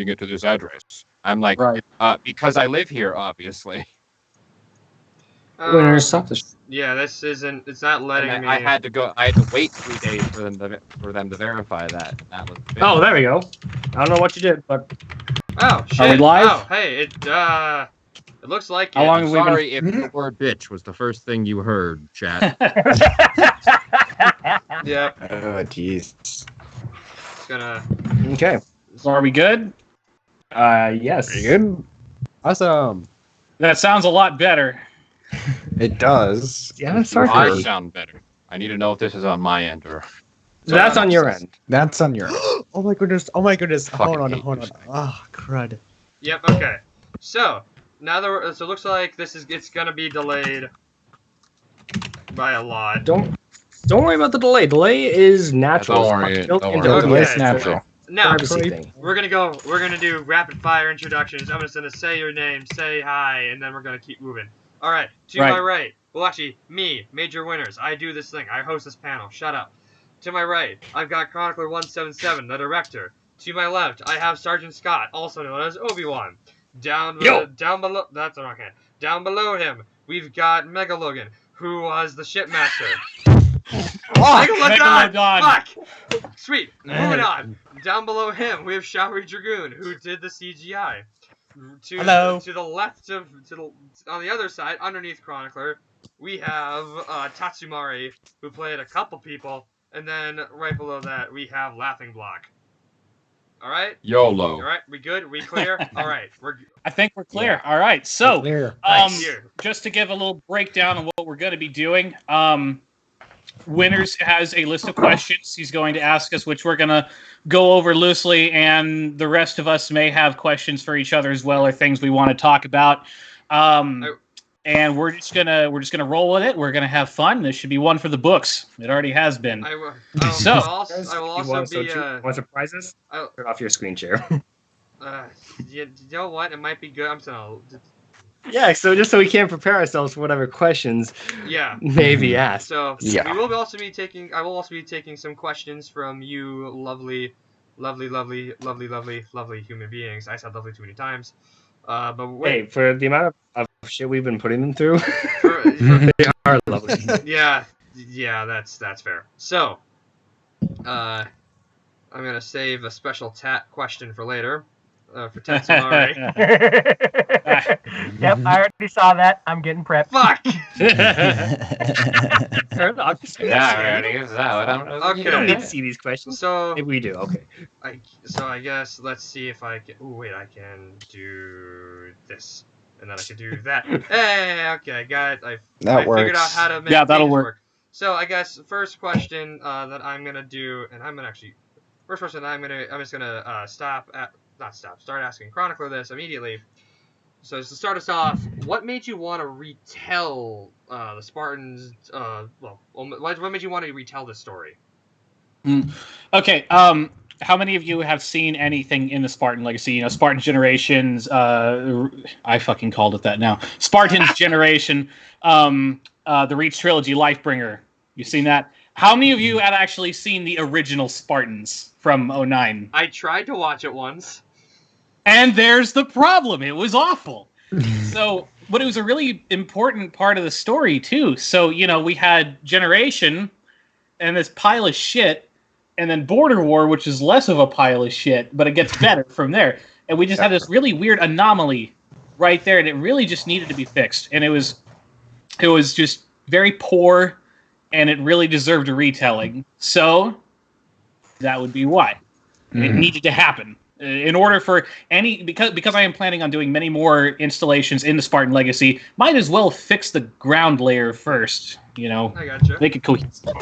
it to this address? I'm like, Right. Because I live here, obviously. Winners, stop the. Yeah, this isn't. It's not letting And me. I had to wait 3 days for them to verify that. That was. Oh, there we go. I don't know what you did, but Oh shit! Are we live? Oh hey, it looks like How it. long I'm have we been- sorry if the word bitch was the first thing you heard, chat. Yeah, Oh, jeez. it's gonna. okay. So are we good? Yes. Are you good? Awesome. That sounds a lot better. It does. Yeah, sorry. I sound better. I need to know if this is on my end or. That's on your end. That's on your. Oh my goodness! Oh my goodness! Fucking Hold on! hate Hold on! this thing. Oh crud! Yep. Okay. So now that so it looks like it's gonna be delayed by a lot. Don't worry about the delay. Delay is natural. Don't worry, It's built don't into worry. the Okay, It's natural. Now privacy thing. we're gonna do rapid fire introductions. I'm just gonna say your name, say hi, and then we're gonna keep moving. All right. To Right. my right. Well, actually, me, Major Winners. I do this thing. I host this panel. Shut up. To my right, I've got Chronicler 177, the director. To my left, I have Sergeant Scott, also known as Obi-Wan. Down below, that's not okay. Down below him, we've got Mega Logan, who was the shipmaster. Megalodon. Fuck! Sweet. Moving on. Down below him, we have Showery Dragoon, who did the CGI. Hello. To the left on the other side, underneath Chronicler, we have Tatsumari, who played a couple people, and then right below that we have Laughing Block. All right. YOLO. All right. We good? We clear? All right. I think we're clear. All right. So, Clear. Here. just to give a little breakdown on what we're going to be doing, Winners has a list of questions he's going to ask us, which we're going to go over loosely, and the rest of us may have questions for each other as well, or things we want to talk about. And we're just gonna roll with it. We're gonna have fun. This should be one for the books. It already has been. I will So- I will also be. want surprises? I'll- Turn off your screen share. You know what? It might be good. I'm sorry. Yeah. So just so we can prepare ourselves for whatever questions Yeah. may be asked. So Yeah. we will also be taking. I will also be taking some questions from you, lovely human beings. I said lovely too many times. But wait. Hey, for the amount of shit we've been putting them through, For- they are lovely. yeah, that's fair. So, I'm gonna save a special tat question for later. For Tatsumari. Yep, I already saw that. I'm getting prepped. Fuck! Turn off your screen Yeah, I share. already used that. Okay. You don't need to see these questions. So, Maybe we do. Okay. I guess let's see if I can. Oh wait, I can do this, and then I can do that. Hey, okay, I got it. I That works. figured out how to make Yeah, that'll things work. So I guess first question that I'm gonna do, and I'm gonna actually first question I'm just gonna start asking Chronicler this immediately. So to start us off, what made you want to retell the Spartans? What made you want to retell this story? Okay. How many of you have seen anything in the Spartan Legacy? You know, Spartan Generations. I fucking called it that now. Spartans Generation. The Reach trilogy, Lifebringer. You seen that? How many of you had actually seen the original Spartans from 09? I tried to watch it once. And there's the problem. It was awful. So, but it was a really important part of the story, too. So, you know, we had Generation and this pile of shit, and then Border War, which is less of a pile of shit, but it gets better from there. And we just had this really weird anomaly right there, and it really just needed to be fixed. And it was just very poor, and it really deserved a retelling. So, that would be why. It needed to happen. In order for because I am planning on doing many more installations in the Spartan Legacy, might as well fix the ground layer first, you know, I gotcha. make it cohesive.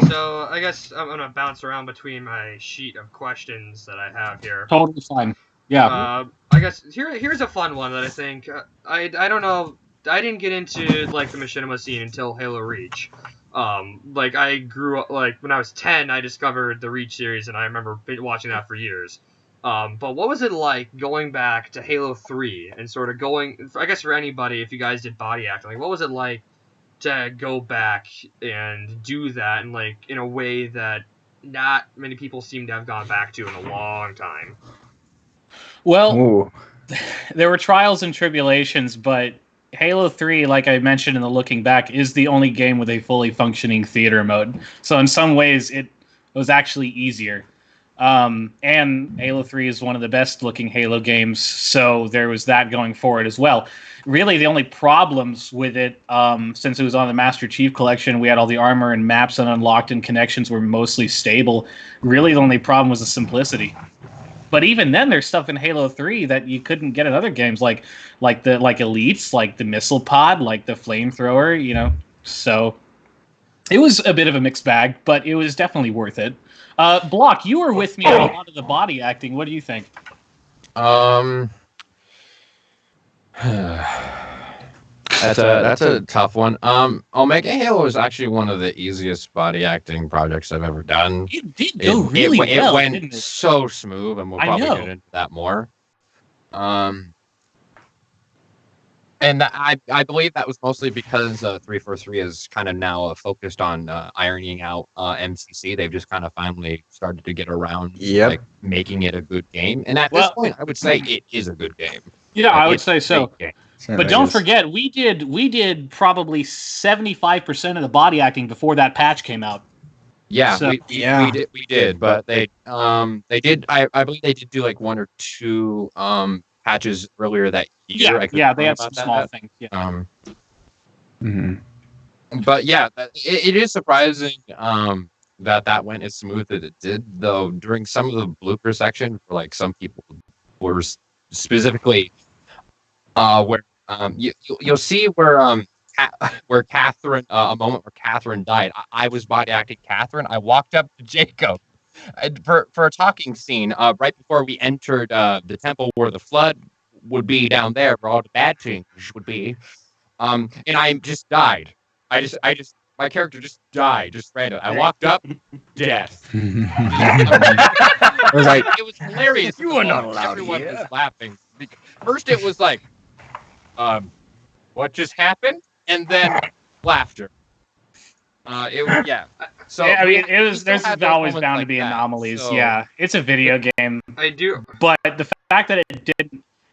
So I guess I'm gonna bounce around between my sheet of questions that I have here. Totally fine. Yeah. I guess here's a fun one that I think I don't know. I didn't get into like the Machinima scene until Halo Reach. Like I grew up like when I was 10, I discovered the Reach series, and I remember watching that for years. But what was it like going back to Halo 3 and sort of going, I guess for anybody, if you guys did body acting, like what was it like to go back and do that and like in a way that not many people seem to have gone back to in a long time? Well, Ooh. there were trials and tribulations, but Halo 3, like I mentioned in the looking back, is the only game with a fully functioning theater mode. So in some ways, it was actually easier. And Halo 3 is one of the best looking Halo games, so there was that going for it as well. Really, the only problems with it, since it was on the Master Chief Collection, we had all the armor and maps unlocked and connections were mostly stable. Really, the only problem was the simplicity. But even then, there's stuff in Halo 3 that you couldn't get in other games, like elites, like the missile pod, like the flamethrower, you know. So it was a bit of a mixed bag, but it was definitely worth it. Block, you were with me on a lot of the body acting. What do you think? That's a tough one. Omega Halo is actually one of the easiest body acting projects I've ever done. It did go really well. It went didn't it? so smooth, and we'll probably get into that more. And I believe that was mostly because 343 is kind of now focused on ironing out MCC. They've just kind of finally started to get around like making it a good game. And at this point, I would say it is a good game. Yeah, I would say so. But don't forget. forget, we did probably 75% of the body acting before that patch came out. Yeah, So- we did, but they did. I believe they did do like one or two patches earlier that year. Yeah, they had some small things. Yeah. But yeah, it is surprising that went as smooth as it did. Though during some of the blooper section, for like some people were specifically where you'll see where Catherine, a moment where Catherine died. I was body acting Catherine. I walked up to Jacob for a talking scene right before we entered the temple where the flood would be down there, where all the bad things would be. And I just died. My character just died, just random. I walked up, death. It was like, It was hilarious. You were not allowed Everyone here. was laughing. First, it was like, what just happened? And then laughter. It was, yeah. So I mean, we there's still had those always moments bound to like be that, anomalies. so- Yeah, it's a video game, I do. but the fact that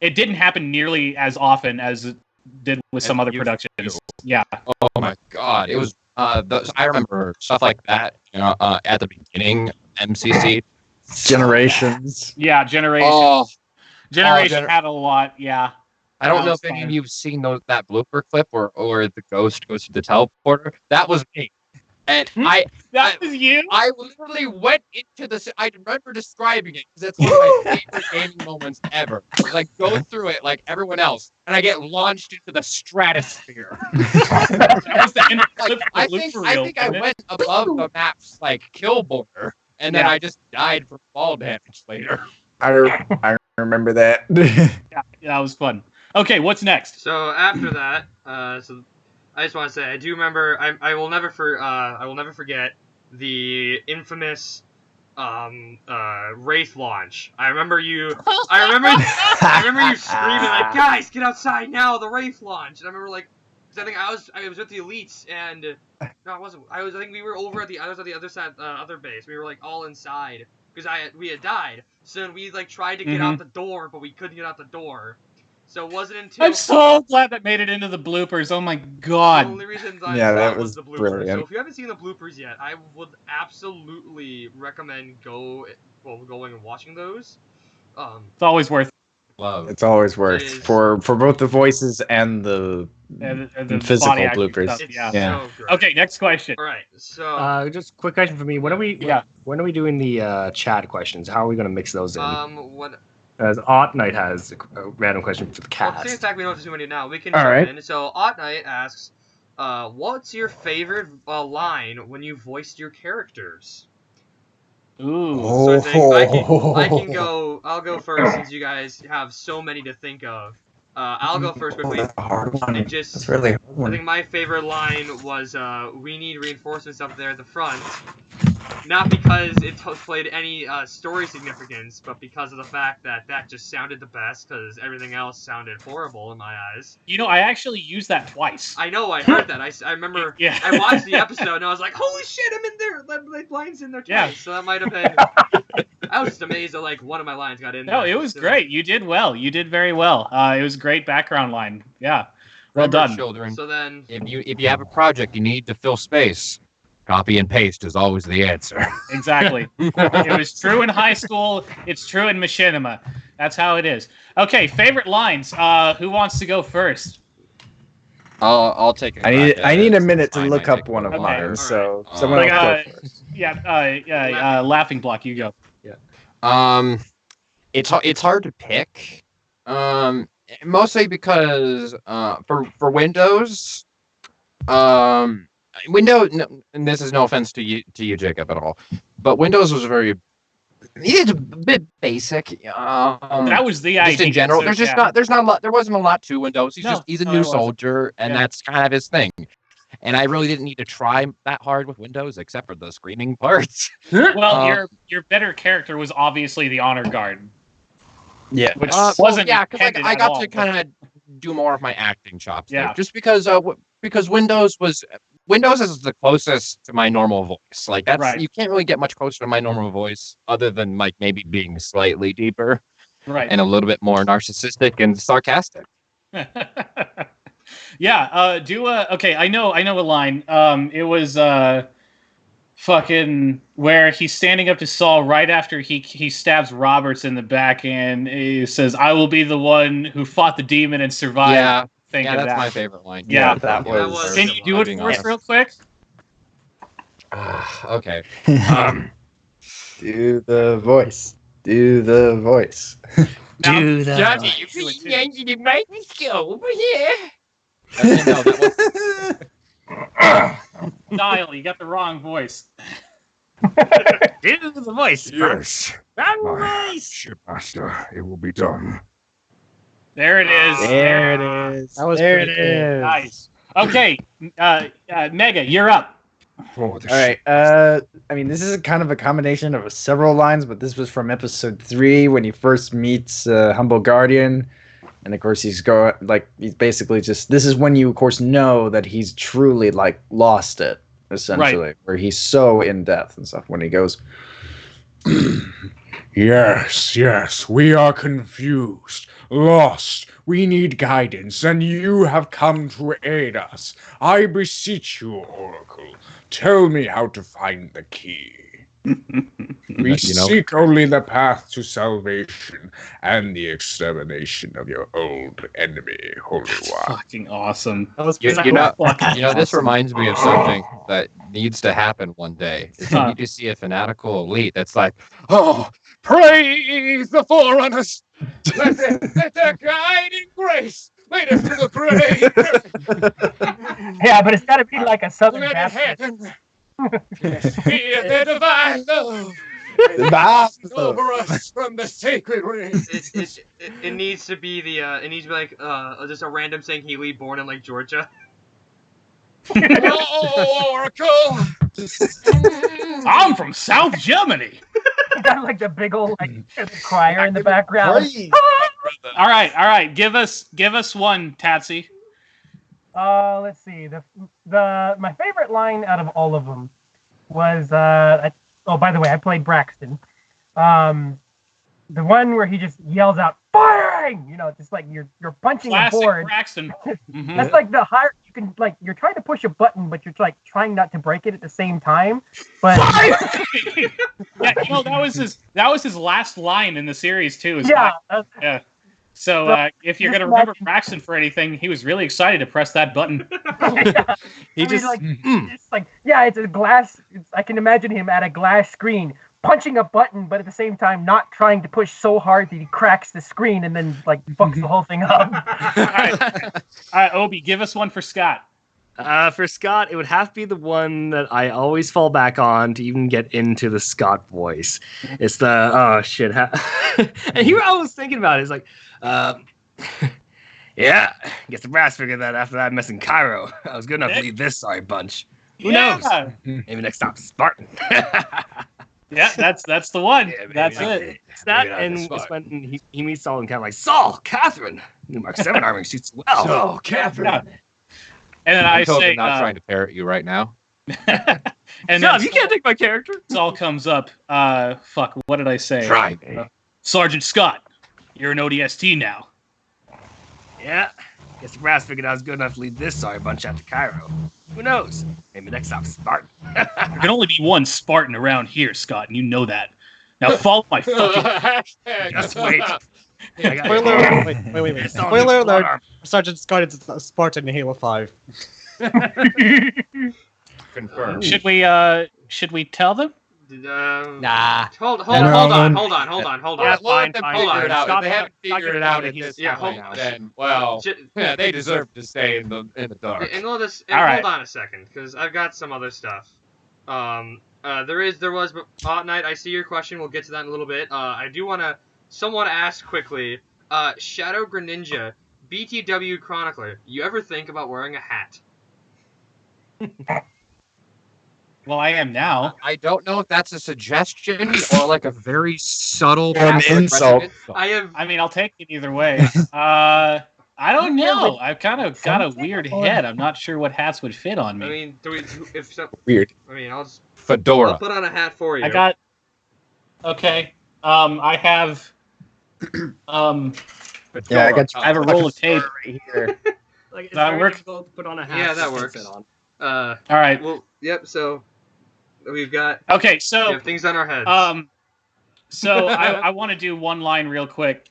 it didn't happen nearly as often as it did with some other you productions. feel. Yeah. Oh my god, it was. I remember stuff like that. You know, at the beginning, MCC. generations. Yeah, Generation. Oh, Generation had a lot. Yeah. I don't That know was if any fun. of you've seen that blooper clip or the ghost goes to the teleporter. That was me, and That was you? I literally went into the. I remember describing it because it's one of my favorite gaming moments ever. Like go through it like everyone else, and I get launched into the stratosphere. That was the end clip Like, of the I think blooper I reel, think I wasn't it? went above the map's like kill border, and then Yeah. I just died from fall damage later. I remember that. Yeah, that was fun. Okay, what's next? So after that, so I just want to say I do remember. I will never forget the infamous Wraith launch. I remember you screaming like, "Guys, get outside now! The Wraith launch!" And I remember like, because I think I was with the elites, and no, I wasn't. I think we were over at the other side, other base. We were like all inside because we had died. So then we like tried to get out the door, but we couldn't get out the door. So it wasn't until I'm so glad that made it into the bloopers. Oh my the god. only reason I Yeah, saw that it was was the bloopers. brilliant. So if you haven't seen the bloopers yet, I would absolutely recommend going and watching those. It's always worth Love. It's always worth It is. for both the voices and the the physical body acting bloopers. stuff, It's yeah. so great. Okay, next question. All right. So Just a quick question for me. When are we doing the chat questions? How are we going to mix those in? what? As Ot Knight has a random question for the Well, cast. since fact we know what to do now, we can All jump right. in. So Ot Knight asks, "What's your favorite line when you voiced your characters?" Ooh. So I think I can go. I'll go first since you guys have so many to think of. I'll go first quickly. That's a hard one. It just. It's really a hard I one. think my favorite line was, "We need reinforcements up there at the front." Not because it played any story significance, but because of the fact that just sounded the best, because everything else sounded horrible in my eyes. You know, I actually used that twice. I know, I heard that. I remember Yeah. I watched the episode, and I was like, holy shit, I'm in there! That line's in there twice, Yeah. so that might have been... I was just amazed that like one of my lines got in there. No, it was great. You did well. You did very well. It was a great background line. Yeah. Well Remember, done. children. So then, If you have a project you need to fill space, copy and paste is always the answer. Exactly. It was true in high school. It's true in Machinima. That's how it is. Okay, favorite lines. Who wants to go first? I'll take it. I need a minute to look up one of Okay. mine. Alright. So Like, someone else go first. Yeah. Laughing Block. You go. It's hard to pick. Mostly because for Windows, and this is no offense to you, Jacob, at all, but Windows was it's a bit basic. That was the just idea. in general. So, There's just yeah. not a lot. There wasn't a lot to Windows. He's a there new wasn't. soldier, and Yeah. that's kind of his thing. And I really didn't need to try that hard with Windows, except for the screaming parts. Well, your better character was obviously the honor guard, Yeah. which Well, wasn't yeah, because intended I at got all, to but- kind of do more of my acting chops. Yeah. There, just because Windows is the closest to my normal voice. Like that's Right. you can't really get much closer to my normal voice other than like maybe being slightly deeper right. and a little bit more narcissistic and sarcastic. Yeah. Okay. I know a line. It was fucking where he's standing up to Saul right after he stabs Roberts in the back, and he says, "I will be the one who fought the demon and survived." Yeah, Think yeah, of that's that. my favorite line. Yeah. that was. Can you do it for us real quick? Okay. Do the voice. Do the voice. Now, Do that. Johnny, you make me go over here. No, that was Dial, you got the wrong voice. Do the voice. Yes, Run my voice. shipmaster, it will be done. There it is. There it is. That was there it pretty cool. is. Nice. Okay, Mega, you're up. For the All right. I mean, this is kind of a combination of several lines, but this was from episode 3 when he first meets Humble Guardian, and of course he's basically just. This is when you, of course, know that he's truly like lost it, essentially, where he's so in depth and stuff. When he goes, Yes, we are confused, lost. We need guidance, and you have come to aid us. I beseech you, Oracle, tell me how to find the key. We seek only the path to salvation and the extermination of your old enemy, Holy One. Fucking awesome. That was You pretty know, cool. this reminds me of something that needs to happen one day. Is you Huh. need to see a fanatical elite that's like, oh, praise the forerunners. Let their guiding grace lead us to the grave. Yeah, but it's got to be like a Southern Let Baptist. heaven be their divine love. Over us from the sacred ring. it needs to be it needs to be like just a random Sangheili born in like Georgia. Oh, Oracle! I'm from South Germany. Got like the big old like crier in the background. All right. Give us one, Tatsy. Let's see. My favorite line out of all of them was oh, by the way, I played Braxton. The one where he just yells out firing. You know, just like you're punching a Classic board. Braxton. Mhm. That's like the higher you can like. You're trying to push a button, but you're like trying not to break it at the same time. But Yeah, that was his last line in the series too. is yeah, Yeah. So if you're just gonna remember imagine- Braxton for anything, he was really excited to press that button. he just. it's like it's a glass. I can imagine him at a glass screen punching a button, but at the same time not trying to push so hard that he cracks the screen and then like fucks the whole thing up. All right, Obi, give us one for Scott. For Scott, it would have to be the one that I always fall back on to even get into the Scott voice. It's the oh shit, and here I was thinking about it. It's like, yeah, guess the brass figured that after that mess in Cairo, I was good enough to lead this sorry bunch. Who knows? Maybe next stop, Spartan. Yeah, that's the one. Yeah, maybe That's not. it. It's that, Maybe not and this it's far. when he meets Saul and kind of like Saul, Catherine, New Mark 7 armor shoots well. Oh, Catherine. Yeah. And then I'm I totally say, not trying to parrot you right now. And Shut up, then you can't take my character. Saul comes up. Fuck, what did I say? Try me. Sergeant Scott, you're an ODST now. Yeah. Guess the brass figured I was good enough to lead this sorry bunch out to Cairo. Who knows? Maybe next stop Spartan. There can only be one Spartan around here, Scott, and you know that. Now follow my fucking... Just wait. I got Spoiler! Wait. It's on Spoiler the alert! alarm. Sergeant Scott is a Spartan in Halo 5. Confirmed. Should we tell them? Nah. Hold No. on. Yeah, We'll let fine, them fine. figure it out. Stop- If they haven't stop figured it giving out him at the this yeah, point, hold- then, well, yeah, they deserve to stay in the dark. And hold All right. on a second, because I've got some other stuff. There was Knight. I see your question. We'll get to that in a little bit. I do want to. Someone asked quickly. Shadow Greninja, BTW Chronicler. You ever think about wearing a hat? Well, I am now. I don't know if that's a suggestion or like a very subtle Or an passive insult. aggressive I have. I mean, I'll take it either way. I don't know. I've kind of got a weird head. I'm not sure what hats would fit on I me. mean, if so, Weird. I mean, I'll fedora. put on a hat for you. I got. Okay. I have. Yeah, I got I have a roll of tape. right here. Like, it's That very work? difficult to put on a hat. Yeah, that to works. fit on. All right. Well, yep. So we've got Okay. we So. have things on our heads. So I want to do one line real quick.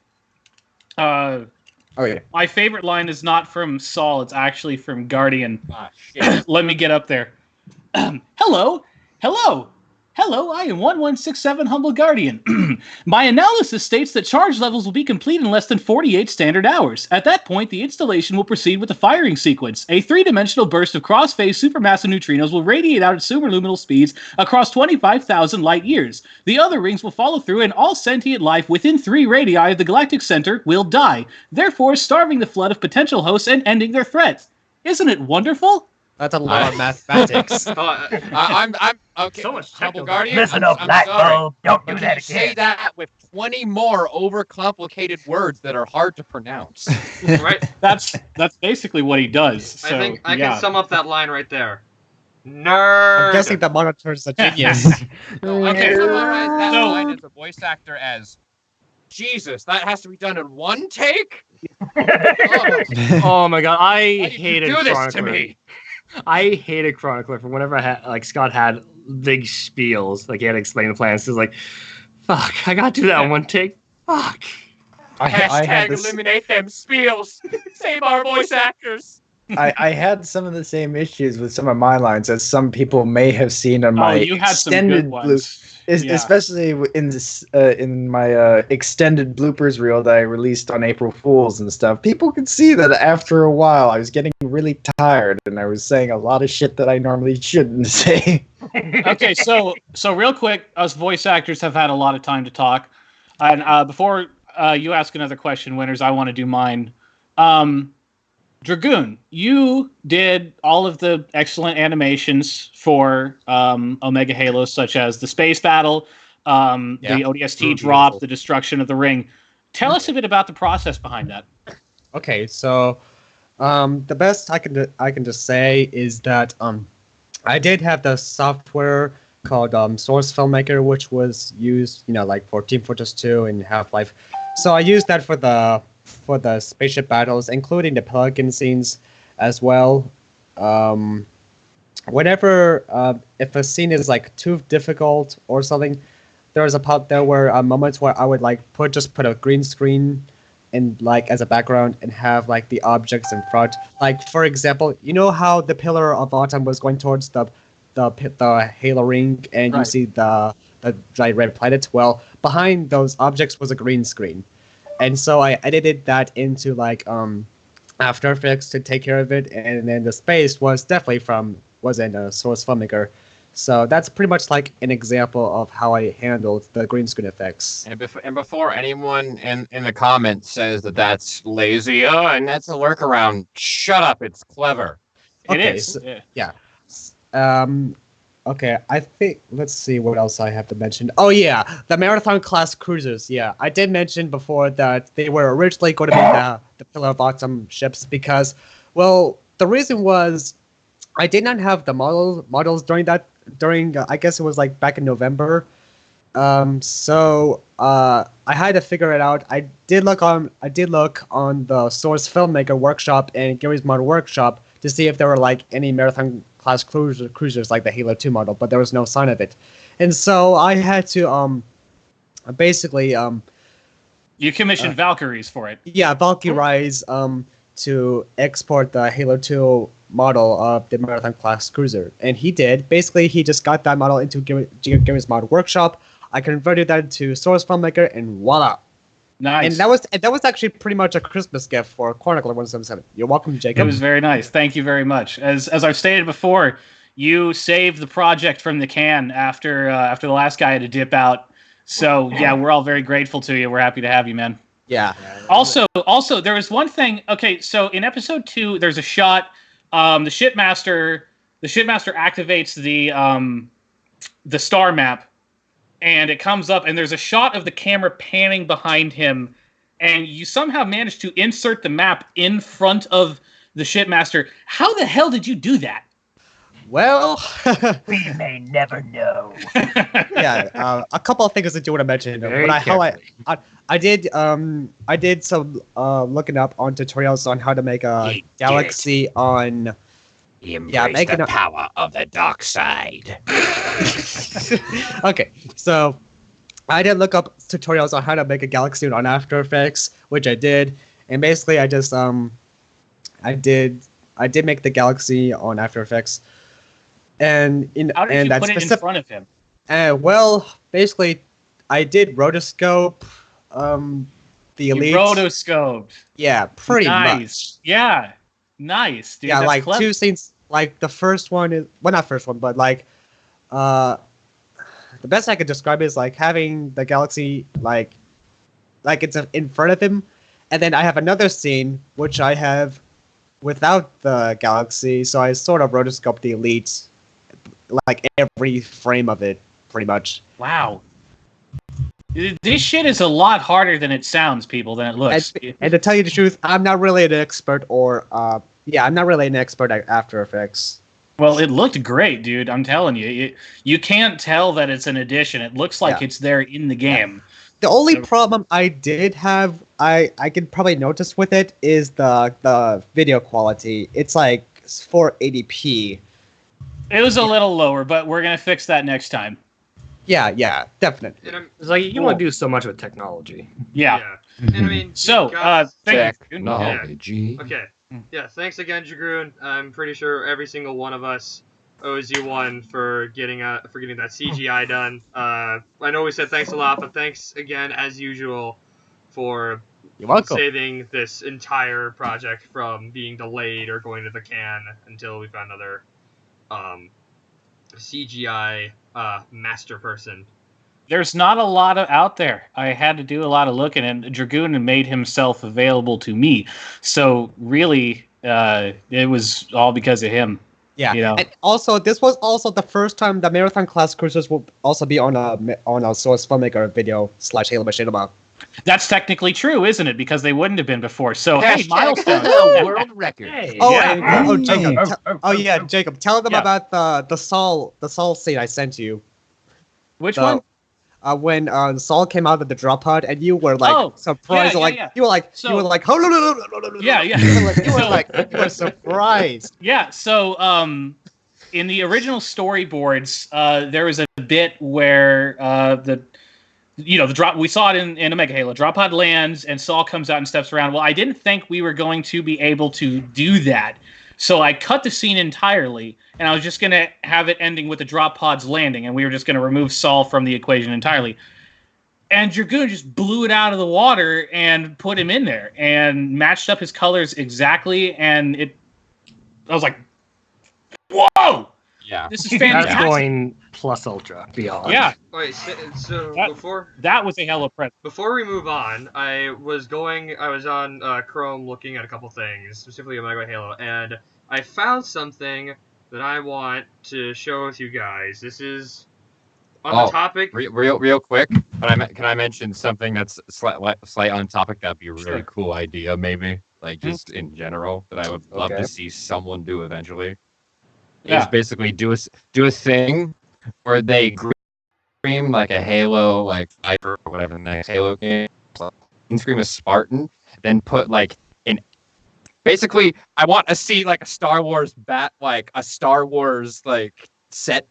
Okay. My favorite line is not from Saul. It's actually from Guardian. Ah, shit. Let me get up there. Hello. I am 1167 Humble Guardian. My analysis states that charge levels will be complete in less than 48 standard hours. At that point, the installation will proceed with the firing sequence. A three-dimensional burst of cross-phase supermassive neutrinos will radiate out at superluminal speeds across 25,000 light years. The other rings will follow through, and all sentient life within 3 radii of the galactic center will die, therefore starving the flood of potential hosts and ending their threat. Isn't it wonderful? That's a lot of mathematics. I'm okay. So much Humble technical. Guardian. Listen I'm up, Black sorry. Bulb. Don't do But that you say again. that with 20 more overcomplicated words that are hard to pronounce. Right. That's basically what he does. So, I think I yeah. can sum up that line right there. Nerd. I'm guessing the monitor is a genius. Okay, summarize that So- line as a voice actor as Jesus. That has to be done in one take. Oh my god, I Why did you hated do this Chronicler. to me? I hated Chronicler for whenever I had like Scott had big spiels, like he had to explain the plans. It was like, fuck, I gotta do that in one take. Fuck. I had Hashtag this, eliminate them spiels. Save our voice actors. I had some of the same issues with some of my lines as some people may have seen on my you had some extended good ones. Yeah. especially in this in my extended bloopers reel that I released on April Fools and stuff. People could see that after a while I was getting really tired and I was saying a lot of shit that I normally shouldn't say. Okay, so real quick, us voice actors have had a lot of time to talk, and before you ask another question, winners, I want to do mine. Dragoon, you did all of the excellent animations for Omega Halo, such as the space battle, the ODST drop, beautiful. the destruction of the ring. Tell us a bit about the process behind that. Okay, so the best I can just say is that I did have the software called Source Filmmaker, which was used, like for Team Fortress 2 and Half-Life. So I used that for the spaceship battles, including the Pelican scenes as well. Whenever if a scene is like too difficult or something, there were moments where I would like put a green screen in like as a background and have like the objects in front. Like for example, you know how the Pillar of Autumn was going towards the Halo ring, and you Right. see the giant red planet. Well, behind those objects was a green screen. And so I edited that into like After Effects to take care of it, and then the space was definitely was in a Source Filmmaker. So that's pretty much like an example of how I handled the green screen effects. And before anyone in the comments says that that's lazy, and that's a workaround, shut up. It's clever. It Okay, is. so- Yeah. Okay, I think, let's see what else I have to mention. Oh yeah, the Marathon class cruisers. Yeah, I did mention before that they were originally going to be the Pillar of Autumn ships because, well, the reason was I did not have the models during that during I guess it was like back in November. I had to figure it out. I did look on the Source Filmmaker workshop and Gary's Model workshop to see if there were like any marathon class cruisers like the Halo 2 model, but there was no sign of it. And so I had to basically You commissioned Valkyries for it. yeah, Valkyries to export the Halo 2 model of the Marathon class cruiser. And he did. Basically, he just got that model into Gary's Model workshop. I converted that to Source Filmmaker, and voila. Nice. And that was actually pretty much a Christmas gift for Chronicler 177. You're welcome, Jacob. It was very nice. Thank you very much. As I've stated before, you saved the project from the can after the last guy had to dip out. So yeah, we're all very grateful to you. We're happy to have you, man. Yeah. Also, there was one thing. Okay, so in episode 2, there's a shot. The shipmaster activates the star map, and it comes up, and there's a shot of the camera panning behind him, and you somehow managed to insert the map in front of the shipmaster. How the hell did you do that? Well, We may never know. yeah, a couple of things I do want to mention. Very I did some looking up on tutorials on how to make a galaxy on. Embrace the power of the dark side. Okay, so I did look up tutorials on how to make a galaxy on After Effects, which I did, and basically I just I did make the galaxy on After Effects, and How did you put it in front of him? Well, basically I did rotoscope the elite. You rotoscoped. Yeah, pretty Nice. much. Yeah. Nice, dude. Yeah, That's like clever. 2 scenes. Like the first one is not first one, but like the best I could describe it is like having the galaxy like it's in front of him, and then I have another scene which I have without the galaxy, so I sort of rotoscoped the elite, like every frame of it, pretty much. Wow. This shit is a lot harder than it sounds, people, than it looks. And to tell you the truth, I'm not really an expert, I'm not really an expert at After Effects. Well, it looked great, dude. I'm telling you. You can't tell that it's an addition. It looks like it's there in the game. The only problem I did have, I could probably notice with it, is the video quality. It's like 480p. It was a little lower, but we're going to fix that next time. Yeah, definitely. And It's like you want to do so much with technology. Yeah. And I mean, So, guys- thank you. Technology. Okay. Yeah, thanks again, Jagroon. I'm pretty sure every single one of us owes you one for getting that CGI done. I know we said thanks a lot, but thanks again, as usual, for You're welcome. saving this entire project from being delayed or going to the can until we found another CGI master person. There's not a lot out there. I had to do a lot of looking, and Dragoon made himself available to me. So really, it was all because of him. Yeah, You know. and also this was also the first time the Marathon class cruisers will also be on a Source Filmmaker video / Halo Machinima. That's technically true, isn't it? Because they wouldn't have been before. So, hey, Hashtag milestone. world record. Oh, Yeah. and, Jacob. Oh, Jacob. Tell them Yeah. about the Saul scene I sent you. Which one? When Saul came out of the drop pod and you were like surprised, you were like, So- you were like, oh no. Yeah. You were surprised. Yeah, so in the original storyboards, there was a bit where the drop, we saw it in Omega Halo. Drop pod lands and Saul comes out and steps around. Well, I didn't think we were going to be able to do that. So I cut the scene entirely, and I was just going to have it ending with the drop pods landing, and we were just going to remove Saul from the equation entirely. And Dragoon just blew it out of the water and put him in there and matched up his colors exactly, and I was like, whoa! Yeah. This is That's fantastic. going plus ultra beyond. Yeah, Wait, so That- that was a hell of a present. Before we move on, I was on Chrome looking at a couple things, specifically Omega Halo, and I found something that I want to show with you guys. This is on the topic. Real quick, can I mention something that's slight on topic? That'd be a really Sure. cool idea, maybe. Like just in general, that I would love Okay. to see someone do eventually. Yeah. Is basically do a thing where they scream like a Halo, like Viper or whatever the next Halo game. Green scream a Spartan, then put like an. Basically, I want to see like a Star Wars like a Star Wars set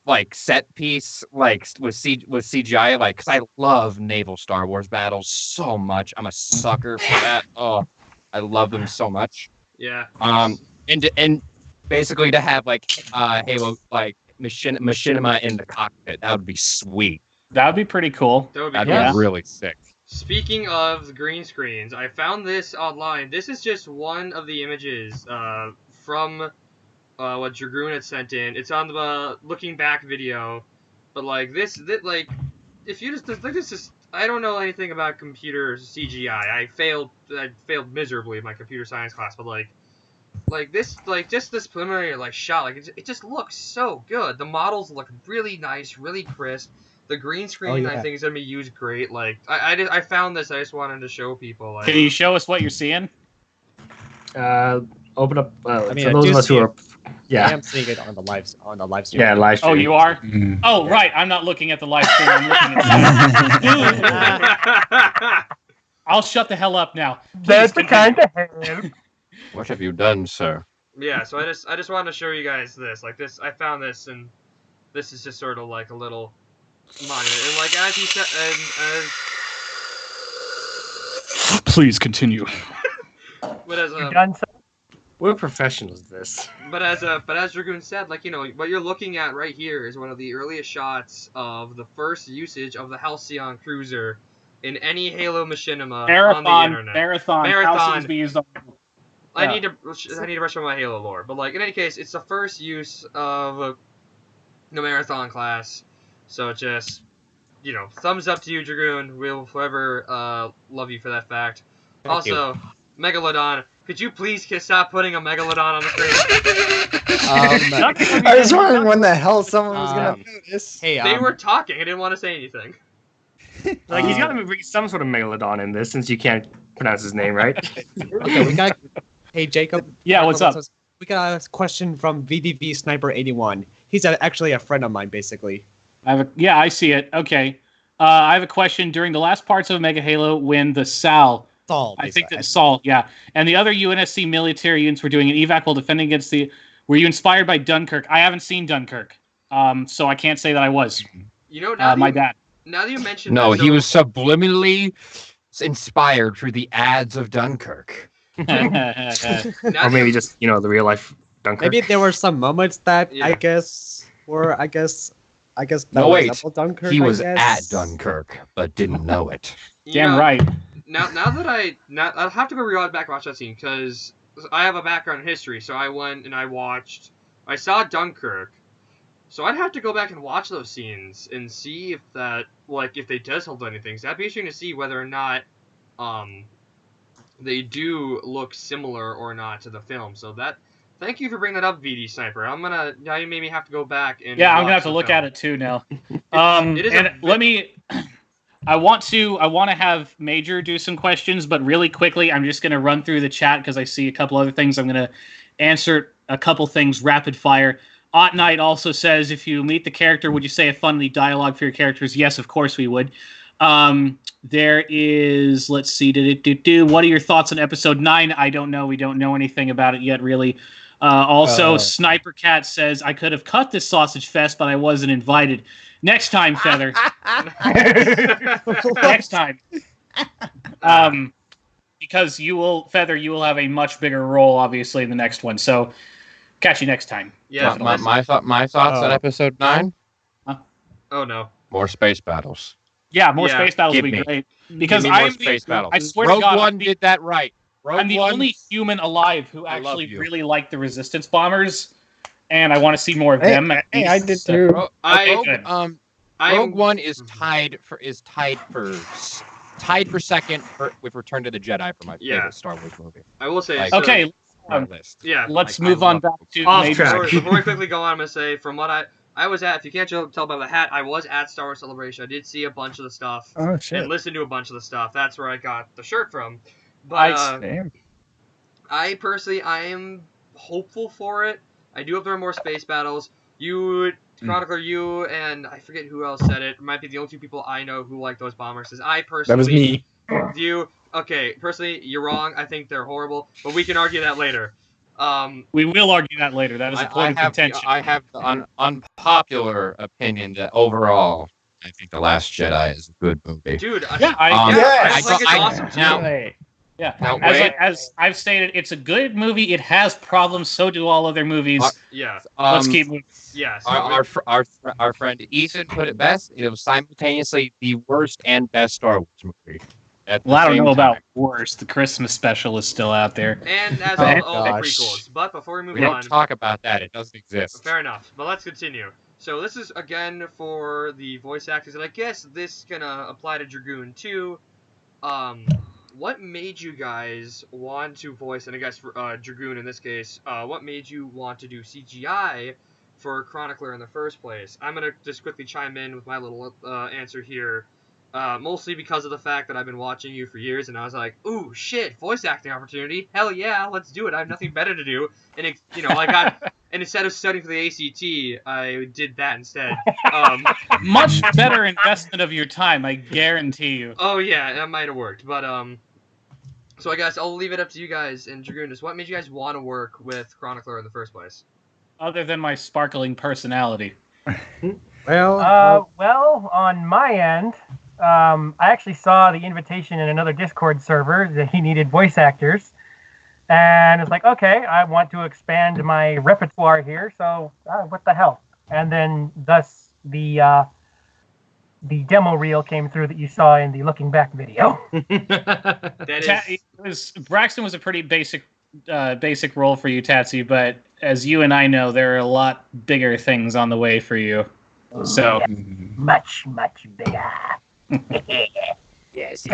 piece with CGI, like, because I love naval Star Wars battles so much. I'm a sucker for that. Oh, I love them so much. Yeah. And basically to have like Halo like machinima in the cockpit, that would be sweet. That would be pretty cool. That would be That'd cool. be really sick. Speaking of the green screens, I found this online. This is just one of the images from what Dragoon had sent in. It's on the looking back video, but like like if you just like this is I don't know anything about computer CGI. I failed miserably in my computer science class, but like this just this preliminary like shot, like it just looks so good. The models look really nice, really crisp. The green screen, I think, is gonna be used great. Like I found this. I just wanted to show people. Like, can you show us what you're seeing? Open up. I mean, for I those do of us see who it. are, yeah, I am seeing it on the live stream. yeah, live stream. Oh, you are? Mm. Oh, right. I'm not looking at the live stream. I'm looking at I'll shut the hell up now. That's the Please kind of help. What have you done, sir? yeah. So I just wanted to show you guys this. Like this, I found this, and this is just sort of like a little monument. And like as he said, and Please continue. but as You done so? We're professionals at this. But as Dragoon said, like, you know, what you're looking at right here is one of the earliest shots of the first usage of the Halcyon Cruiser in any Halo machinima on the internet. Marathon. Halcyon's being used on. I need to brush up my Halo lore, but like in any case, it's the first use of the Marathon class. So just, you know, thumbs up to you, Dragoon. We'll forever love you for that fact. Thank you. Also, Megalodon. Could you please stop putting a Megalodon on the screen? I was wondering when the hell someone was gonna notice. Hey, They were talking. I didn't want to say anything. Like he's got to bring some sort of megalodon in this, since you can't pronounce his name right. okay, we got. Hey, Jacob. Yeah, what's up? We got a question from VDV Sniper 81. He's actually a friend of mine, basically. I see it. Okay. I have a question. During the last parts of Mega Halo, when the SAL, Saul. I think that Saul, yeah, and the other UNSC military units were doing an evac while defending against the. Were you inspired by Dunkirk? I haven't seen Dunkirk, so I can't say that I was. You know, now My bad. Now that you mentioned No, that, he was subliminally inspired through the ads of Dunkirk. Or maybe just, you know, the real life Dunkirk. Maybe there were some moments that Yeah. I guess that No, wait. resembled Dunkirk. He was I at guess. Dunkirk, but didn't know it. You Damn know, right. Now that I'll have to go rewatch back watch that scene because I have a background in history. So I went and I saw Dunkirk. So I'd have to go back and watch those scenes and see if that if they does hold anything. So that'd be interesting to see whether or not they do look similar or not to the film. So thank you for bringing that up, VD Sniper. Now you made me have to go back and Yeah, I'm watch gonna have to the look film. at it too now. It is And a- let me. I want to have Major do some questions, but really quickly, I'm just gonna run through the chat because I see a couple other things. I'm gonna answer a couple things rapid fire. Ot Knight also says, if you meet the character, would you say a funny dialogue for your characters? Yes, of course we would. There is, let's see, what are your thoughts on episode 9? I don't know. We don't know anything about it yet, really. Also, Sniper Cat says, I could have cut this sausage fest, but I wasn't invited. Next time, Feather. Next time. Because you will have a much bigger role, obviously, in the next one. So, catch you next time. Yeah. My thoughts on episode 9? Oh no. More space battles. Yeah, more Yeah, space battles give would be me. great. Because Give me more I'm space battles. I swear Rogue to God, One did that right. I'm the Rogue One, only human alive who I love actually you. really liked the Resistance bombers, and I want to see more of them. at Hey, I least. did So- too. Rogue, good. Rogue One is tied for second with Return to the Jedi for my Yeah. favorite Star Wars movie. I will say. Like- so- Okay, My Um, list. Yeah. let's Like, move I on love back Rogue to Off Major. track. Before we quickly go on, I'm gonna say from what I was at. If you can't tell by the hat, I was at Star Wars Celebration. I did see a bunch of the stuff Oh and shit! listen to a bunch of the stuff. That's where I got the shirt from. But Nice. Damn. I am hopeful for it. I do hope there are more space battles. You Chronicler, you and I forget who else said it. Might be the only two people I know who like those bombers. Says I personally. That was me. You okay? Personally, you're wrong. I think they're horrible, but we can argue that later. We will argue that later. That is a point of contention. I have the unpopular opinion that overall, I think The Last Jedi is a good movie. Dude, I think it's awesome too. Now, Yeah, Now, as I've stated, it's a good movie. It has problems. So do all other movies. Yeah. Let's keep moving. Yes. Our friend Ethan put it best. It was simultaneously the worst and best Star Wars movie. Well, I don't know about worse. The Christmas special is still out there. And as all the prequels. But before we move We on, don't talk about that. It doesn't exist. fair enough. But let's continue. So this is again for the voice actors, and I guess this is gonna apply to Dragoon too. What made you guys want to voice, and I guess for Dragoon in this case, what made you want to do CGI for Chronicler in the first place? I'm going to just quickly chime in with my little answer here, mostly because of the fact that I've been watching you for years, and I was like, ooh, shit, voice acting opportunity, hell yeah, let's do it, I have nothing better to do, and it, I got... And instead of studying for the ACT, I did that instead. Much better investment of your time, I guarantee you. Oh yeah, that might have worked, but so I guess I'll leave it up to you guys and Dragoon. What made you guys want to work with Chronicler in the first place? Other than my sparkling personality. Well, Well, on my end, I actually saw the invitation in another Discord server that he needed voice actors. And it's like, okay, I want to expand my repertoire here, so what the hell? And then thus the demo reel came through that you saw in the looking back video. Braxton was a pretty basic role for you, Tatsy, but as you and I know, there are a lot bigger things on the way for you. So much bigger. Yes,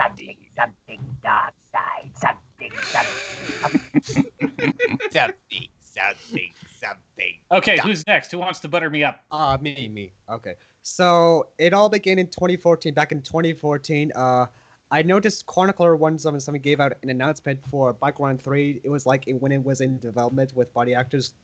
something dark side, something. something. Okay, who's next? Who wants to butter me up? me. Okay. So it all began in 2014. Back in 2014, I noticed Chronicler 177 gave out an announcement for Background 3. It was like when it was in development with body actors.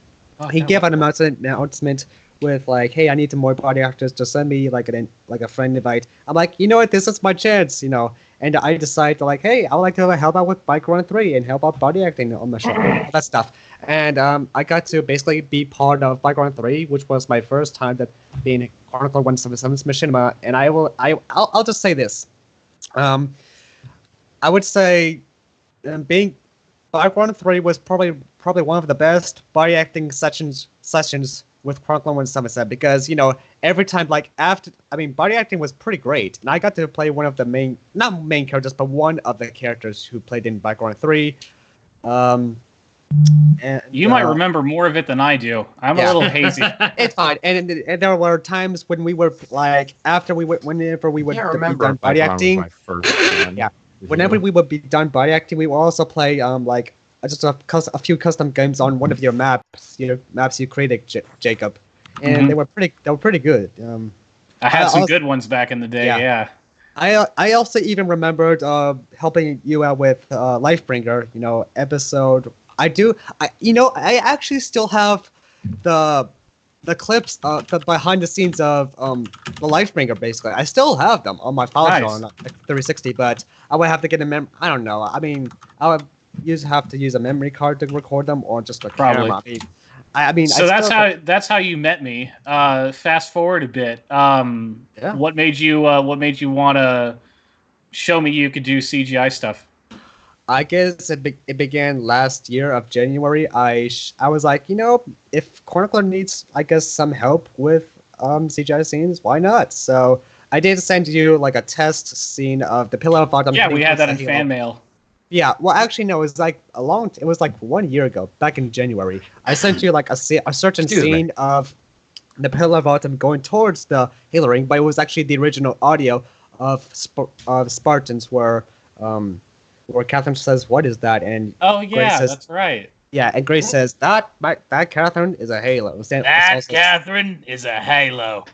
He gave out an announcement with like, hey, I need some more body actors. Just send me like a friend invite. I'm like, you know what? This is my chance, And I decided like, hey, I would like to help out with Bike Run 3 and help out body acting on the show, all that stuff. And I got to basically be part of Bike Run 3, which was my first time that being Chronicler 177's Machinima. And I'll just say this. I would say being Bike Run 3 was probably one of the best body acting sessions with Chronicler 177 because every time body acting was pretty great, and I got to play one of the not main characters, but one of the characters who played in Background 3. And you might remember more of it than I do. I'm a little hazy. It's fine, and there were times when we were like whenever we would be done body acting. Whenever we would be done body acting, we would also play just a few custom games on one of your maps you created, Jacob, and they were pretty good. I had some good ones back in the day. Yeah. I also even remembered helping you out with Lifebringer, episode. I actually still have the clips, the behind the scenes of the Lifebringer. Basically, I still have them on my file on 360, but I would have to get a I don't know. I mean, I would have to use a memory card to record them, or just a camera. So that's how you met me. Fast forward a bit. What made you want to show me you could do CGI stuff? I guess it began last year of January. I was like, if Chronicler needs, I guess, some help with CGI scenes, why not? So I did send you like a test scene of the Pillar of Autumn. Yeah, we had that in fan mail. Yeah, well, actually, no, it was like 1 year ago, back in January. I sent you like a certain scene of the Pillar of Autumn going towards the Halo ring, but it was actually the original audio of Spartans where Catherine says, "What is that?" And Grace says, that's right. Yeah, and Grace says that Catherine is a Halo. Catherine is a Halo.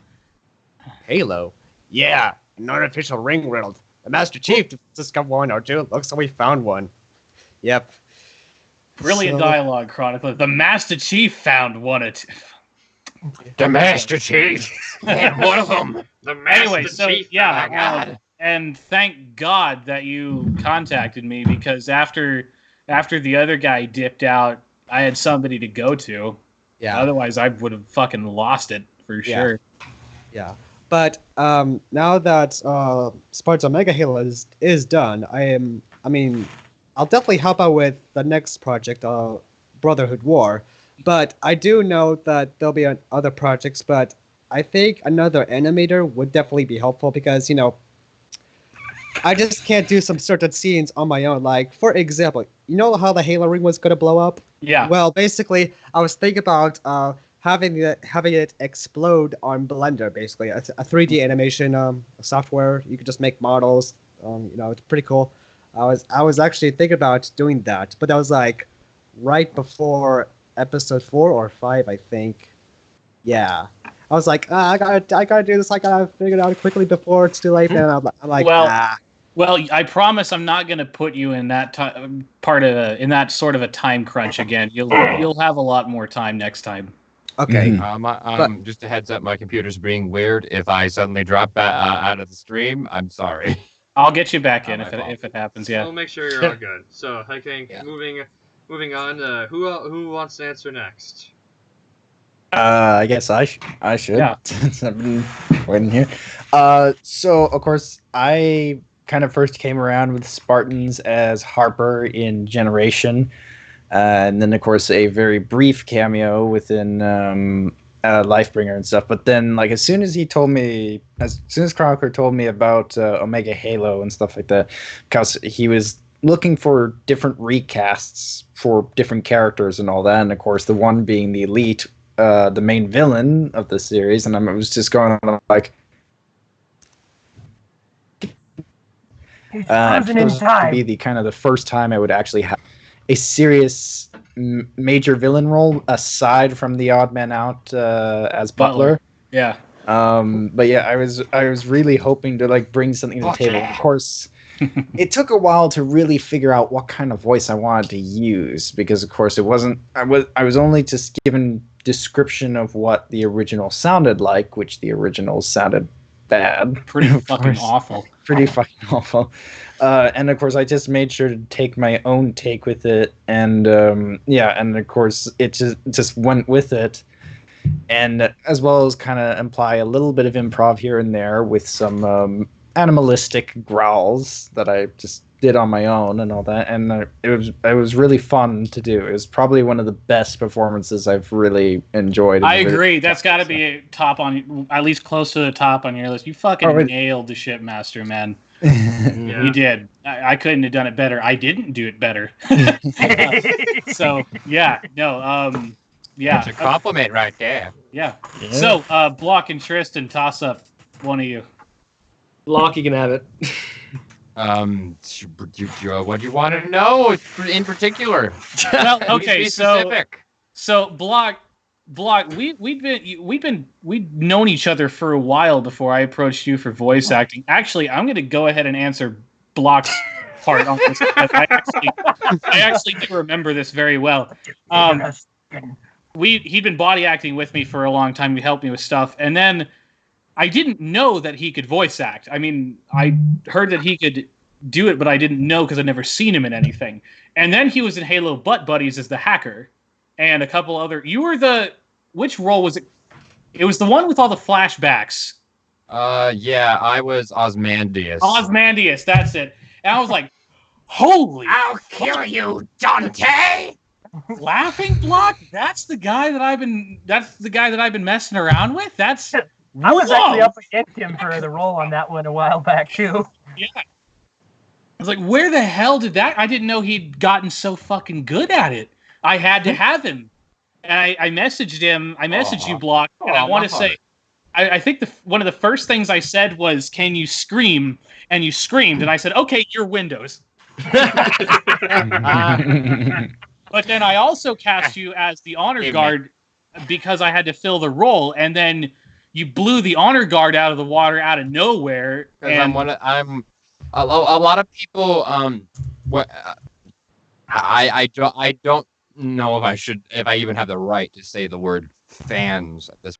Halo? Yeah, an artificial ring riddled. The Master Chief discovered one or two. Looks like we found one. Yep. Brilliant dialogue, Chronicler. The Master Chief found one or two. The Master Chief. Yeah, one of them. The Master Anyway, so Chief. yeah, Oh, God. and thank God that you contacted me, because after the other guy dipped out, I had somebody to go to. Yeah. Otherwise, I would have fucking lost it for Yeah. sure. Yeah, but now that Sparta Mega Halo is done, I'll definitely help out with the next project, Brotherhood War. But I do know that there'll be other projects, but I think another animator would definitely be helpful because, I just can't do some certain scenes on my own. Like, for example, you know how the Halo ring was going to blow up? Yeah. Well, basically, I was thinking about having it explode on Blender, basically a 3D animation software. You could just make models. It's pretty cool. I was actually thinking about doing that, but that was like right before episode 4 or 5, I think. Yeah, I was like, I gotta do this. I gotta figure it out quickly before it's too late. And I'm like, Well, Well, I promise I'm not going to put you in that in that sort of a time crunch again. You'll have a lot more time next time. Okay. Just a heads up, my computer's being weird. If I suddenly drop out of the stream, I'm sorry. I'll get you back in Not my fault. if it happens. Yeah. We'll make sure you're all good. So I think moving on. Who wants to answer next? I guess I should. Yeah. Since I've been waiting here. So of course I kind of first came around with Spartans as Harper in Generation, and then of course a very brief cameo within Lifebringer and stuff. But then, like, as soon as Chronicler told me about Omega Halo and stuff like that, because he was looking for different recasts for different characters and all that, and of course the one being the Elite, the main villain of the series, and I was just going like, frozen in supposed to time. be the first time I would actually have a serious major villain role aside from the odd man out as Butler. Yeah. But yeah, I was really hoping to like bring something to the table. Of course, it took a while to really figure out what kind of voice I wanted to use, because of course it wasn't. I was only just given description of what the original sounded like, which the original sounded bad. Pretty of fucking course. awful. Pretty fucking awful. And of course I just made sure to take my own take with it, and and of course it just went with it, and as well as kind of imply a little bit of improv here and there with some animalistic growls that I just did on my own and all that, and it was really fun to do. It was probably one of the best performances I've really enjoyed. I agree. That's got to be top on, at least close to the top on your list. You fucking nailed the Shipmaster, man. Yeah. You did. I couldn't have done it better. I didn't do it better. So yeah, no, yeah. It's a compliment right there. Yeah. So Block and Tristan, toss up one of you. Block, you can have it. What do you want to know in particular? Well, Be okay, specific. so Block, we'd known each other for a while before I approached you for voice acting. Actually, I'm going to go ahead and answer Block's part on this, because I actually do remember this very well. He'd been body acting with me for a long time. He helped me with stuff, and then I didn't know that he could voice act. I mean, I heard that he could do it, but I didn't know because I'd never seen him in anything. And then he was in Halo Butt Buddies as the hacker, and a couple other. You were which role was it? It was the one with all the flashbacks. Yeah, I was Osmandius. Osmandius, that's it. And I was like, holy! I'll kill you, Dante! Laughing Block? That's the guy that I've been messing around with? That's I was whoa! actually up against him for the role on that one a while back too. Yeah. I was like, where the hell did that? I didn't know he'd gotten so fucking good at it. I had to have him. And I messaged him. I messaged you, Block. And I want to say, I think one of the first things I said was, can you scream? And you screamed. And I said, okay, you're Windows. But then I also cast you as the honor guard because I had to fill the role. And then you blew the honor guard out of the water out of nowhere. Because a lot of people. I don't know if I even have the right to say the word fans at this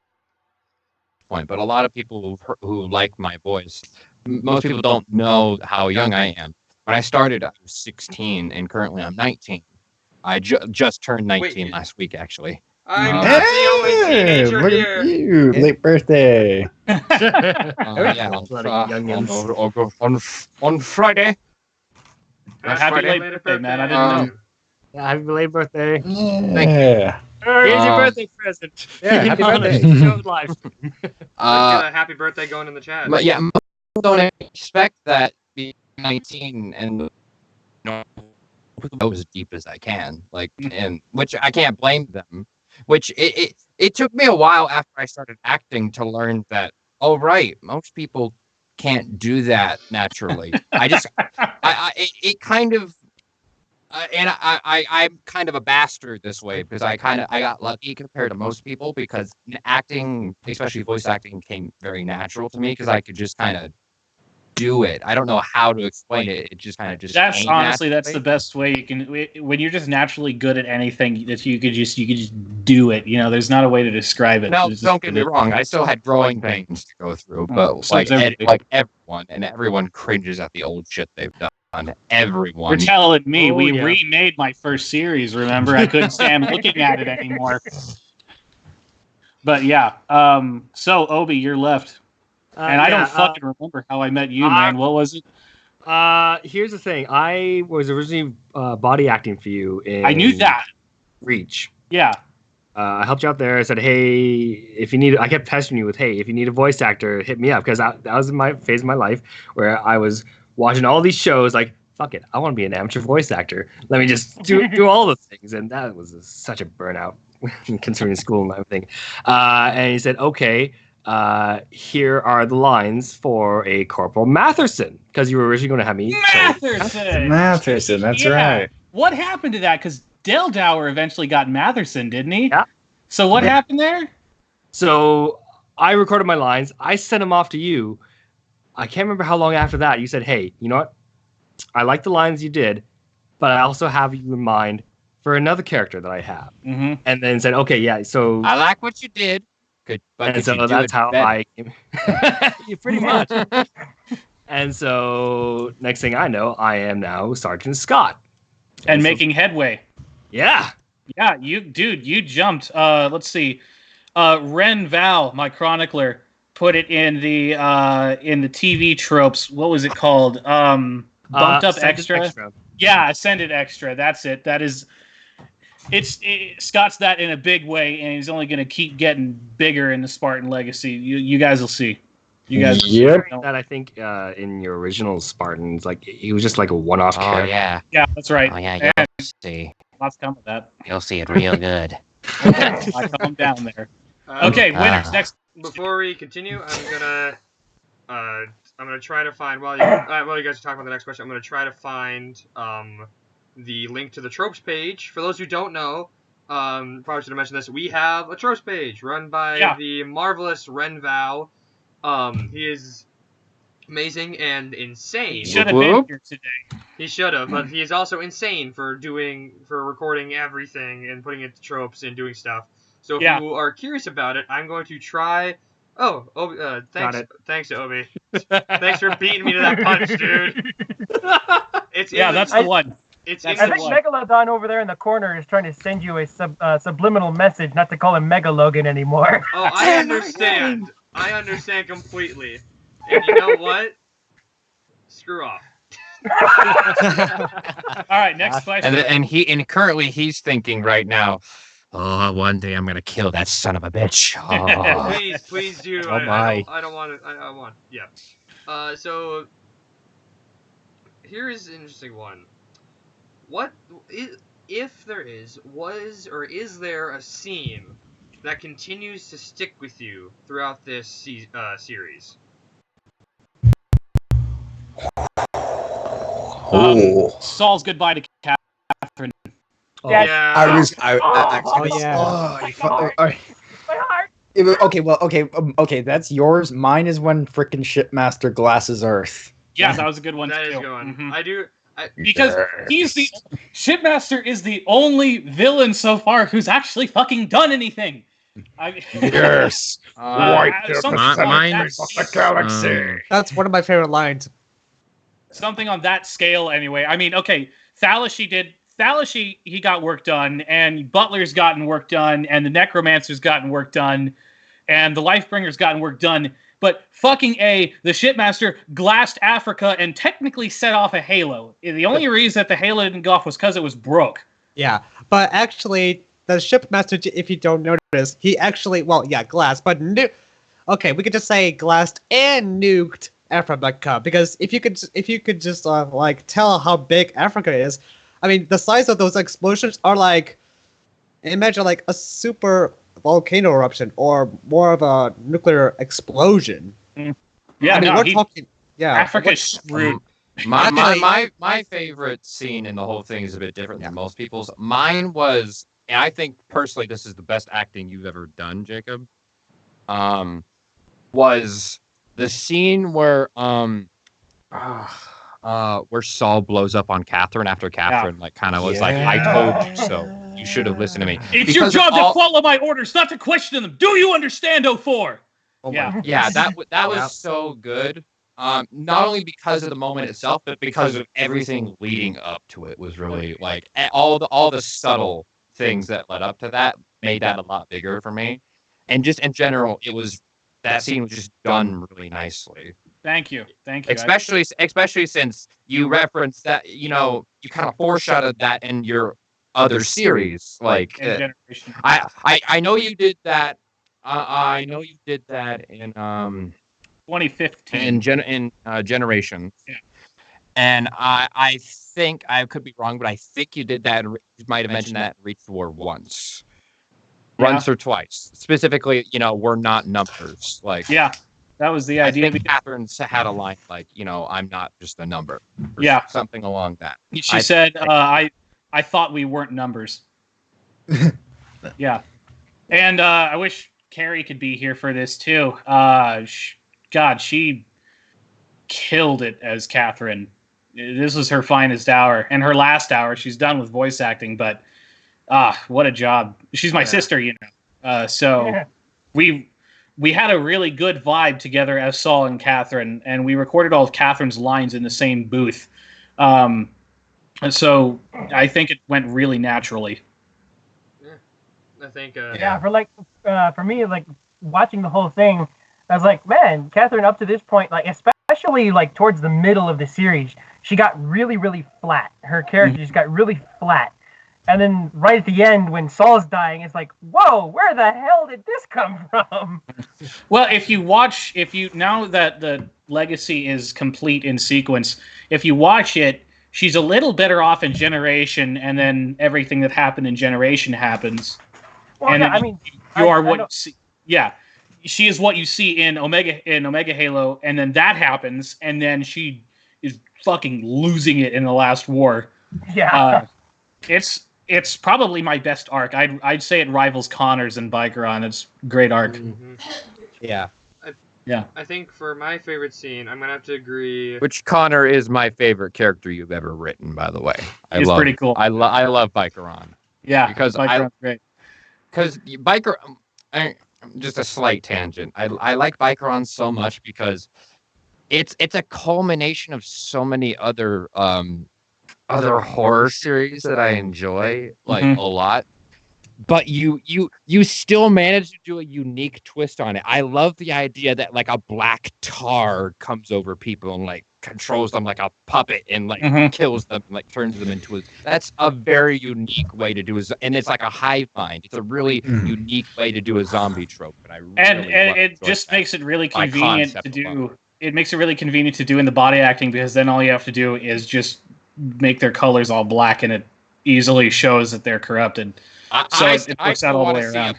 point, but a lot of people who like my voice, most people don't know how young I am. When I started, I was 16, and currently I'm 19. I just turned 19 last week, actually. I'm not the only teenager look here. at you! Late birthday. Yeah, Bloody youngins. I'll go on Friday. Happy late birthday, man. I didn't know. Yeah, happy belated birthday. Yeah. Here's your birthday present. Yeah, happy birthday. Show it live. Let's get a happy birthday going in the chat. But yeah, most people don't expect that being 19 and go as deep as I can, and which I can't blame them. Which it took me a while after I started acting to learn that. Oh right, most people can't do that naturally. It kind of. And I'm kind of a bastard this way because I got lucky compared to most people because acting, especially voice acting, came very natural to me because I could just kind of do it. I don't know how to explain it. It just kind of just. That's honestly that's the best way you can when you're just naturally good at anything that you could just do it. You know, there's not a way to describe it. No, don't get me wrong. I still had growing pains to go through, but so everyone cringes at the old shit they've done. Everyone. You're telling me Oh, we yeah. remade my first series. Remember, I couldn't stand looking at it anymore. But yeah, so Obi, you're left, and I don't fucking remember how I met you, man. What was it? Here's the thing. I was originally body acting for you in I knew that. Reach. Yeah. I helped you out there. I said, hey, if you need, I kept pestering you with, hey, if you need a voice actor, hit me up. Because that was my phase of my life where I was watching all these shows like, fuck it, I want to be an amateur voice actor. Let me just do all the things. And that was such a burnout concerning school and everything. And he said, okay, here are the lines for a Corporal Matherson. Because you were originally going to have me. Matherson, that's Yeah. right. What happened to that? Because Dale Dower eventually got Matherson, didn't he? Yeah. So what happened there? So I recorded my lines. I sent them off to you. I can't remember how long after that. You said, hey, you know what? I like the lines you did, but I also have you in mind for another character that I have. Mm-hmm. And then said, okay, yeah, so... I like what you did. But and so that's how I came. Yeah, pretty much. And so next thing I know, I am now Sergeant Scott. And making headway. Yeah. Yeah, you jumped. Let's see. Ren Val, my chronicler, put it in the TV tropes. What was it called? Bumped up extra. Yeah, Ascended Extra. That's it. That is. Scott's that in a big way, and he's only going to keep getting bigger in the Spartan legacy. You guys will see. You guys. Yep. That I think in your original Spartans, like he was just like a one-off Oh character. yeah. Yeah, that's right. Oh yeah. And You'll see. lots coming with that. You'll see it real good. I calm down there. Okay, winners next. Before we continue, I'm gonna try to find while you guys are talking about the next question. I'm gonna try to find the link to the tropes page. For those who don't know, probably should have mentioned this. We have a tropes page run by the marvelous Ren Val. He is amazing and insane. He should have been here today. He should have, but he is also insane for recording everything and putting it to tropes and doing stuff. So if you are curious about it, I'm going to try. Oh, Obi, thanks, Obi. Thanks for beating me to that punch, dude. That's the one. I think Megalodon over there in the corner is trying to send you a subliminal message not to call him Megalogan anymore. Oh, I understand. I understand completely. And you know what? Screw off. All right, next question. And currently he's thinking right now, oh, one day I'm gonna kill that son of a bitch. Oh. Please do. Oh my. I don't want to. I want. Yeah. So here is an interesting one. What if there is there a scene that continues to stick with you throughout this series? Saul's goodbye to Catherine. Yeah. My heart. Okay, that's yours. Mine is when frickin' Shipmaster glasses Earth. Yeah, that was a good one That too. is good one. Mhm. Because he's the Shipmaster is the only villain so far who's actually fucking done anything. Yes. Wipe the something mine's- of the galaxy. That's one of my favorite lines. something on that scale anyway. I mean, okay, Thalassy, he got work done, and Butler's gotten work done, and the Necromancer's gotten work done, and the Lifebringer's gotten work done. But fucking the Shipmaster glassed Africa and technically set off a Halo. The only reason that the Halo didn't go off was because it was broke. Yeah, but actually, the Shipmaster, if you don't notice, he actually, glassed, but okay, we could just say glassed and nuked Africa, because if you could just tell how big Africa is, I mean, the size of those explosions are like, imagine like a super volcano eruption or more of a nuclear explosion. Yeah, I mean, no, we're talking. Yeah, Africa's screwed. My favorite scene in the whole thing is a bit different than most people's. Mine was, and I think personally this is the best acting you've ever done, Jacob. Was the scene where Saul blows up on Catherine after Catherine kind of was like, "I told you so. You should have listened to me." It's your job to follow my orders, not to question them. Do you understand, 04? Yeah, that was so good. Not only because of the moment itself, but because of everything leading up to it was really like all the subtle things that led up to that made that a lot bigger for me. And just in general, that scene was just done really nicely. Thank you. Especially since you referenced that, you kind of foreshadowed that in your other series. Like, Generation. I know you did that. I know you did that in 2015 in Generation. Yeah. And I think I could be wrong, but I think you did that. You might have mentioned that in Reach the War once or twice. Specifically, we're not numbers. Like, that was the idea. I think Catherine had a line like, I'm not just a number. Something along that. She said, I thought we weren't numbers. Yeah. And I wish Carrie could be here for this too. God, she killed it as Catherine. This was her finest hour. And her last hour, she's done with voice acting, but what a job. She's my sister, So we had a really good vibe together as Saul and Catherine, and we recorded all of Catherine's lines in the same booth. So I think it went really naturally. Yeah, I think. For me, like watching the whole thing, I was like, man, Catherine, up to this point, like especially like towards the middle of the series, she got really, really flat. Her character just got really flat. And then right at the end, when Saul's dying, it's like, whoa, where the hell did this come from? Well, now that the legacy is complete in sequence, if you watch it, she's a little better off in Generation, and then everything that happened in Generation happens. Well, and she is what you see in Omega Halo, and then that happens, and then she is fucking losing it in the last war. Yeah. It's probably my best arc. I'd say it rivals Connor's and Bikeron. It's a great arc. Mm-hmm. Yeah. I think for my favorite scene, I'm gonna have to agree. Which Connor is my favorite character you've ever written, by the way. He's pretty cool. I love Bikeron. Yeah, because Bikeron's great. Because just a slight tangent. I like Bikeron so much because it's a culmination of so many other horror series that I enjoy a lot. But you still manage to do a unique twist on it. I love the idea that like a black tar comes over people and like controls them like a puppet and like kills them, like turns them into that's a very unique way to do it. And it's like a hive mind. It's a really unique way to do a zombie trope. And it just makes it really convenient to do. It makes it really convenient to do in the body acting, because then all you have to do is just make their colors all black, and it easily shows that they're corrupted. It works out all the way around.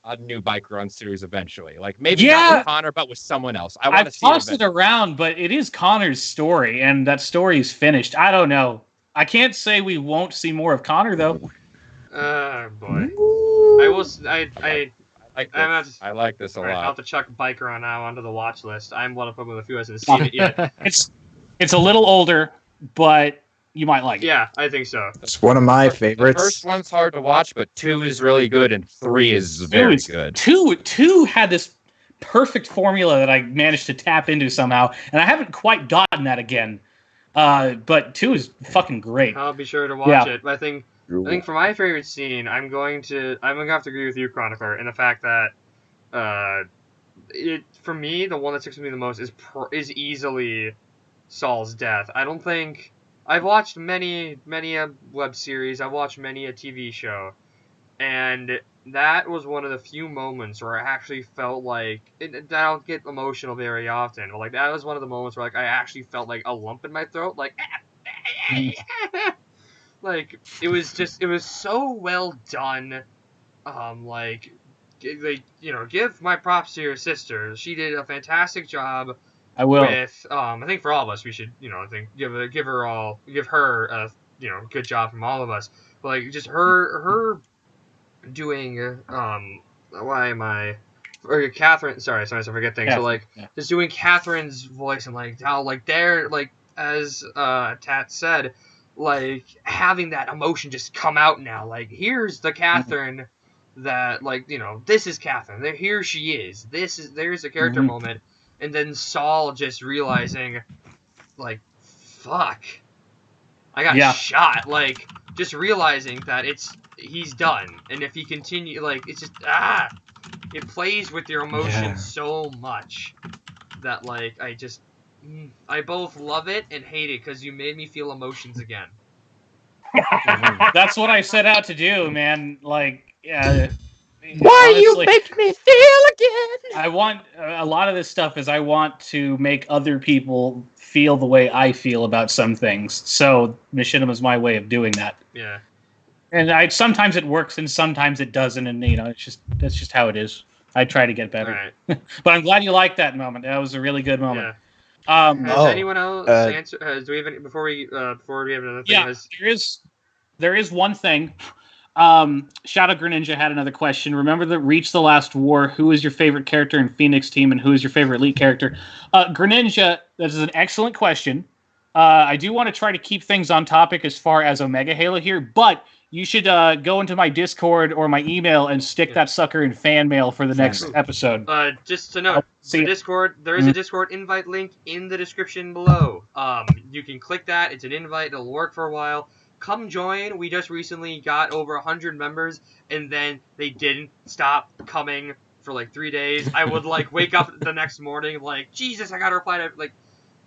A new Bikeron series eventually. Like maybe not with Connor, but with someone else. I've tossed it around, but it is Connor's story, and that story is finished. I don't know. I can't say we won't see more of Connor though. Boy. I like this a lot. I'll have to chuck Bikeron now onto the watch list. I'm one of them with a few hasn't seen it yet. It's a little older, but you might like it. Yeah, I think so. It's one of my The favorites. first one's hard to watch, but 2 is really good, and 3 is very good. Two had this perfect formula that I managed to tap into somehow, and I haven't quite gotten that again. But 2 is fucking great. I'll be sure to watch it. But I think for my favorite scene, I'm going to have to agree with you, Chronicler, in the fact that for me, the one that sticks with me the most is easily Saul's death. I don't think I've watched many a web series. I've watched many a TV show, and that was one of the few moments where I actually felt like I don't get emotional very often, but like that was one of the moments where like I actually felt like a lump in my throat, like like it was so well done. Give my props to your sister. She did a fantastic job. I will. With I think for all of us, we should I think give her a good job from all of us. But like just her doing Catherine. Sorry, I forget things. Yeah, So like just doing Catherine's voice and like how like they're like as Tat said, like having that emotion just come out now. Like here's the Catherine that like this is Catherine. Here she is. There's a character moment. And then Saul just realizing, like, fuck, I got shot. Like, just realizing that he's done. And if he continue, like, it's just, it plays with your emotions so much that, like, I both love it and hate it because you made me feel emotions again. That's what I set out to do, man. Like, Why honestly, you make me feel again? I want a lot of this stuff is I want to make other people feel the way I feel about some things. So Machinima is my way of doing that. Yeah. And sometimes it works and sometimes it doesn't, and that's just how it is. I try to get better. Right. But I'm glad you liked that moment. That was a really good moment. Yeah. Has anyone else answered? Do we have any before we have another thing? Yeah, there is one thing. Shadow Greninja had another question. Remember the Reach the Last War. Who is your favorite character in Phoenix Team, and who is your favorite Elite character? Greninja, that is an excellent question. I do want to try to keep things on topic as far as Omega Halo here, but you should go into my Discord or my email and stick that sucker in fan mail for the next episode. Just to note, Discord, there is a Discord invite link in the description below. You can click that. It's an invite. It'll work for a while. Come join. We just recently got over 100 members, and then they didn't stop coming for like 3 days. I would like wake up the next morning like, Jesus, I gotta reply to like.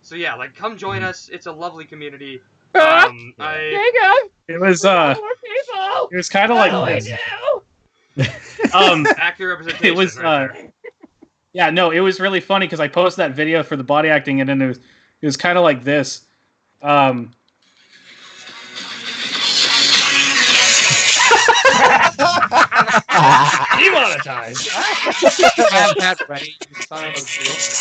So yeah, like come join us. It's a lovely community. It was kind of like accurate representation. It was it was really funny because I posted that video for the body acting, and then it was kind of like this. Demonetized. Have that ready, you son of a bitch.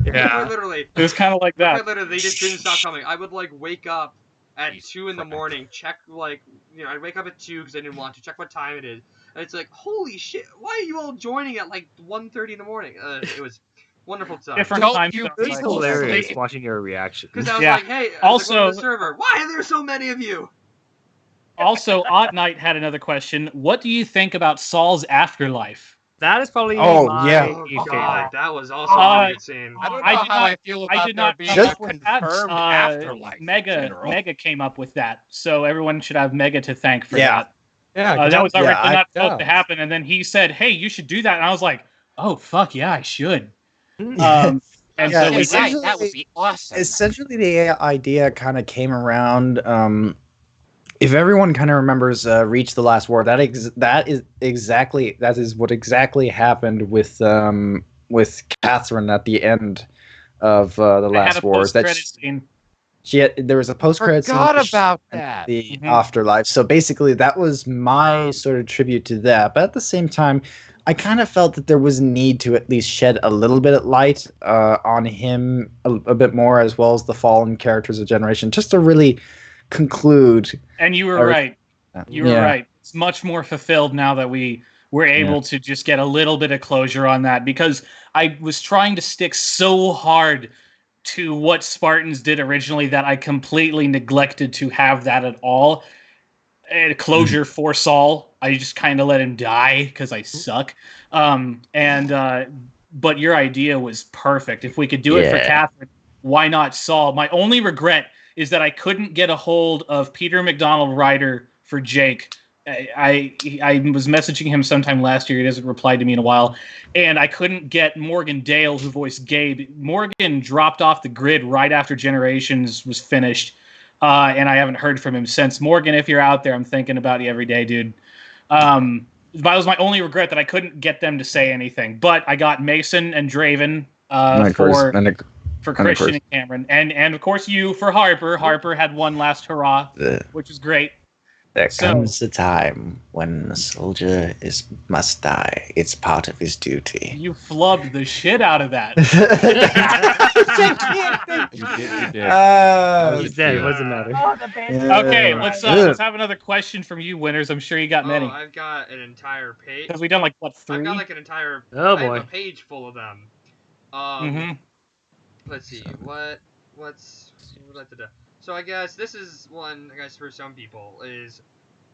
Yeah, Literally. It was kind of like that. Literally, they just didn't stop coming. I would like wake up at 2 in the morning, check like I'd wake up at 2 because I didn't want to check what time it is, and it's like, holy shit, why are you all joining at like 1:30 in the morning? It was wonderful stuff. Different times. It's hilarious watching your reaction. Because I was like, hey, also the server, why are there so many of you? Also, Odd Knight had another question. What do you think about Saul's afterlife? That is probably God, that was also a good scene. I don't know how I feel about there being a confirmed afterlife. Mega came up with that, so everyone should have Mega to thank for that. Yeah, that was originally not supposed to happen, and then he said, "Hey, you should do that," and I was like, "Oh fuck yeah, I should." And so that would be awesome. Essentially, the idea kind of came around. If everyone kind of remembers Reach the Last War, that is what exactly happened with Catherine at the end of the Last War. There was a post-credit scene. Forgot about that. The afterlife. So basically, that was my sort of tribute to that. But at the same time, I kind of felt that there was a need to at least shed a little bit of light on him a bit more, as well as the fallen characters of Generation, just to really conclude. And you were right. You were right. It's much more fulfilled now that we we're able to just get a little bit of closure on that, because I was trying to stick so hard to what Spartans did originally that I completely neglected to have that at all. And closure for Saul, I just kind of let him die because I suck. But your idea was perfect. If we could do it for Catherine, why not Saul? My only regret is that I couldn't get a hold of Peter McDonald Ryder for Jake. I was messaging him sometime last year. He hasn't replied to me in a while. And I couldn't get Morgan Dale, who voiced Gabe. Morgan dropped off the grid right after Generations was finished. And I haven't heard from him since. Morgan, if you're out there, I'm thinking about you every day, dude. That was my only regret, that I couldn't get them to say anything. But I got Mason and Draven for Christian and Cameron. And of course you for Harper. Harper had one last hurrah, which was great. There comes a time when a soldier must die. It's part of his duty. You flubbed the shit out of that. You did. He's dead. It wasn't matter. Oh, the band. Okay, let's have another question from you, winners. I'm sure you got many. I've got an entire page. Because we've done like, what, 3? I've got like an entire Oh, I have boy. a page full of them. Let's see. So I guess this is one, I guess, for some people is,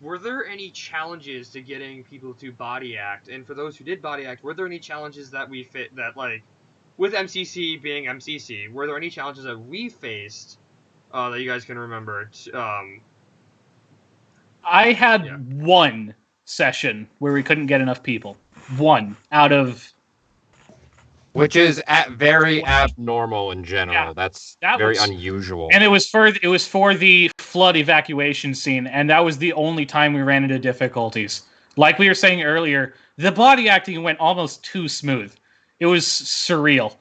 were there any challenges to getting people to body act? And for those who did body act, were there any challenges that we fit that, like, with MCC being MCC, were there any challenges that we faced that you guys can remember? I had one session where we couldn't get enough people. One out of... Which is very abnormal in general. Yeah, That's that very was- unusual. And it was for the flood evacuation scene, and that was the only time we ran into difficulties. Like we were saying earlier, the body acting went almost too smooth. It was surreal.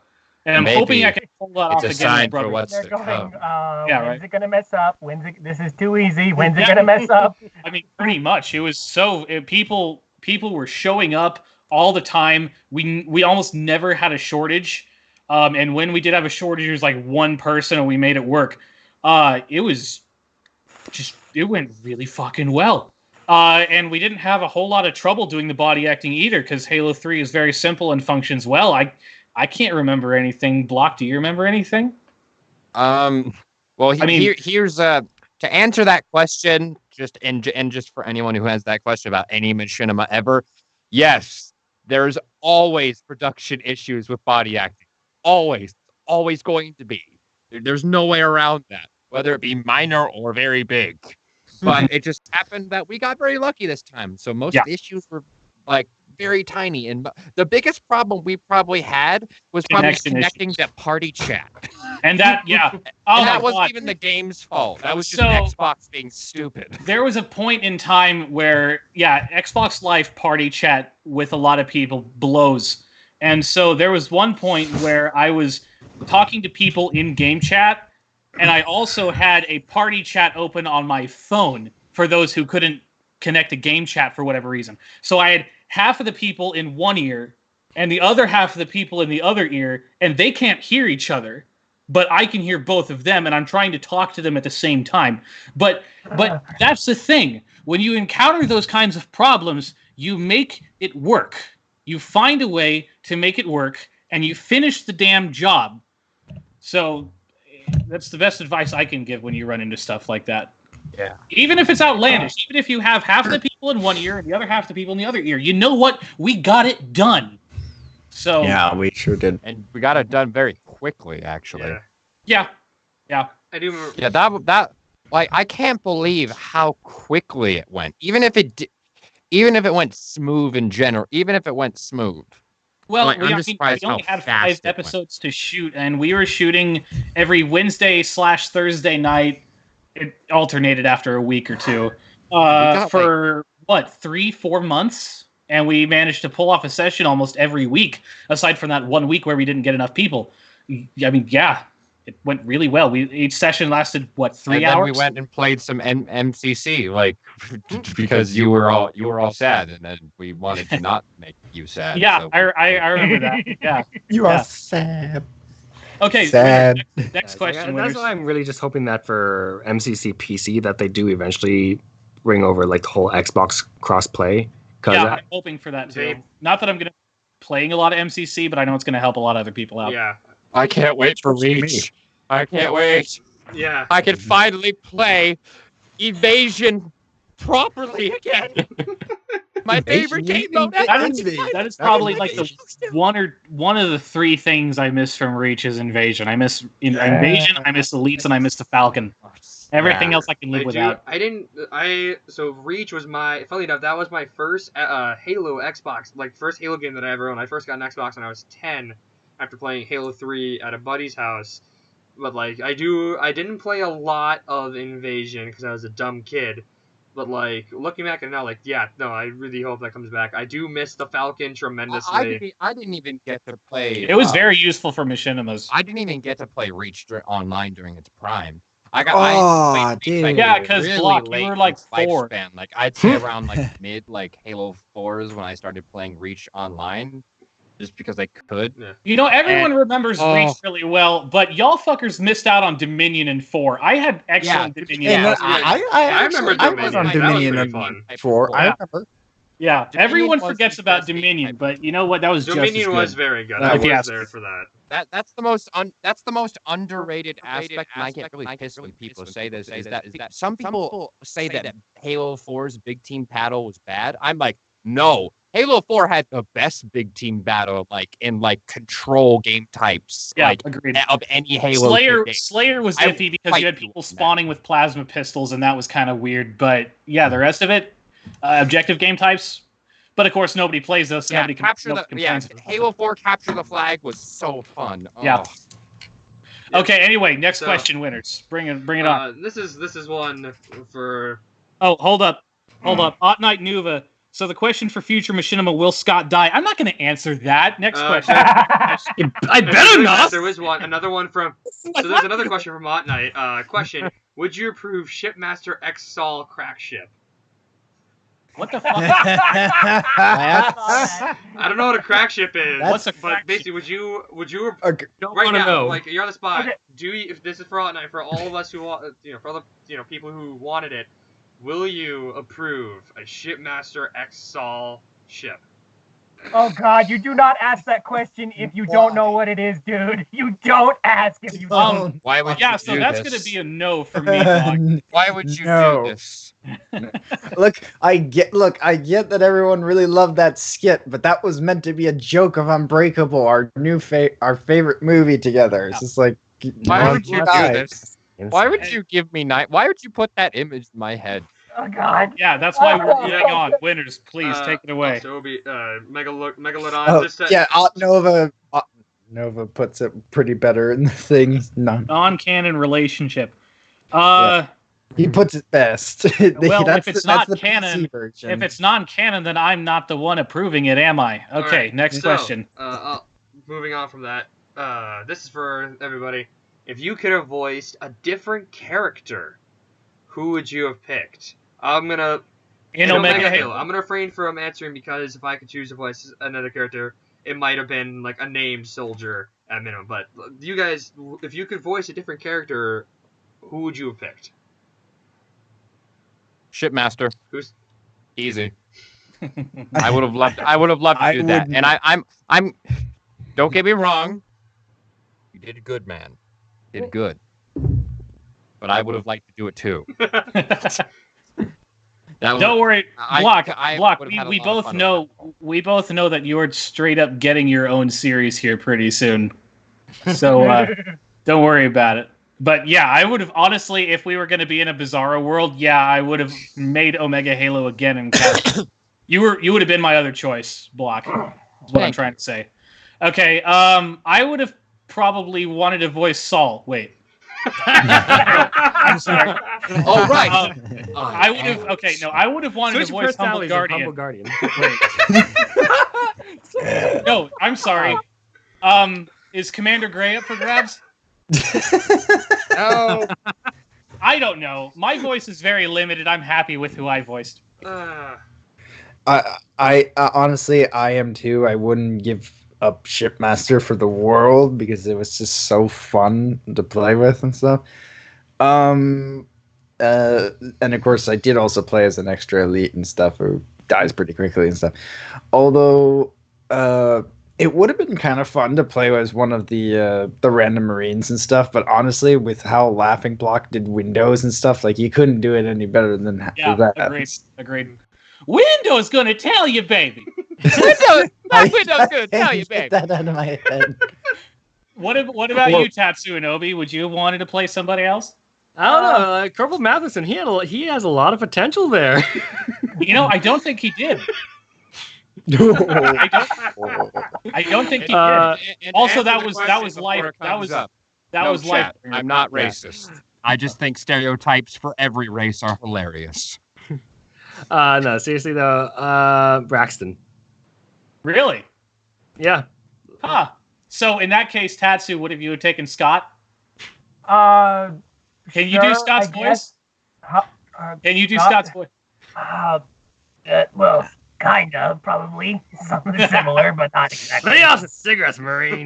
And I'm Maybe hoping I can pull that off it's a again. sign with for Brother. what's They're to going, come. when's it gonna mess up? This is too easy. When's it gonna mess up? I mean, pretty much. It was people were showing up all the time. We almost never had a shortage. And when we did have a shortage, it was like one person and we made it work. It went really fucking well. And we didn't have a whole lot of trouble doing the body acting either, because Halo 3 is very simple and functions well. I can't remember anything. Block, do you remember anything? Well, here's to answer that question, just for anyone who has that question about any machinima ever. Yes, there's always production issues with body acting. Always going to be. There's no way around that, whether it be minor or very big. But it just happened that we got very lucky this time. So most of the issues were like very tiny, and the biggest problem we probably had was probably connecting that party chat. And that, and that wasn't even the game's fault. That was just Xbox being stupid. There was a point in time where, Xbox Live party chat with a lot of people blows. And so there was one point where I was talking to people in game chat, and I also had a party chat open on my phone for those who couldn't connect to game chat for whatever reason. So I had half of the people in one ear and the other half of the people in the other ear, and they can't hear each other, but I can hear both of them, and I'm trying to talk to them at the same time. But that's the thing. When you encounter those kinds of problems, you make it work. You find a way to make it work, and you finish the damn job. So that's the best advice I can give when you run into stuff like that. Yeah. Even if it's outlandish, even if you have half the people in one ear and the other half the people in the other ear, you know what? We got it done. So yeah, we sure did. And we got it done very quickly, actually. Yeah. I do remember. Yeah, that like, I can't believe how quickly it went. Even if it went smooth in general, Well, like, we only had 5 episodes to shoot, and we were shooting every Wednesday/Thursday night. It alternated after a week or two for 3-4 months, and we managed to pull off a session almost every week, aside from that 1 week where we didn't get enough people. I mean, it went really well. Each session lasted 3 hours. And then we went and played some MCC, like, because you were all sad, and then we wanted to not make you sad. Yeah, so. I remember that. Yeah, you are sad. Okay, sad. Next question. That's why I'm really just hoping that for MCC PC that they do eventually bring over like the whole Xbox cross-play, Yeah, I'm hoping for that too. Not that I'm going to be playing a lot of MCC, but I know it's going to help a lot of other people out. Yeah. I can't wait for Reach. I can't wait. Yeah. I can finally play Evasion properly again. My favorite game mode. That is probably like the one of the three things I miss from Reach is Invasion. I miss Invasion, I miss Elites, and I miss the Falcon. Everything else I can live without. So Reach was funny enough, that was my first Halo Xbox, like first Halo game that I ever owned. I first got an Xbox when I was 10 after playing Halo 3 at a buddy's house. But like I didn't play a lot of Invasion because I was a dumb kid. But like looking back and now, like I really hope that comes back. I do miss the Falcon tremendously. I didn't even get to play. It was very useful for Machinimas. I didn't even get to play Reach online during its prime. Dude. Yeah, because Block, you were like 4. Lifespan. Like I'd say around like mid Halo 4s when I started playing Reach online, just because I could. Yeah. You know, everyone remembers Reach really well, but y'all fuckers missed out on Dominion in 4. I had excellent Dominion. I remember Dominion. I was on Dominion in 4. I remember. Yeah, Dominion everyone was forgets the about best game Dominion, type. but you know what? That was Dominion just as was good. very good. If I you was ask there me. for that. That's the most underrated aspect, and I get really pissed when people say this. Is that some people say that Halo 4's big team battle was bad? I'm like, no. Halo 4 had the best big team battle, in control game types, agreed. of any Halo. Slayer was iffy because you had people spawning with plasma pistols, and that was kind of weird. But yeah, the rest of it, objective game types. But of course, nobody plays those, so nobody complains. Halo 4 Capture the Flag was so fun. Yeah. Okay. Anyway, next question, winners. Bring it on. This is one for. Oh, hold up. Odd Night Nuva. So the question for future Machinima: will Scott die? I'm not going to answer that. Next question. I better not. There was another one from. So there's another question from Odd Night. Question: would you approve Shipmaster X Sol crack ship? What the fuck? I don't know what a crack ship is. What's a crack basically, ship? would you Don't right wanna now, know. like you're on the spot. Okay. If this is for Odd Night, for all of us who want, for all the people who wanted it, will you approve a Shipmaster X Sol ship? Oh God, you do not ask that question if you don't know what it is, dude. You don't ask if you don't. Why would Yeah, you so do that's this? going to be a no for me, dog. Why would you No. do this? Look, I get that everyone really loved that skit, but that was meant to be a joke of Unbreakable, our favorite movie together. It's just like, Why would you do guys. this? Why would you give me Why would you put that image in my head? Oh God. Yeah, that's why we're moving on. Winners, please take it away. So it'll be Megalodon. Oh, Nova puts it pretty better in the thing. Non-canon relationship. He puts it best. Well, if it's not the canon, PC version. if it's non-canon, then I'm not the one approving it, am I? Okay, Alright, next question. Moving on from that, this is for everybody. If you could have voiced a different character, who would you have picked? I'm gonna In Omega Halo. Halo. I'm gonna refrain from answering because if I could choose to voice another character, it might have been like a named soldier at minimum. But you guys, if you could voice a different character, who would you have picked? Shipmaster. Who's Easy. I would have loved to do that. And I'm don't get me wrong. You did good, man. You did good. But I would have liked to do it too. Don't worry, Block. We both fun know. We both know that you're straight up getting your own series here pretty soon. So don't worry about it. But yeah, I would have honestly, if we were going to be in a Bizarro world, yeah, I would have made Omega Halo again and cast. You would have been my other choice, Block. Is what I'm trying to say. Okay, I would have probably wanted to voice Saul. Wait. I'm sorry. Oh right. I would have. Okay, no, I would have wanted to voice Humble Guardian. Wait. No, I'm sorry. Is Commander Gray up for grabs? No. I don't know. My voice is very limited. I'm happy with who I voiced. I honestly, I am too. I wouldn't give up Shipmaster for the world because it was just so fun to play with and stuff. And of course, I did also play as an extra elite and stuff. dies pretty quickly and stuff. Although, it would have been kind of fun to play as one of the random Marines and stuff. But honestly, with how Laughing Block did Windows and stuff, like you couldn't do it any better than that. Agreed. Windows gonna tell you, baby. Window's gonna tell you, Get baby. that out of my head. What about you, Tatsunobi? Would you have wanted to play somebody else? I don't know. Corporal Matheson, he has a lot of potential there. I don't think he did. I don't think he did. And Also, answer that the was question life. before it comes up. That No, was life. chat, I'm not racist. I just think stereotypes for every race are hilarious. No, seriously though, Braxton. Really? Yeah. Huh. So in that case, Tatsu, would have you taken Scott? Can Can you do Scott's voice? Can you do Scott's voice? Well, kind of, probably. Something similar, but not exactly. Lay off the cigarettes, Marine.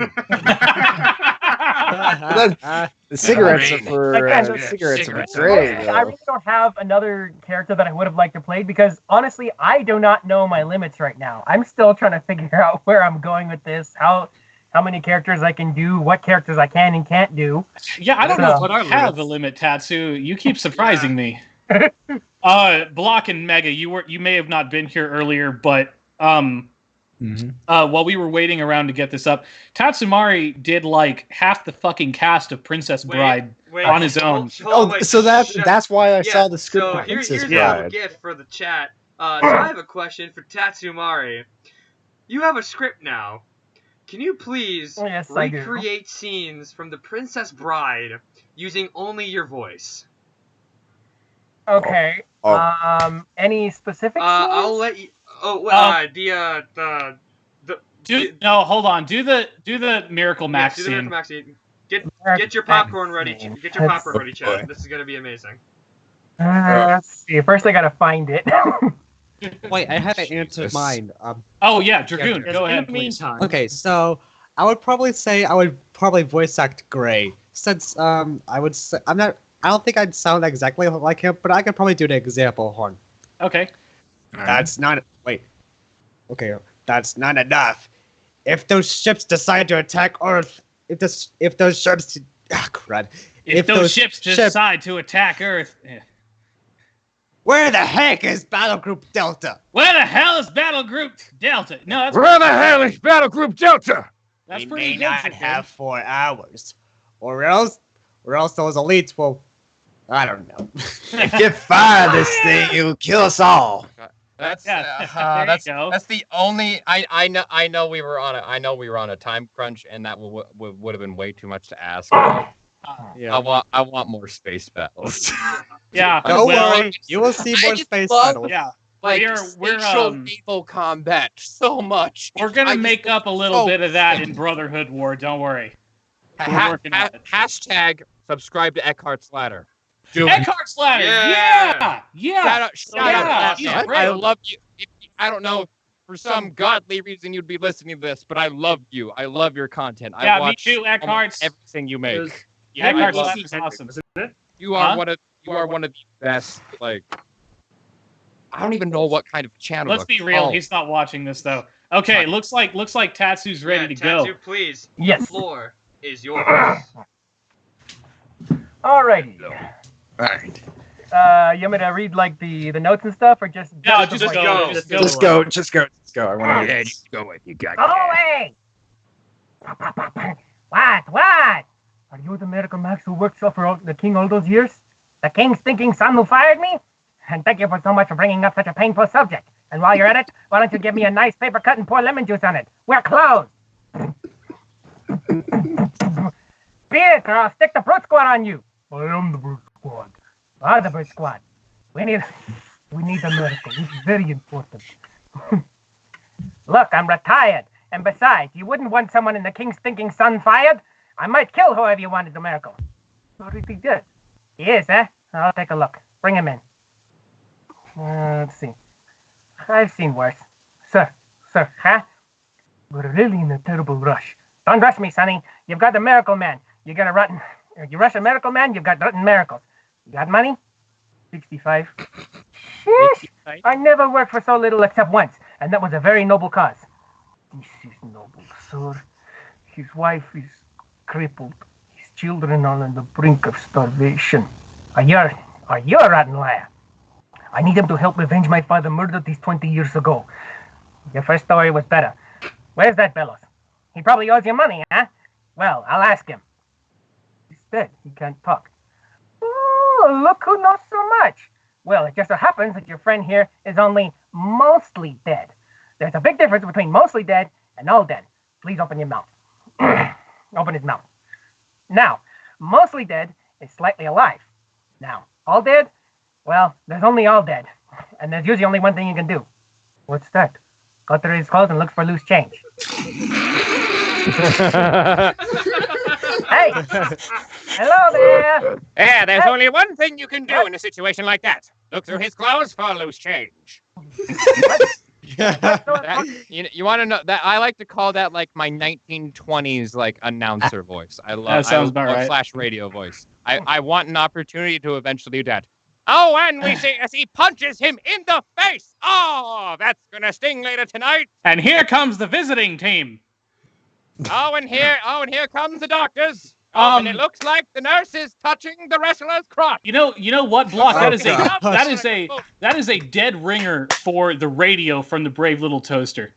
The cigarettes are for Again, cigarettes are cigarettes. great. I really don't have another character that I would have liked to play because honestly, I do not know my limits right now. I'm still trying to figure out where I'm going with this, how many characters I can do, what characters I can and can't do. Yeah, I don't So- know what I have the limit, Tatsu. You keep surprising me. Block and Mega, you may have not been here earlier, but while we were waiting around to get this up, Tatsumari did like half the fucking cast of Princess Bride on his own. So that's why I saw the script. So for here's Princess a little Bride. gift for the chat. So I have a question for Tatsumari. You have a script now. Can you please Yes, I do. recreate scenes from the Princess Bride using only your voice? Okay. Oh. Any specific I'll scenes? let you. Oh, No, hold on. Do the Miracle Max do the Miracle scene. Max scene. Get your popcorn ready. Get your popcorn ready, Chad. This is gonna be amazing. Let's see. First, I gotta find it. Wait, I haven't answered mine. Oh yeah, Dragoon, Yes, go in ahead, the please. meantime. Okay, so I would probably voice act Gray, since I would say I don't think I'd sound exactly like him, but I could probably do an example horn. Okay. That's not wait. Okay, that's not enough. If those ships decide to attack Earth, if those ships crud. If those ships decide to attack Earth, Where the heck is Battle Group Delta? where the hell is Battle Group Delta? No, that's Where the hell is Battle Group Delta? that's We pretty may good. not Dragoon. have 4 hours, or else those elites will. I don't know. If you fire this thing, it'll kill us all. That's Yeah, there you go. that's the only I know we were on a time crunch, and that would have been way too much to ask. Yeah. I want more space battles. Yeah. Don't well, worry, you will see I more just space love- battles. Yeah. Like We're, spatial naval combat so much. We're gonna I just- make up a little Oh. bit of that in Brotherhood War. Don't worry. We're working on it. Hashtag subscribe to Eckhart's Ladder. Do it. Eckhart's Ladder. Yeah. Yeah. Shout out. he's I great. love you. I don't know, for some godly reason you'd be listening to this, but I love you. I love your content. I Yeah, me watch too. almost Eckhart's. everything you make. Yeah, I Eckhart's love Ladder's awesome. You are Huh? one of the best. Like, I don't even know what kind of channel. Let's to be real. call. He's not watching this though. Okay, looks like Tatsu's ready to go. Tatsu, please. Yes. The floor is yours. Alrighty. Alright. You want me to read like the notes and stuff, or just No, Just just go. go. Just go. I want to. Go with you guys. Go away! What? Are you the medical max who worked for the king all those years? The king's thinking son who fired me? And thank you for so much for bringing up such a painful subject. And while you're at it, why don't you give me a nice paper cut and pour lemon juice on it? We're closed! Speak, or I'll stick the brute squad on you! I am the brute squad. The brute squad. We need the medical. This is very important. Look, I'm retired. And besides, you wouldn't want someone in the king's thinking son fired. I might kill whoever you wanted the miracle. What if he did? He is, eh? I'll take a look. Bring him in. Let's see. I've seen worse. Sir, huh? We're really in a terrible rush. Don't rush me, Sonny. You've got the miracle man. You rush a miracle man, you've got rotten miracles. You got money? 65. Sheesh! I never worked for so little except once, and that was a very noble cause. This is noble, sir. His wife is crippled. His children are on the brink of starvation. You're a rotten liar. I need him to help revenge my father murdered these 20 years ago. Your first story was better. Where's that Bellows? He probably owes you money, huh? Well, I'll ask him. He's dead. He can't talk. Oh, look who knows so much. Well, it just so happens that your friend here is only mostly dead. There's a big difference between mostly dead and all dead. Please open your mouth. Open his mouth. Now, mostly dead is slightly alive. Now, all dead? Well, there's only all dead. And there's usually only one thing you can do. What's that? Go through his clothes and look for loose change. Hey! Hello there! Yeah, there's only one thing you can do in a situation like that. Look through his clothes for loose change. You want to know that I like to call that like my 1920s like announcer voice. I love That sounds about right. slash radio voice. I want an opportunity to eventually do that. Oh, and we see as he punches him in the face. Oh, that's gonna sting later tonight. And here comes the visiting team. Oh, and here comes the doctors. And it looks like the nurse is touching the wrestler's crotch. You know what, Block? That is God. that is a dead ringer for the radio from the Brave Little Toaster.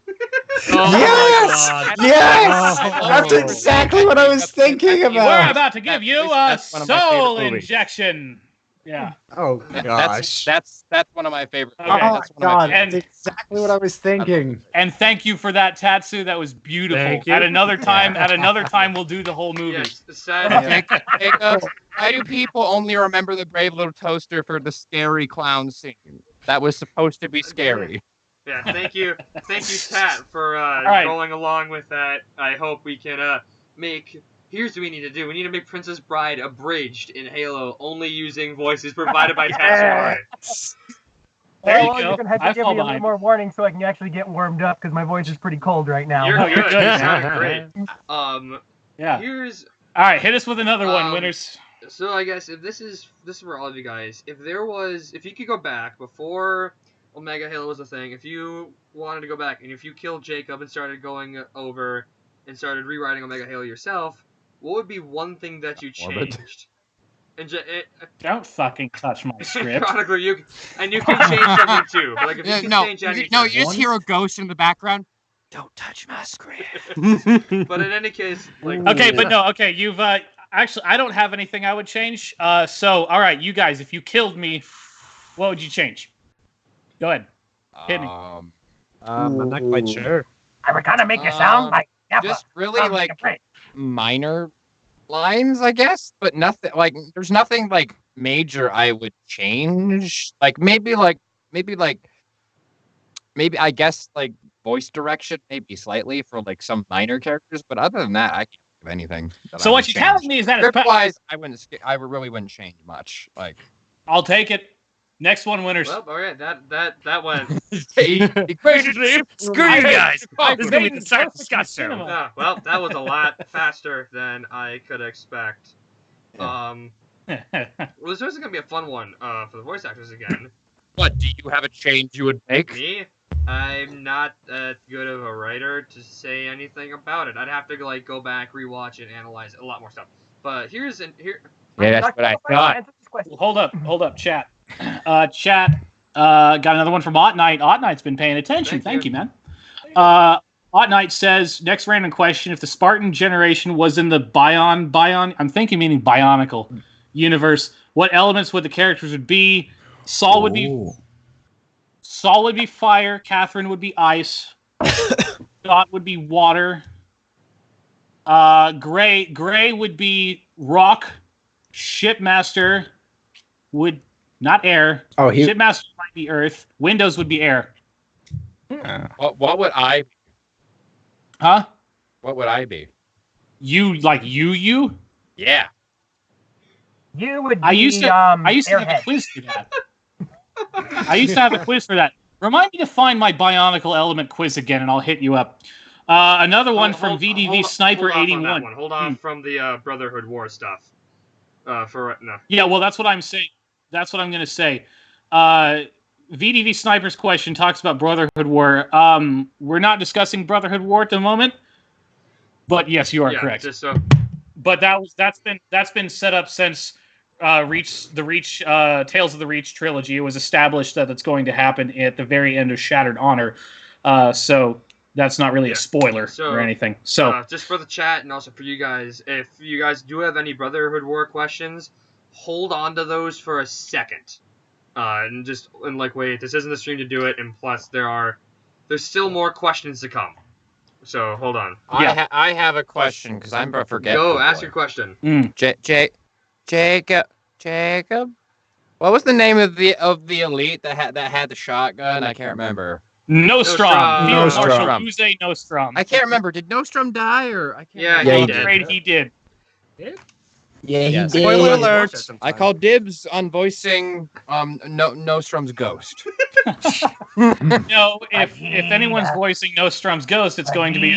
Yes! Yes! That's exactly what I was thinking We're about. about to give you a That's one of my soul favorite movies. injection. Yeah. Oh gosh. That's one of my favorite. Okay. Oh my That's one of my god, And- that's exactly what I was thinking. And thank you for that, Tatsu. That was beautiful. Thank you. At another time, we'll do the whole movie. Yes, sad. Jacob, why do people only remember the Brave Little Toaster for the scary clown scene? That was supposed to be scary. Yeah, thank you, Tat, for right. going along with that. I hope we can make. Here's what we need to do. We need to make Princess Bride abridged in Halo, only using voices provided by Tatsuya. There you Well, go. you're gonna have I to give fall me a little behind. more warning so I can actually get warmed up because my voice is pretty cold right now. You're you're good. good. You sounded great. Yeah. Here's All right, hit us with another one, winners. so I guess if this is for all of you guys. If you could go back before Omega Halo was a thing, if you wanted to go back and if you killed Jacob and started going over and started rewriting Omega Halo yourself, what would be one thing that you Morbid. changed? And Don't fucking touch my script. Chronicler, you can change something too. Like if you can change anything. you just hear a ghost in the background. Don't touch my script. But in any case, like Okay, but no, okay, you've actually I don't have anything I would change. So all right, you guys, if you killed me, what would you change? Go ahead. Hit me. I'm not quite sure. I would kind of make you sound like Neppa. Just really Sound like a prick. minor lines, I guess, but nothing like there's nothing like major I would change. Like maybe I guess like voice direction, maybe slightly for like some minor characters, but other than that, I can't think of anything. So what you're telling me is that it's script-wise, I really wouldn't change much. Like I'll take it. Next one, winners. well, all right, that went. basically, Screw you guys. Oh, This is gonna be the Perfect second discussion. cinema. Well, that was a lot faster than I could expect. Well, this is gonna be a fun one for the voice actors again. what do you have a change you would make? Me, I'm not that good of a writer to say anything about it. I'd have to like go back, rewatch it, analyze it, a lot more stuff. But here. Yeah, that's what I thought. Answer this question. Hold up, chat. Chat got another one from Ot Knight. Ot Knight's been paying attention. Thank Thank you, man. Ot Knight says, next random question: if the Spartan generation was in the Bion, I'm thinking meaning Bionicle universe, what elements would the characters would be? Saul would be fire. Catherine would be ice. Dot would be water. Gray would be rock. Shipmaster would not air. Oh, he. Shipmaster might be earth. Windows would be air. What would I be? Huh? What would I be? You like you? Yeah. You would be I used to have a Airhead. quiz for that. I used to have a quiz for that. Remind me to find my Bionicle element quiz again, and I'll hit you up. Another one from VDV Sniper 81. Hold on from the Brotherhood War stuff. No. Yeah, well, that's what I'm saying. That's what I'm going to say. VDV Sniper's question talks about Brotherhood War. We're not discussing Brotherhood War at the moment, but yes, you are correct. Just so. But that's been set up since Tales of the Reach trilogy. It was established that it's going to happen at the very end of Shattered Honor. So that's not really a spoiler or anything. So just for the chat and also for you guys, if you guys do have any Brotherhood War questions, hold on to those for a second. And wait, this isn't the stream to do it, and plus there's still more questions to come. So hold on. I have a question because I'm forgetful. Go ask your question. Jacob. What was the name of the elite that had the shotgun? I can't remember. Nostrum. Nostrum. Nostrum. I can't remember. Did Nostrum die or I can't? Yeah, remember. he I'm afraid he did. Yeah, he did. Spoiler alert! I call dibs on voicing Nostrum's ghost. No, if anyone's voicing Nostrum's ghost, it's going to be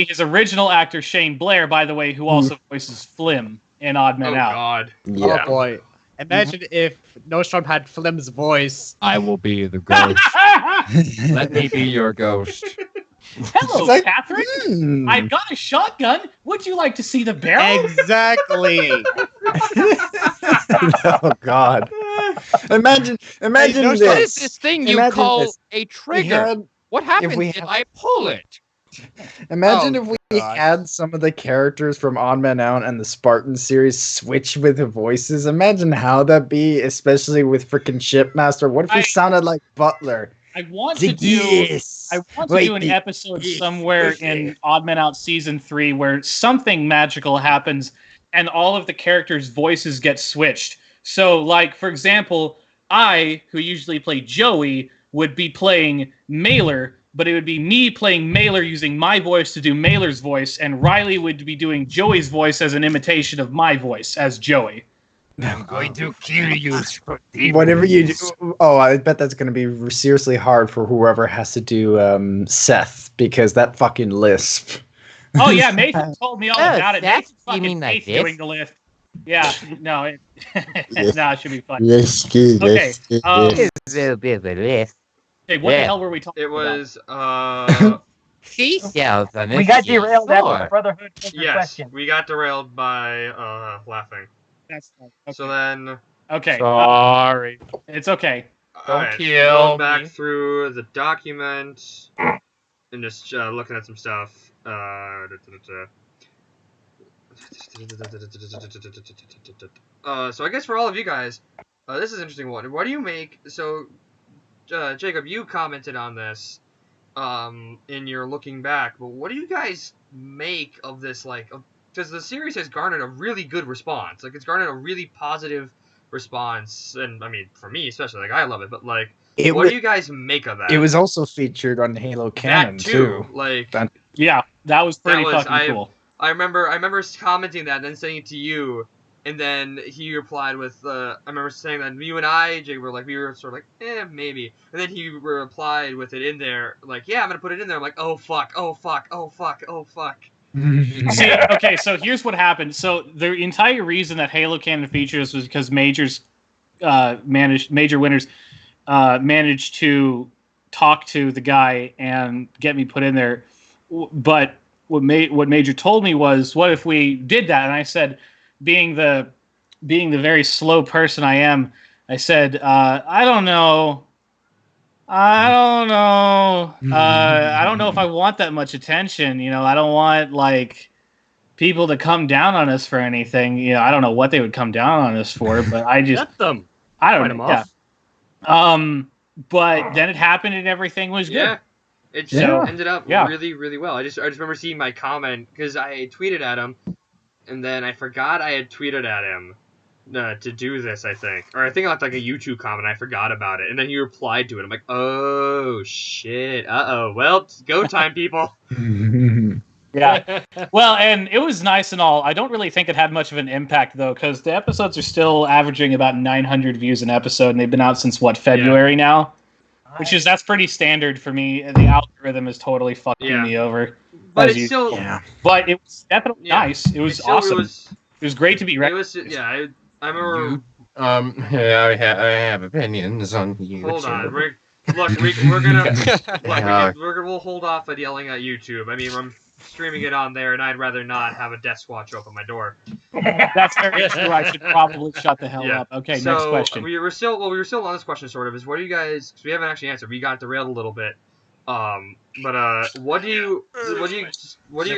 his original actor Shane Blair, by the way, who also voices Flim in Odd Man Out. Oh God. Yeah. Oh boy. Imagine if Nostrum had Flim's voice. I will be the ghost. Let me be your ghost. Hello, Catherine. I've got a shotgun. Would you like to see the barrel? Exactly. Oh God. Imagine What is this. this thing you Imagine call this. a trigger? What happens if I pull it? Imagine if we had some of the characters from Odd Man Out and the Spartan series switch with the voices. Imagine how that'd be, especially with freaking Shipmaster. What if we sounded like Butler? I want to do an episode somewhere in Odd Man Out Season 3 where something magical happens and all of the characters' voices get switched. So, like, for example, I, who usually play Joey, would be playing Mailer, but it would be me playing Mailer using my voice to do Mailer's voice, and Riley would be doing Joey's voice as an imitation of my voice as Joey. I'm going to kill you. Whatever you do. Oh, I bet that's going to be seriously hard for whoever has to do Seth, because that fucking lisp. Oh, yeah, Nathan told me all about it. Seth? Nathan fucking You mean like hates this? doing the lisp. Yeah, no, it should be fun. Yes, Okay, Little bit of a lift. hey, what the hell were we talking It about? was She sells on We got derailed after the Brotherhood yes, question. we got derailed by laughing. That's fine. Okay. So then Okay. Sorry. It's okay. alright, kill going back me. through the document and just looking at some stuff. So I guess for all of you guys, this is an interesting one. What do you make? So, Jacob, you commented on this in your looking back, but what do you guys make of this? Like, because the series has garnered a really good response. Like, it's garnered a really positive response, and I mean, for me especially, like, I love it. But like, what do you guys make of that? It was also featured on Halo Canon that too. Like, Yeah, that was pretty fucking cool. I remember commenting that and then saying it to you, and then he replied with, I remember saying that you and I, Jake, we were sort of like, maybe. And then he replied with it in there, like, yeah, I'm going to put it in there. I'm like, oh, fuck. See, okay, so here's what happened. So the entire reason that Halo Canon features was because Major Winners managed to talk to the guy and get me put in there. But what Major told me was, what if we did that? And I said, being the very slow person I am, I said, I don't know. I don't know if I want that much attention. You know, I don't want like people to come down on us for anything. You know, I don't know what they would come down on us for, but I just Get them. I don't Fight know. 'em Yeah. off. But then it happened and everything was good. Yeah. It Yeah. ended up Yeah. really, really well. I just remember seeing my comment because I tweeted at him, and then I forgot I had tweeted at him to do this. I think I left like a YouTube comment. I forgot about it, and then he replied to it. I'm like, oh shit. Well, it's go time, people. Yeah. Well, and it was nice and all. I don't really think it had much of an impact though, because the episodes are still averaging about 900 views an episode, and they've been out since February now. That's pretty standard for me. The algorithm is totally fucking me over. But as it's usual. still. But it was definitely nice. It was awesome. It was great to be It was. Yeah. I remember Yeah, I have opinions on you. Hold on, we're we'll hold off on yelling at YouTube. I mean, I'm streaming it on there, and I'd rather not have a death watch open my door. That's very true. I should probably shut the hell up. Okay, so next question. we were still on this question, sort of. Is what do you guys? Cause we haven't actually answered. We got derailed a little bit. What do you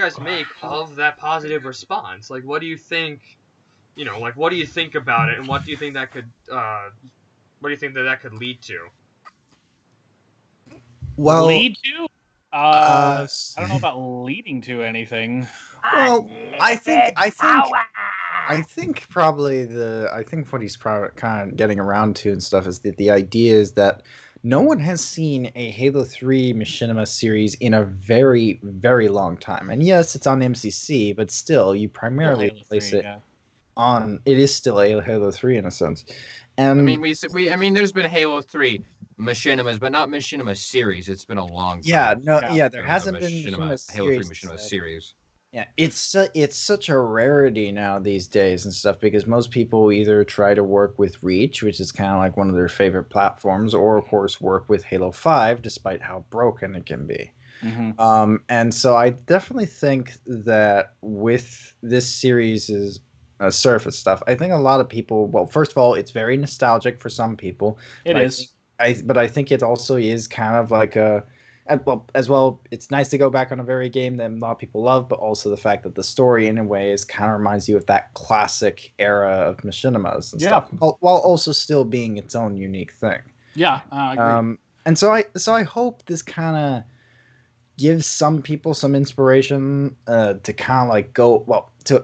guys make of that positive response? Like, what do you think? What do you think about it, and what do you think that could? What do you think that could lead to? Well, Lead to? I don't know about leading to anything. well, I think what he's probably kind of getting around to and stuff is that the idea is that no one has seen a Halo 3 Machinima series in a very, very long time. And yes, it's on MCC, but still, you primarily place it on. It is still a Halo 3 in a sense. And I mean, there's been Halo 3 Machinimas, but not Machinima series. It's been a long time. There hasn't been Halo 3 Machinima series. Yeah, it's such a rarity now these days and stuff because most people either try to work with Reach, which is kind of like one of their favorite platforms, or of course work with Halo 5, despite how broken it can be. Mm-hmm. And so I definitely think that with this series' surface stuff, I think a lot of people. Well, first of all, it's very nostalgic for some people. It is. But I think it also is kind of like as well, it's nice to go back on a very game that a lot of people love, but also the fact that the story, in a way, is kind of reminds you of that classic era of Machinimas and stuff, while also still being its own unique thing. Yeah, I agree. And so I hope this kind of gives some people some inspiration to kind of like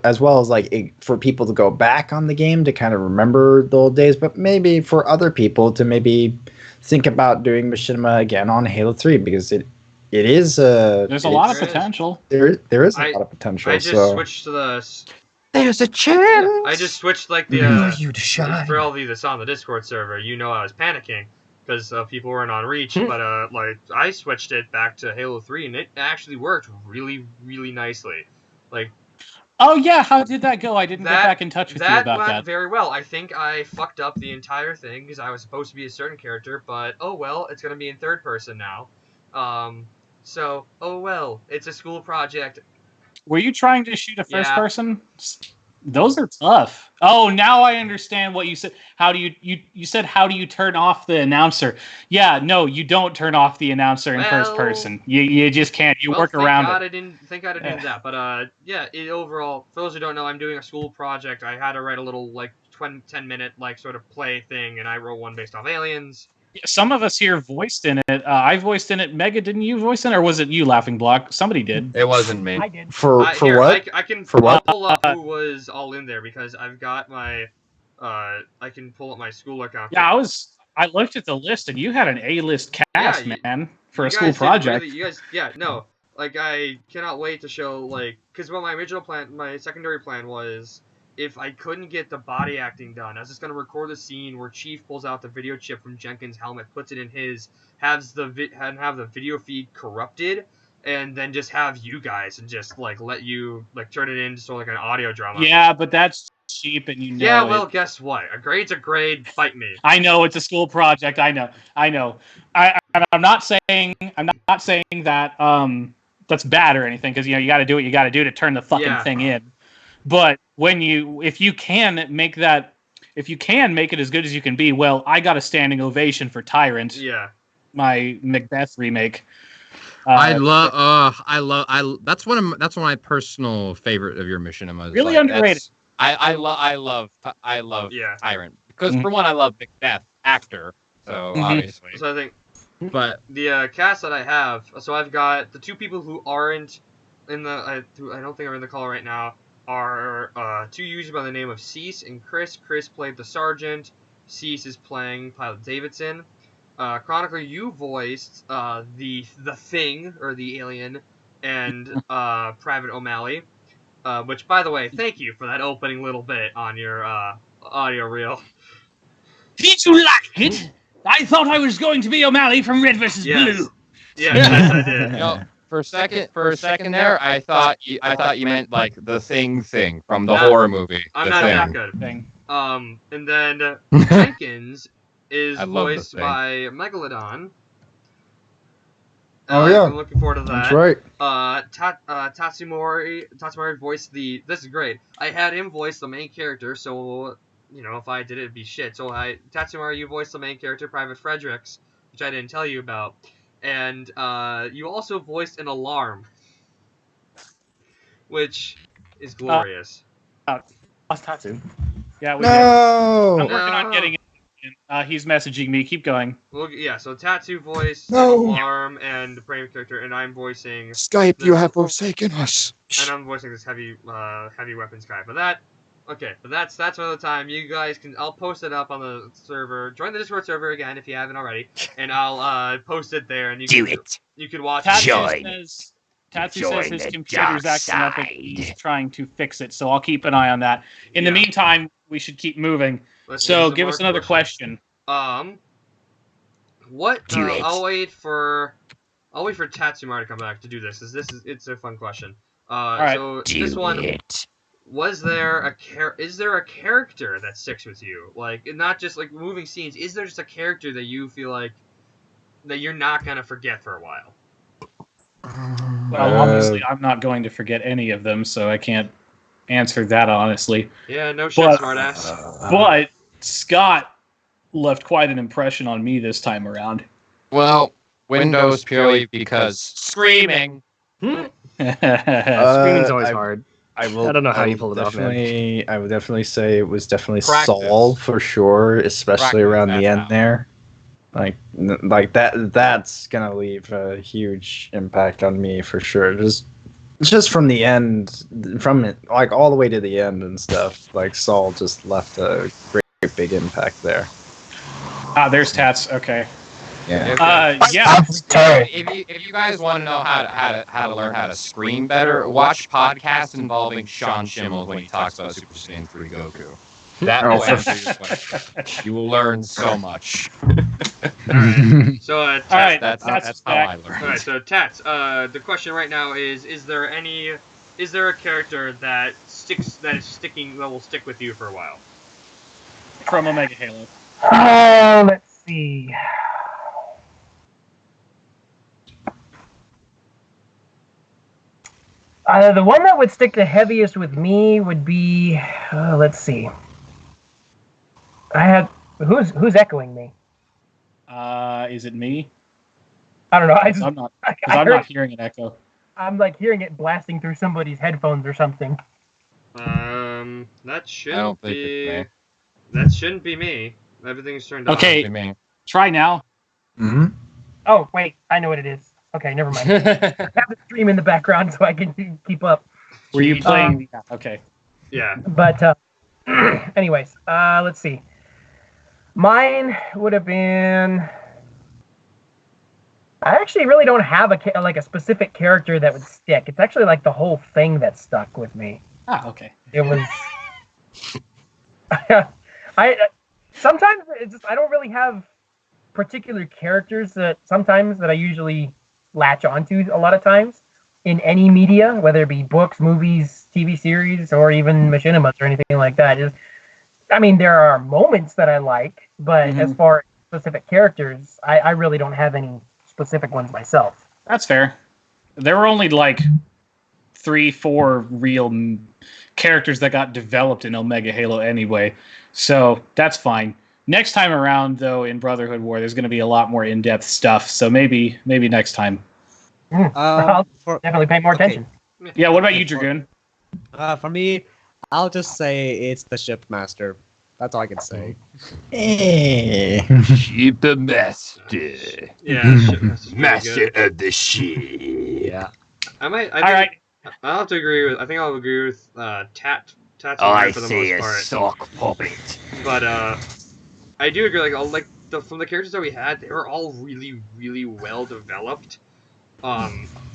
as well as like for people to go back on the game to kind of remember the old days, but maybe for other people to maybe think about doing Machinima again on Halo 3 because it is there's a lot of potential. There is a lot of potential. I just switched to the. There's a chance. Yeah, I just switched like the. you to shine. For all of you that's on the Discord server, I was panicking because people weren't on Reach, but like I switched it back to Halo 3 and it actually worked really, really nicely. Like. Oh yeah, how did that go? I didn't get back in touch with you about that. That went very well. I think I fucked up the entire thing because I was supposed to be a certain character, but oh well, it's gonna be in third person now. So oh well, it's a school project. Were you trying to shoot a first person? Those are tough. Oh, now I understand what you said. How do you said how do you turn off the announcer? Yeah, no, you don't turn off the announcer in first person. You just can't. You work around it. Thank God I didn't do that. But overall, for those who don't know, I'm doing a school project. I had to write a little like 10-minute like sort of play thing, and I wrote one based off aliens. Some of us here voiced in it. I voiced in it. Mega, didn't you voice in it? Or was it you, Laughing Block? Somebody did. It wasn't me. I did. For what? I can For what? pull up who was all in there because I've got my. I can pull up my school account. Yeah, I looked at the list and you had an A-list cast, man, for a school project. Like I cannot wait to show because my secondary plan was. If I couldn't get the body acting done, I was just going to record the scene where Chief pulls out the video chip from Jenkins' helmet, puts it in his, have the video feed corrupted, and then just have you guys and just let you turn it into sort of like an audio drama. Yeah, but that's cheap, and Yeah, well, guess what? A grade's a grade. Fight me. I know it's a school project. I know. I'm not saying that that's bad or anything because you got to do what you got to do to turn the fucking thing in. But if you can make it as good as you can be, well, I got a standing ovation for Tyrant. Yeah. My Macbeth remake. That's one of my personal favorite of your Machinimas. Really underrated. I love Tyrant because for one I love Macbeth actor, so obviously. So I think, but the cast that I have, so I've got the two people who aren't in the I don't think are in the call right now. Are two users by the name of Cease and Chris. Chris played the sergeant. Cease is playing Pilot Davidson. Chronicler, you voiced the thing or the alien and Private O'Malley. Which, by the way, thank you for that opening little bit on your audio reel. Did you like it? I thought I was going to be O'Malley from Red vs. Blue. Yes, I did. No, for a second there, I thought you meant like the thing from the horror movie. I'm not that good. Thing. And then Jenkins is I love this voiced thing. by Megalodon. Oh, yeah. I'm looking forward to that. That's right. Tatsumori voiced the. This is great. I had him voice the main character, so if I did it, it'd be shit. So Tatsumori, you voiced the main character, Private Fredericks, which I didn't tell you about, and you also voiced an alarm, which is glorious. Lost Tatsu. Yeah, we did. No. I'm working on getting it. He's messaging me. Keep going. Well, yeah. So Tatsu voiced No. alarm and the main character, and I'm voicing. Skype, you have forsaken us. And I'm voicing this heavy weapons guy. But that's another time. You guys I'll post it up on the server. Join the Discord server again if you haven't already, and I'll post it there. And you can watch it. Tatsu says his computer's acting up and he's trying to fix it, so I'll keep an eye on that. In the meantime, we should keep moving. So give us another question. What? I'll wait for Tatsumari to come back to do this. It's a fun question. right. So this one, is there a character that sticks with you? Like, not just like moving scenes. Is there just a character that you feel like that you're not gonna forget for a while? Well, obviously, I'm not going to forget any of them, so I can't answer that honestly. Yeah, no shit, smartass. But Scott left quite an impression on me this time around. Well, Windows purely because screaming. Screaming's always hard. I don't know how you pull it off, man. I would definitely say it was definitely Practice. Saul for sure, especially Practice around that the end out. there. Like that's gonna leave a huge impact on me for sure. Just from the end, from it, like all the way to the end and stuff. Like Saul just left a great big impact there. There's Tats. Okay. Yeah. Yeah. If you guys want to know how to learn how to scream better, watch podcasts involving Sean Schimmel when he talks about Super Saiyan 3 Goku. That will answer your question. You will learn so much. Alright. So, All right. That's how I learned. Alright, so Tats, the question right now is there a character that will stick with you for a while? From Omega Halo. Let's see. The one that would stick the heaviest with me would be, let's see. Who's echoing me? Is it me? I don't know. I'm not hearing an echo. I'm like hearing it blasting through somebody's headphones or something. That I don't shouldn't think it's me. That shouldn't be me. Everything's turned off. Okay. Me. Try now. Mm-hmm. Oh, wait. I know what it is. Okay, never mind. I have the stream in the background so I can keep up. Were you playing? Okay. Yeah. But, anyways, let's see. Mine would have been... I actually really don't have a specific character that would stick. It's actually like the whole thing that stuck with me. Okay. It was... sometimes it's just, I don't really have particular characters that I usually latch onto a lot of times in any media, whether it be books, movies, TV series, or even machinimas or anything like that. There are moments that I like, but as far as specific characters, I really don't have any specific ones myself. That's fair. There were only like 3-4 real characters that got developed in Omega Halo anyway, so that's fine. Next time around, though, in Brotherhood War, there's going to be a lot more in-depth stuff, so maybe next time. I'll definitely pay more attention. Yeah, what about you, Dragoon? For me, I'll just say it's the Shipmaster. That's all I can say. Ship master. Yeah. Master of the ship. Yeah. All right. I'll have to agree with. I think I'll agree with Tats for the most part. sock puppet. But I do agree. From the characters that we had, they were all really, really well developed.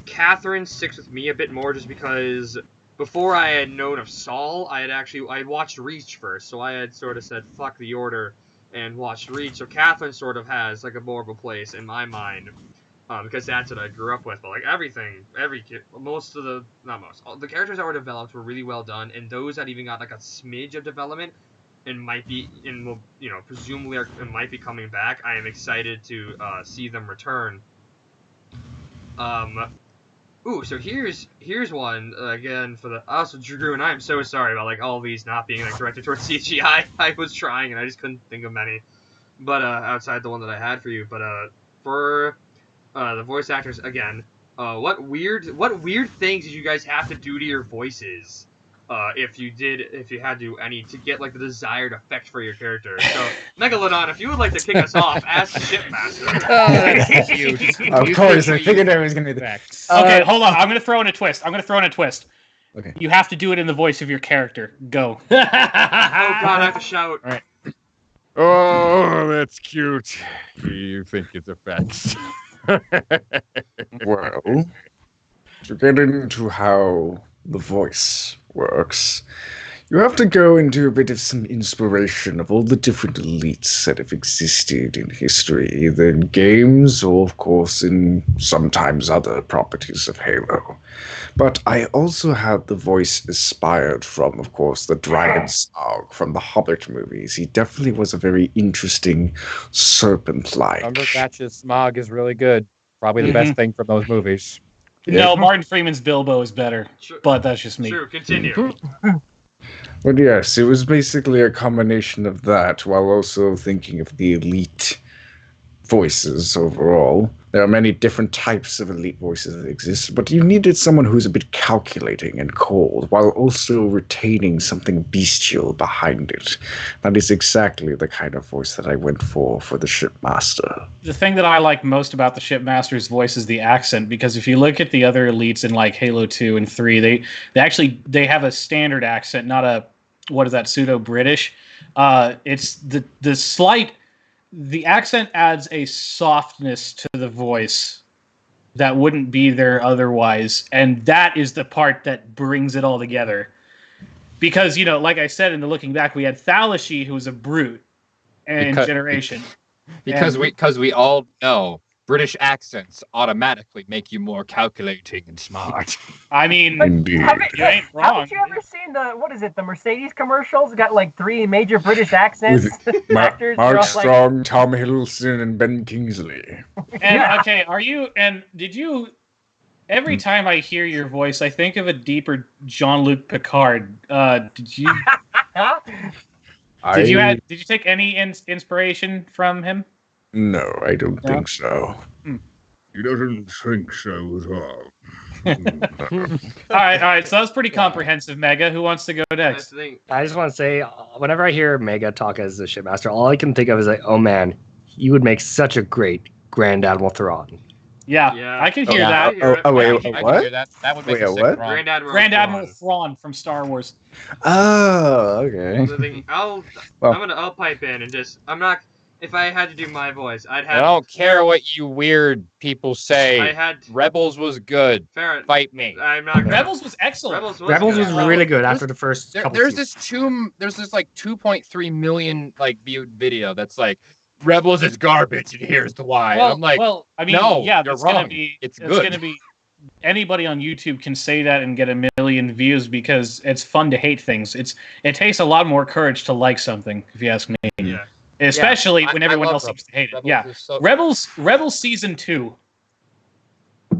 Catherine sticks with me a bit more just because before I had known of Saul, I had watched Reach first, so I had sort of said fuck the Order and watched Reach. So Catherine sort of has like a more of a place in my mind. Because that's what I grew up with. But like all the characters that were developed were really well done, and those that even got like a smidge of development, and might be will presumably and might be coming back. I am excited to see them return. So here's one again for the also Drew, and I am so sorry about like all these not being like directed towards CGI. I was trying and I just couldn't think of many, but outside the one that I had for you. But for the voice actors again, what weird things did you guys have to do to your voices? If you had to get like the desired effect for your character. So Megalodon, if you would like to kick us off as Shipmaster. That's cute. Of course, I figured it was gonna be the Facts. Okay, hold on. I'm gonna throw in a twist. Okay. You have to do it in the voice of your character. Go. Oh God, I have to shout. All right. Oh, that's cute. You think it's effects? Well, to get into how the voice works, you have to go into a bit of some inspiration of all the different elites that have existed in history, either in games or, of course, in sometimes other properties of Halo. But I also had the voice inspired from, of course, the Dragon Smaug from the Hobbit movies. He definitely was a very interesting serpent-like. Cumberbatch's Smaug is really good. Probably the best thing from those movies. No, Martin Freeman's Bilbo is better, but that's just me. True, continue. But yes, it was basically a combination of that while also thinking of the elite voices overall. There are many different types of elite voices that exist, but you needed someone who's a bit calculating and cold while also retaining something bestial behind it. That is exactly the kind of voice that I went for the Shipmaster. The thing that I like most about the Shipmaster's voice is the accent, because if you look at the other elites in like Halo 2 and 3, they have a standard accent, not a pseudo-British. It's the slight. The accent adds a softness to the voice that wouldn't be there otherwise, and that is the part that brings it all together. Because, like I said in the looking back, we had Thalashi, who was a brute, and Generation. Because we all know British accents automatically make you more calculating and smart. I mean, Indeed. you ain't wrong. Haven't you ever seen the Mercedes commercials? Got like 3 major British accents. Actors. Mark They're all Strong, Tom Hiddleston, and Ben Kingsley. And okay, did you every time I hear your voice, I think of a deeper Jean-Luc Picard. Did you take any inspiration from him? No, I don't think so. He doesn't think so at all. All right. So that was pretty comprehensive, Mega. Who wants to go next? I just want to say, whenever I hear Mega talk as the Shipmaster, all I can think of is like, oh man, you would make such a great Grand Admiral Thrawn. Yeah, I can hear that. Wait, I can what? hear that. That would make Wait, a sick what? Thrawn. Grand Admiral Thrawn from Star Wars. Oh, okay. I'll pipe in and just if I had to do my voice, I'd have. I don't care what you weird people say. Rebels was good. Fight me. I'm not. Rebels was excellent. Rebels was really good after the first couple There's seasons. this like 2.3 million like viewed video that's like Rebels is garbage and here's the why. Well, I'm like, no, you're that's wrong. Gonna be, it's good. good. Gonna be anybody on YouTube can say that and get 1 million views because it's fun to hate things. It takes a lot more courage to like something, if you ask me. Yeah. Especially when everyone else seems to hate it. Rebels Rebels Season 2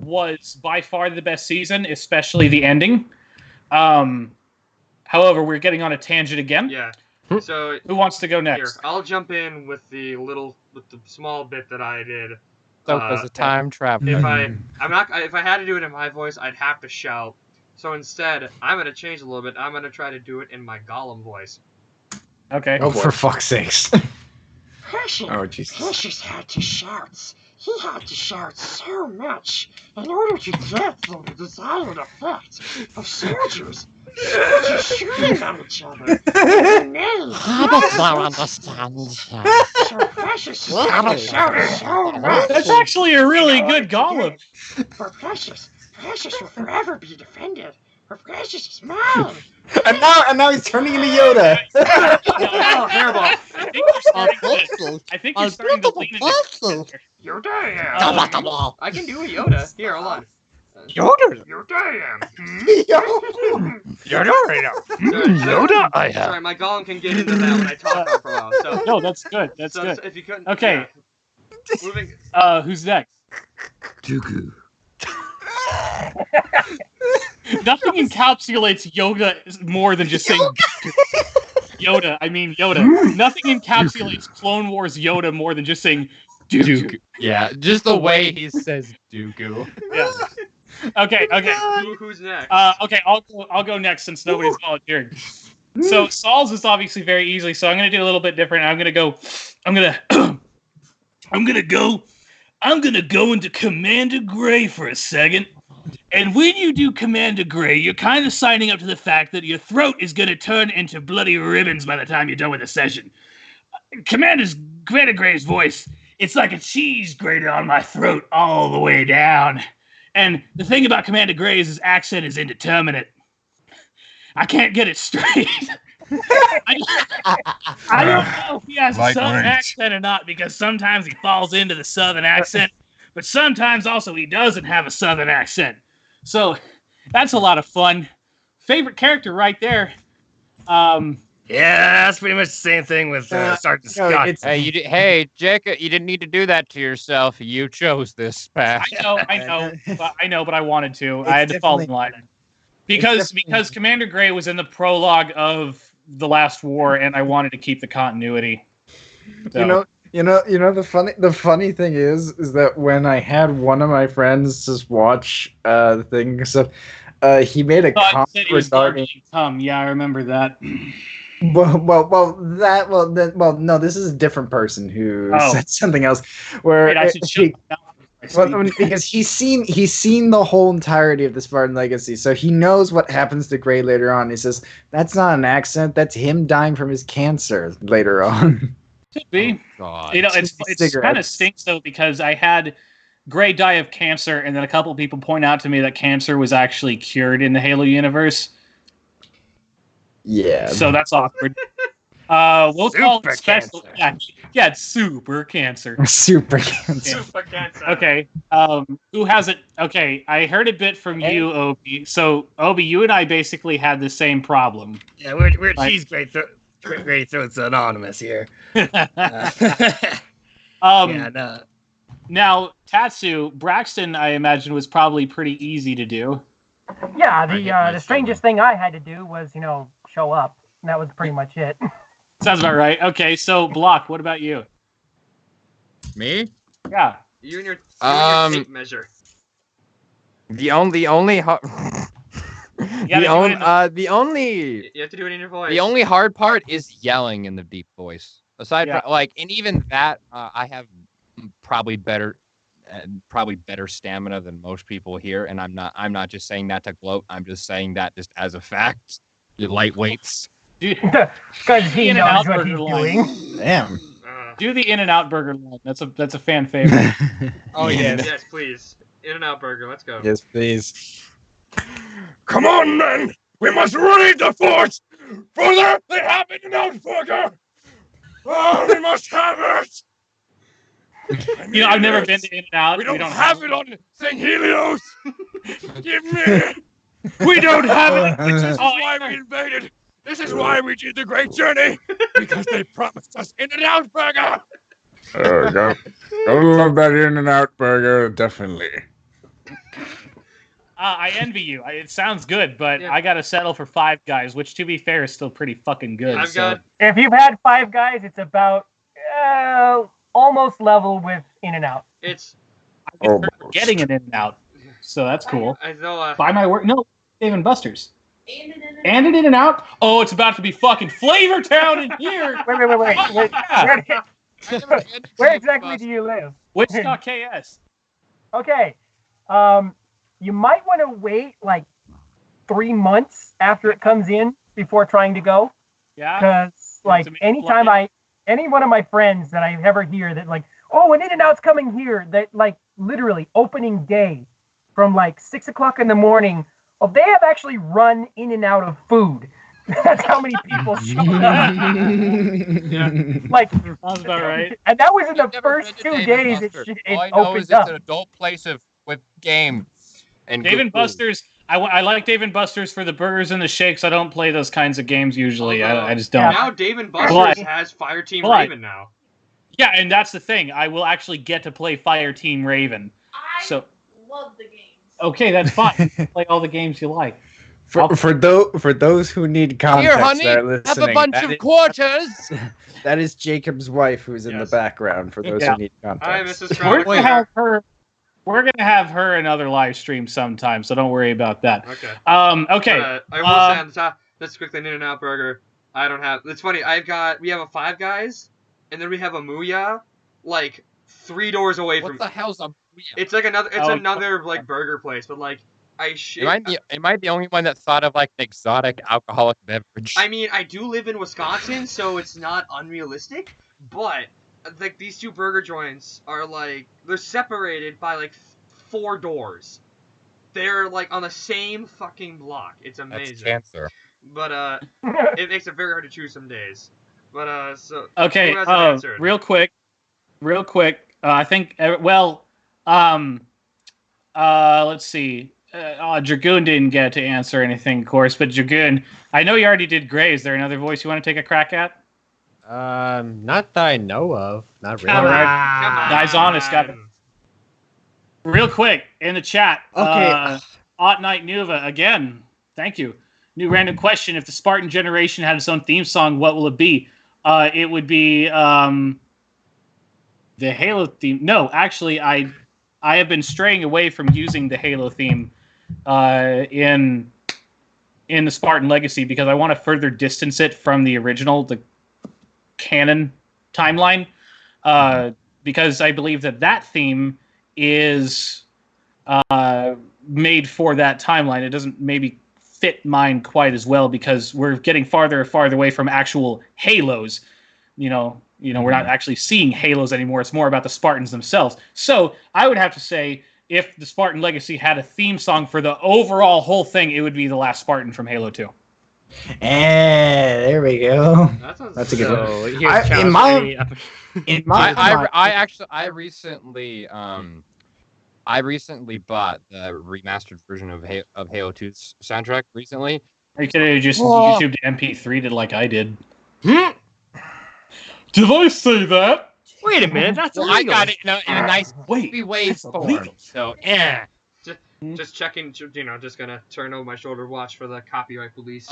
was by far the best season, especially the ending. However, we're getting on a tangent again. Yeah. So who wants to go next? Here, I'll jump in with the small bit that I did. So as a time traveler. If I had to do it in my voice, I'd have to shout. So instead, I'm gonna change a little bit. I'm gonna try to do it in my Gollum voice. Okay. Oh, for fuck's sakes. Hershey, Oh, Jesus. Hershey's had to shout. He had to shout so much in order to get the desired effect of soldiers shooting at each other with their names. How does thou understand? So Precious had to shout so much. That's actually a really good Gollum. For Precious will forever be defended. For Precious is mine. And now he's turning into Yoda. I think you're starting to lean into Yoda, yeah. I can do a Yoda. Here, hold on. Yoda. You're damn. Yoda, I have. Sorry, my Gollum can get into that when I talk for a while. So, No, that's good. That's so good. if you couldn't. Okay. Yeah. Moving. Who's next? Dooku. Nothing encapsulates Yoda more than just saying Yoda. I mean Yoda. Nothing encapsulates Clone Wars Yoda more than just saying Dooku. Yeah, just the way he says Dooku. Yeah. Okay. Who's next? Okay, I'll go next since nobody's volunteered. So Saul's is obviously very easily, so I'm gonna do a little bit different. I'm gonna go into Commander Gray for a second. And when you do Commander Gray, you're kind of signing up to the fact that your throat is gonna turn into bloody ribbons by the time you're done with the session. Commander Gray's voice, it's like a cheese grater on my throat all the way down. And the thing about Commander Gray is his accent is indeterminate. I can't get it straight. I don't know if he has a southern accent or not, because sometimes he falls into the southern accent, but sometimes also he doesn't have a southern accent. So that's a lot of fun. Favorite character right there. Yeah, that's pretty much the same thing with Sergeant Scott. Hey, Jacob, you didn't need to do that to yourself. You chose this path. I know, but I wanted to. I had to fall in line. Because Commander Gray was in the prologue of The Last War, and I wanted to keep the continuity. So. You know. The funny thing is that when I had one of my friends just watch the thing, so he made a comment regarding. Yeah, I remember that. No, this is a different person who said something else. Where Wait, I should show because he's seen the whole entirety of the Spartan Legacy, so he knows what happens to Gray later on. He says that's not an accent; that's him dying from his cancer later on. Could be. God. It's kind of stinks though, because I had Gray die of cancer, and then a couple people point out to me that cancer was actually cured in the Halo universe. Yeah. So that's awkward. We'll call it special. Cancer. Yeah, it's super cancer. Super cancer. Super cancer. Okay. Who has it? Okay, I heard a bit from you, Obi. So, Obi, you and I basically had the same problem. Yeah, we're cheese great throats anonymous here. Yeah, no. Now, Tatsu, Braxton, I imagine, was probably pretty easy to do. Yeah, the strangest thing I had to do was, show up. And that was pretty much it. Sounds about right. Okay, so Block, what about you? Me? Yeah. You and your tape measure. The only You have to do it in your voice. The only hard part is yelling in the deep voice. Aside Yeah. from and even that, I have probably better stamina than most people here, and I'm not just saying that to gloat. I'm just saying that just as a fact. You lightweights. Because he knows what he's doing. Damn. Do the In-N-Out Burger line. That's a fan favorite. Oh yes, yes, please. In-N-Out Burger, let's go. Yes, please. Come on, men! We must raid the fort! For that, they have In-N-Out Burger! Oh, we must have it! I've never been to In-N-Out. We don't have it on St. Helios! Give me! We don't have it! This is why we invaded! This is why we did the Great Journey! Because they promised us In-N-Out Burger! Gotta love that In-N-Out Burger, definitely. I envy you. It sounds good, but I gotta settle for Five Guys, which, to be fair, is still pretty fucking good. If you've had Five Guys, it's about almost level with In-N-Out. It's we're getting an In-N-Out, so that's cool. I know. Buy my work. No, Dave & Buster's. And an In-N-Out. Oh, it's about to be fucking Flavor Town in here. Wait. Yeah. Where exactly do you live? Wichita, KS. Okay. You might want to wait like 3 months after it comes in before trying to go. Yeah. Because any one of my friends that I ever hear that an In-N-Out's coming here, that literally opening day from 6 o'clock in the morning. Oh, they have actually run in and out of food. That's how many people showed up. Yeah. Sounds about right. And that was in the first 2 days it All I know opened is up. it's an adult place with game. And Dave good and food. Buster's. I like Dave and Buster's for the burgers and the shakes. I don't play those kinds of games usually. I just don't. Now Dave and Buster's But- has Fireteam but- Raven now. Yeah, and that's the thing. I will actually get to play Fireteam Raven. So love the games. okay, that's fine. Play all the games you like. For those who need context, Here, honey, that are listening, have a bunch that of is- quarters. That is Jacob's wife, who's in the Yes. background. For those Yeah. who need context. Hi, Mrs. We're Chronicler. gonna have her. We're gonna have her another live stream sometime, so don't worry about that. Okay. Okay. I will say on the top, just quickly, In-N-Out Burger. I don't have. It's funny. We have a Five Guys, and then we have a Mooyah, like 3 doors away What from. the hell's a? It's like another. It's Oh, another like burger place, but like Am I the only one that thought of like an exotic alcoholic beverage? I mean, I do live in Wisconsin, so it's not unrealistic. But like these two burger joints are like they're separated by like 4 doors. They're like on the same fucking block. It's That's amazing. cancer. But it makes it very hard to choose some days. But so Okay. who hasn't answered? Real quick. I think. Let's see. Dragoon didn't get to answer anything, of course. But Dragoon, I know you already did Gray. Is there another voice you want to take a crack at? Not that I know of. Not really. Come on. Come Guy's honest, got it. Real quick in the chat. Okay. Odd Night Nuva again. Thank you. New random question: if the Spartan generation had its own theme song, what will it be? It would be the Halo theme. No, actually, I have been straying away from using the Halo theme in the Spartan Legacy because I want to further distance it from the original, the canon timeline, because I believe that theme is made for that timeline. It doesn't maybe fit mine quite as well because we're getting farther and farther away from actual Halos. We're not actually seeing Halos anymore. It's more about the Spartans themselves. So I would have to say, if the Spartan Legacy had a theme song for the overall whole thing, it would be The Last Spartan from Halo 2. There we go. That's a good one. So here's I- a challenge in my- for any epi- In my I recently bought the remastered version of Halo 2's soundtrack recently. Or you could have just YouTube MP3'd it like I did. Did I say that? Wait a minute, that's Well, illegal. I got it in a nice Wait. ways form. illegal. So yeah. Just checking. Just gonna turn over my shoulder, watch for the copyright police.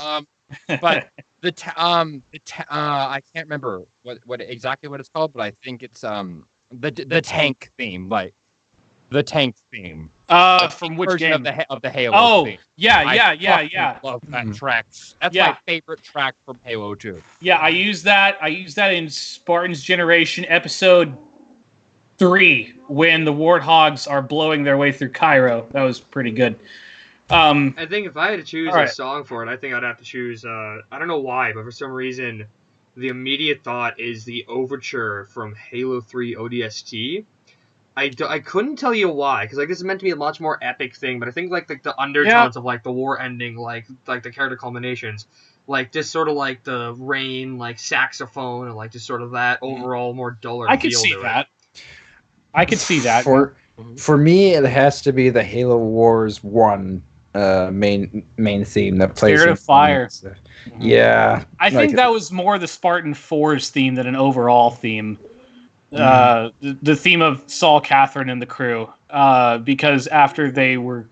But I can't remember what exactly what it's called, but I think it's the tank theme, like the tank theme. From which version game? of the Halo Oh, theme. yeah. I fucking love that track. That's Yeah. my favorite track from Halo 2. Yeah, I used that in Spartans Generation episode 3 when the Warthogs are blowing their way through Cairo. That was pretty good. I think if I had to choose Alright. a song for it, I think I'd have to choose. I don't know why, but for some reason, the immediate thought is the overture from Halo 3 ODST. I couldn't tell you why, because like this is meant to be a much more epic thing, but I think like the undertones of like the war ending, like the character culminations, like just sort of like the rain, like saxophone, and like just sort of that overall more duller. I could feel see to it. that. I could see that. For me, it has to be the Halo Wars 1 main theme that plays. Spirit of Fire. Yeah. I think that was more the Spartan 4's theme than an overall theme. The theme of Saul, Catherine, and the crew. Because after they were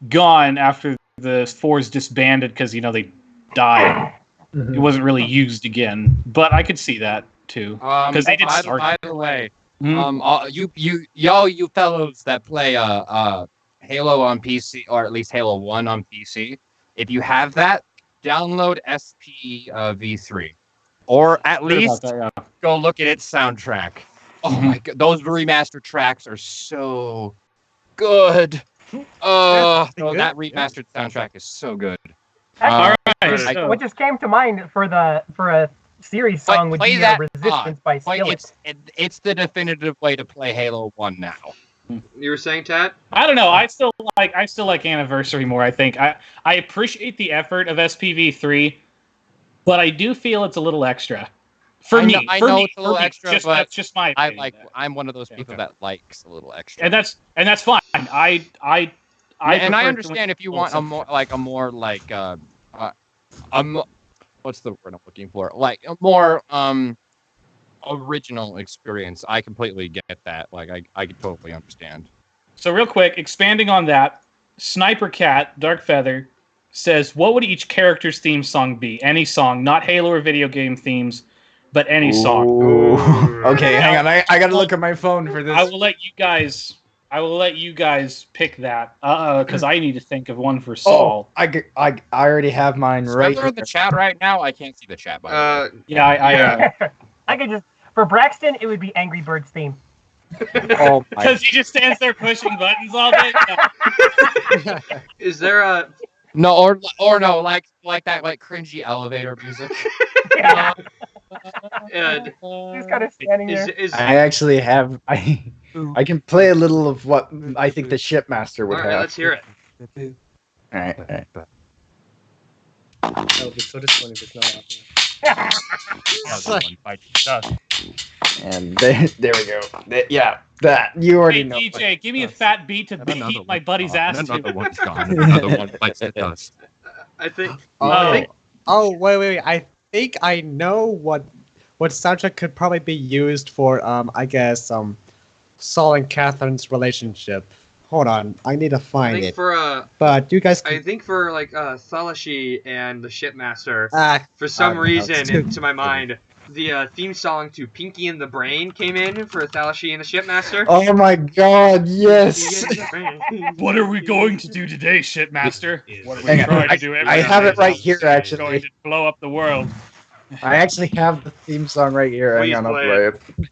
gone, after the 4's disbanded because, they died, it wasn't really used again. But I could see that, too. Because they did start. By the way, Mhm. you fellows that play Halo on PC, or at least Halo 1 on PC, if you have that, download SPV3. Or at least go look at its soundtrack. Oh my god, those remastered tracks are so good. Oh, that remastered soundtrack is so good. All right. What just came to mind for a series song would play be that Resistance by Skillet. It's the definitive way to play Halo 1 now. You were saying, Tat? I don't know. I still like Anniversary more. I think I appreciate the effort of SPV3, but I do feel it's a little extra. I know it's a little extra, but that's just my opinion. I'm one of those people that likes a little extra. And that's fine. I And I prefer understand if you want a more what's the word I'm looking for? Like a more original experience. I completely get that. Like I can totally understand. So real quick, expanding on that, Sniper Cat Dark Feather says, "What would each character's theme song be? Any song, not Halo or video game themes, but any song." Ooh. Ooh. Okay, hang on. I gotta look at my phone for this. I will let you guys. Pick that. Because I need to think of one for Saul. I already have mine right Remember in the chat right now? I can't see the chat. By the way. Yeah, I I could just for Braxton, it would be Angry Birds theme. Oh my. because he just stands there pushing buttons all day. No. Is there a No, or no, like that cringy elevator music. Yeah, uh, just kind of standing there. is I actually have I can play a little of what I think the shipmaster all would right? have. Let's hear it. All right. I would be so disappointed if it's not out there. And there we go. Yeah, that you already Hey know. DJ, give me a fat beat to beat my buddy's ass Another to. one's gone. Another one bites the dust. I think. Wait. I think I know what soundtrack could probably be used for. I guess Saul and Catherine's relationship. Hold on, I need to I find think it. for But you guys. I think for like Thalashi and the Shipmaster, Ah, for some no, reason, it's too- into my mind, the theme song to Pinky and the Brain came in for Thalashi and the Shipmaster. Oh my God! Yes. What are we going to do today, Shipmaster? What are we Hang on, trying to do every I have day? it right here Going actually. to blow up the world. I actually have the theme song right here. Please Hang on, I'll play play it. it.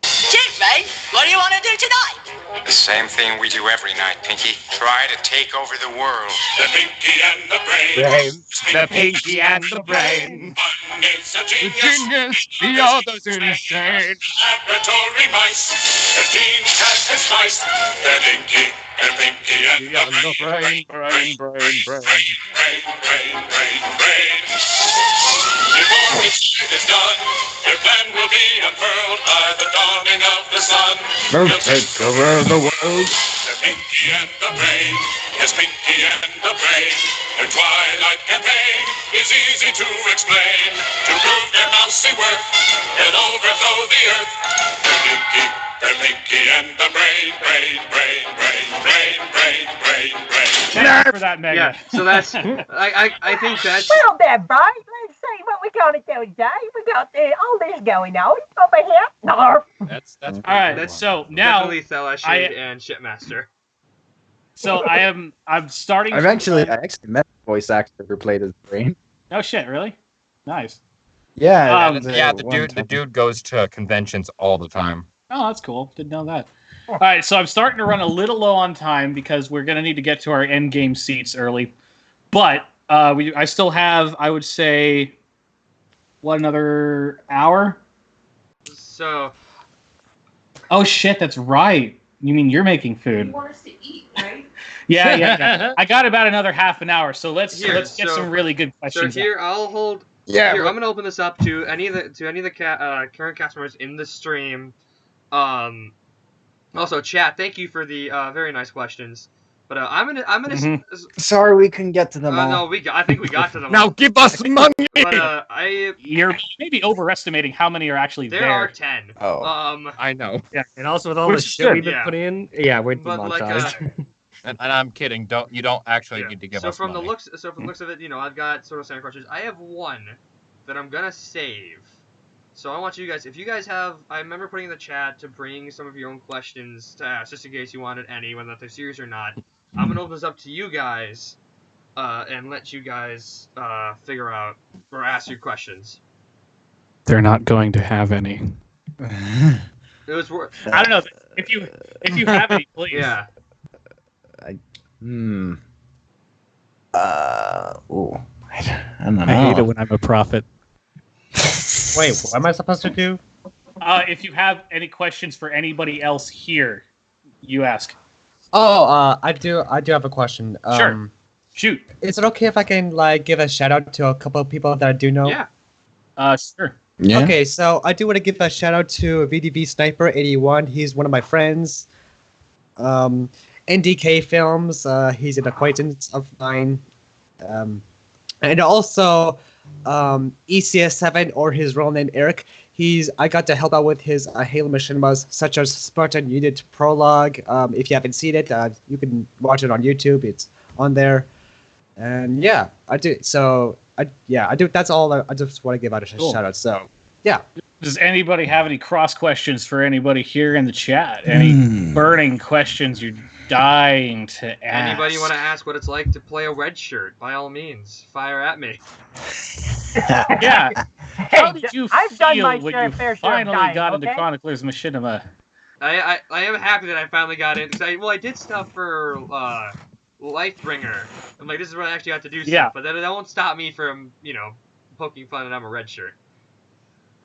Chief, mate, what do you want to do tonight? The same thing we do every night, Pinky. Try to take over the world. The Pinky and the Brain. The Pinky and the Brain. One is a genius, The other's insane. laboratory mice. The genes has been spliced. The Pinky and the Brain. Brain. Brain. Before each night is done, your plan will be unfurled by the dawning of the sun. You'll take over the world. the Pinky and the Brain. Yes, Pinky and the Brain. Their twilight campaign is easy to explain. To prove their mousy worth and overthrow the earth. They're Pinky and the Brain. Thanks for that, Mega. Yeah, so that's I think that's Well, then, boys, let's see what we're going to do today. We got all this going on over here. No. That's All right, That's so now, definitely Thalashi I- and Shipmaster. I'm starting. I actually met a voice actor who played his brain. Oh shit! Really? Nice. Yeah. The dude goes to conventions all the time. Oh, that's cool. Didn't know that. All right, so I'm starting to run a little low on time because we're gonna need to get to our end game seats early. But I still have, I would say, another hour? So Oh shit, that's right. You mean you're making food? You want us to eat, right? Yeah. I got about another half an hour, so let's get so- some really good so questions. here I'll hold. Yeah. Here, I'm gonna open this up to any of the current cast members in the stream. Also, chat. Thank you for the very nice questions. But I'm gonna. Sorry, we couldn't get to them all. No, I think we got to them. Now all. give us money. But You're maybe overestimating how many are actually there there. are 10. Oh. I know. Yeah, and also with all the Which is shit we've good, been yeah. putting in, yeah, we're But like, demonetized. And I'm kidding. You don't actually need to give so us from money. the looks of it, I've got sort of standard questions. I have one that I'm gonna save. So I want you guys, if you guys have, I remember putting in the chat to bring some of your own questions to ask, just in case you wanted any, whether they're serious or not. I'm gonna open this up to you guys, and let you guys figure out or ask your questions. They're not going to have any. It was worth. I don't know if you have any, please. Yeah. I don't know. when I'm a prophet. Wait, what am I supposed to do? If you have any questions for anybody else here, you ask. Oh, I do have a question. Sure. Shoot. Is it okay if I can give a shout out to a couple of people that I do know? Yeah. Sure. Yeah. Okay, so I do want to give a shout out to VDB Sniper 81. He's one of my friends. NDK Films. He's an acquaintance of mine. And also ECS7 or his real name Eric. I got to help out with his Halo Machinimas such as Spartan Unit Prologue. If you haven't seen it, you can watch it on YouTube. It's on there. And yeah, I do. So I do. That's all. I just want to give out a shout out. So yeah. Does anybody have any cross questions for anybody here in the chat? Any burning questions you're dying to ask? Anybody want to ask what it's like to play a red shirt? By all means, fire at me. Yeah. How did you I've done feel my when fair you share of finally dying, got into okay? Chronicler's Machinima? I am happy that I finally got in. Cause I did stuff for Lifebringer. I'm like, this is where I actually have to do stuff. Yeah. But that won't stop me from, poking fun that I'm a red shirt.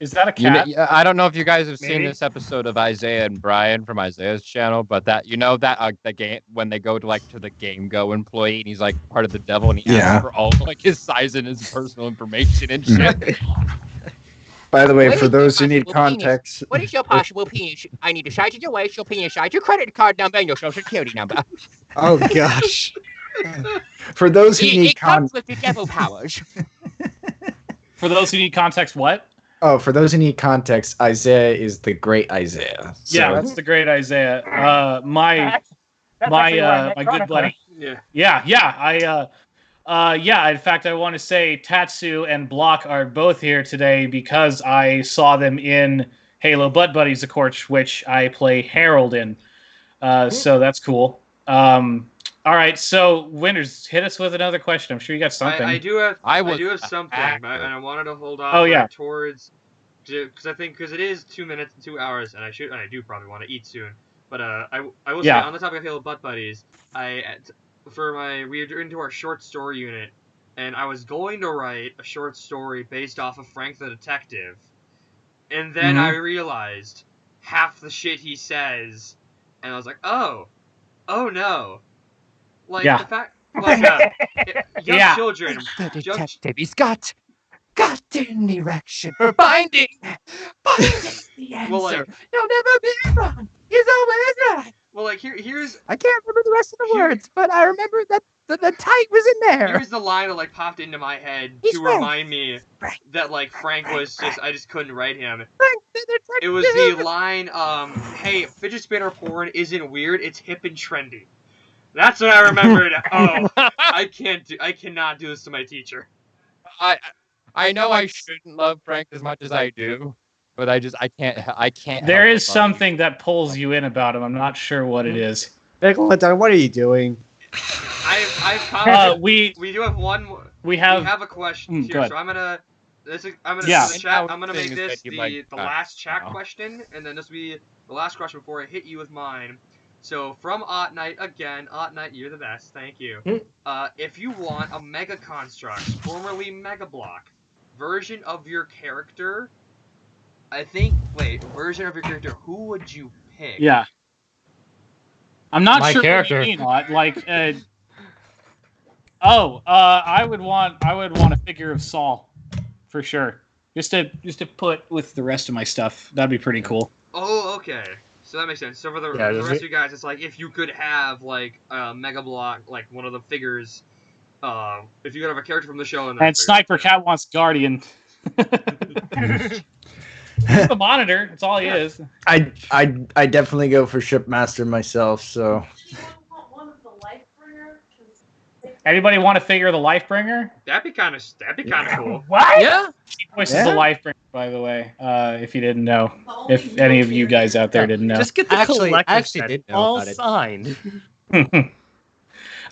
Is that a cat? I don't know if you guys have seen Maybe. this episode of Isaiah and Brian from Isaiah's channel, but that the game when they go to the Game Go employee and he's like part of the devil and he asks for all like his size and his personal information and shit. By the way, for those who need context, What is your possible penis? I need the size of your waist, your penis size, your credit card number, and your social security number. oh gosh, for those who need It comes with the devil powers. For those who need context, what? Oh, for those who need context, Isaiah is the great Isaiah. So, Yeah, that's the great Isaiah. My That's actually why I met good Chronicler. buddy. Yeah. In fact, I want to say Tatsu and Block are both here today because I saw them in Halo Butt Buddies, of course, which I play Harold in. So that's cool. All right, so Winters, hit us with another question. I'm sure you got something. I do have. I I was do have something, actor. and I wanted to hold off. Oh, yeah. Towards, because it is 2 minutes and 2 hours, and I do probably want to eat soon. But I will say Yeah. on the topic of Halo Butt Buddies, we were into our short story unit, and I was going to write a short story based off of Frank the Detective, and then I realized half the shit he says, and I was like, oh no. Like, Yeah. the fact, young Yeah. children, The young, detective, he's got an erection for finding the answer. well, like, He'll never be wrong. He's always right. here's I can't remember the rest of the words, but I remember that the tight was in there. here's the line that, like, popped into my head He's to Frank. remind me Frank. that, like, Frank was just, I just couldn't write him. Frank the detective. It was the line, hey, fidget spinner porn isn't weird, it's hip and trendy. That's what I remembered. Oh, I cannot do this to my teacher. I know I shouldn't love Frank as much as I do, but I can't. There help is but love something that pulls you in about him. I'm not sure what it is. Megalodon, what are you doing? I've commented. We do have one more. we We have have a question go here, ahead. so I'm gonna. Yeah. For the chat, I'm gonna Thing make is this that you might the not last chat know. question, and then this will be the last question before I hit you with mine. So from Ot Knight again, Ot Knight, you're the best. Thank you. If you want a Mega Construct, formerly Mega Block, version of your character, version of your character, who would you pick? Yeah. I'm not My sure character. what you mean. Like, I would want a figure of Saul, for sure. Just to put with the rest of my stuff. That'd be pretty cool. Oh, okay. So that makes sense. So for the rest of you guys, it's like if you could have like a Mega Block, like one of the figures, if you could have a character from the show, And Sniper Cat wants Guardian. He's the monitor. That's all he is. I definitely go for Shipmaster myself. So Anybody want to figure the Lifebringer? That'd be kind of cool. What? Yeah. She voices the Lifebringer, by the way. If you didn't know, if any of you guys out there didn't know. Just get the Actually, I collector's actually set did know all about it. signed.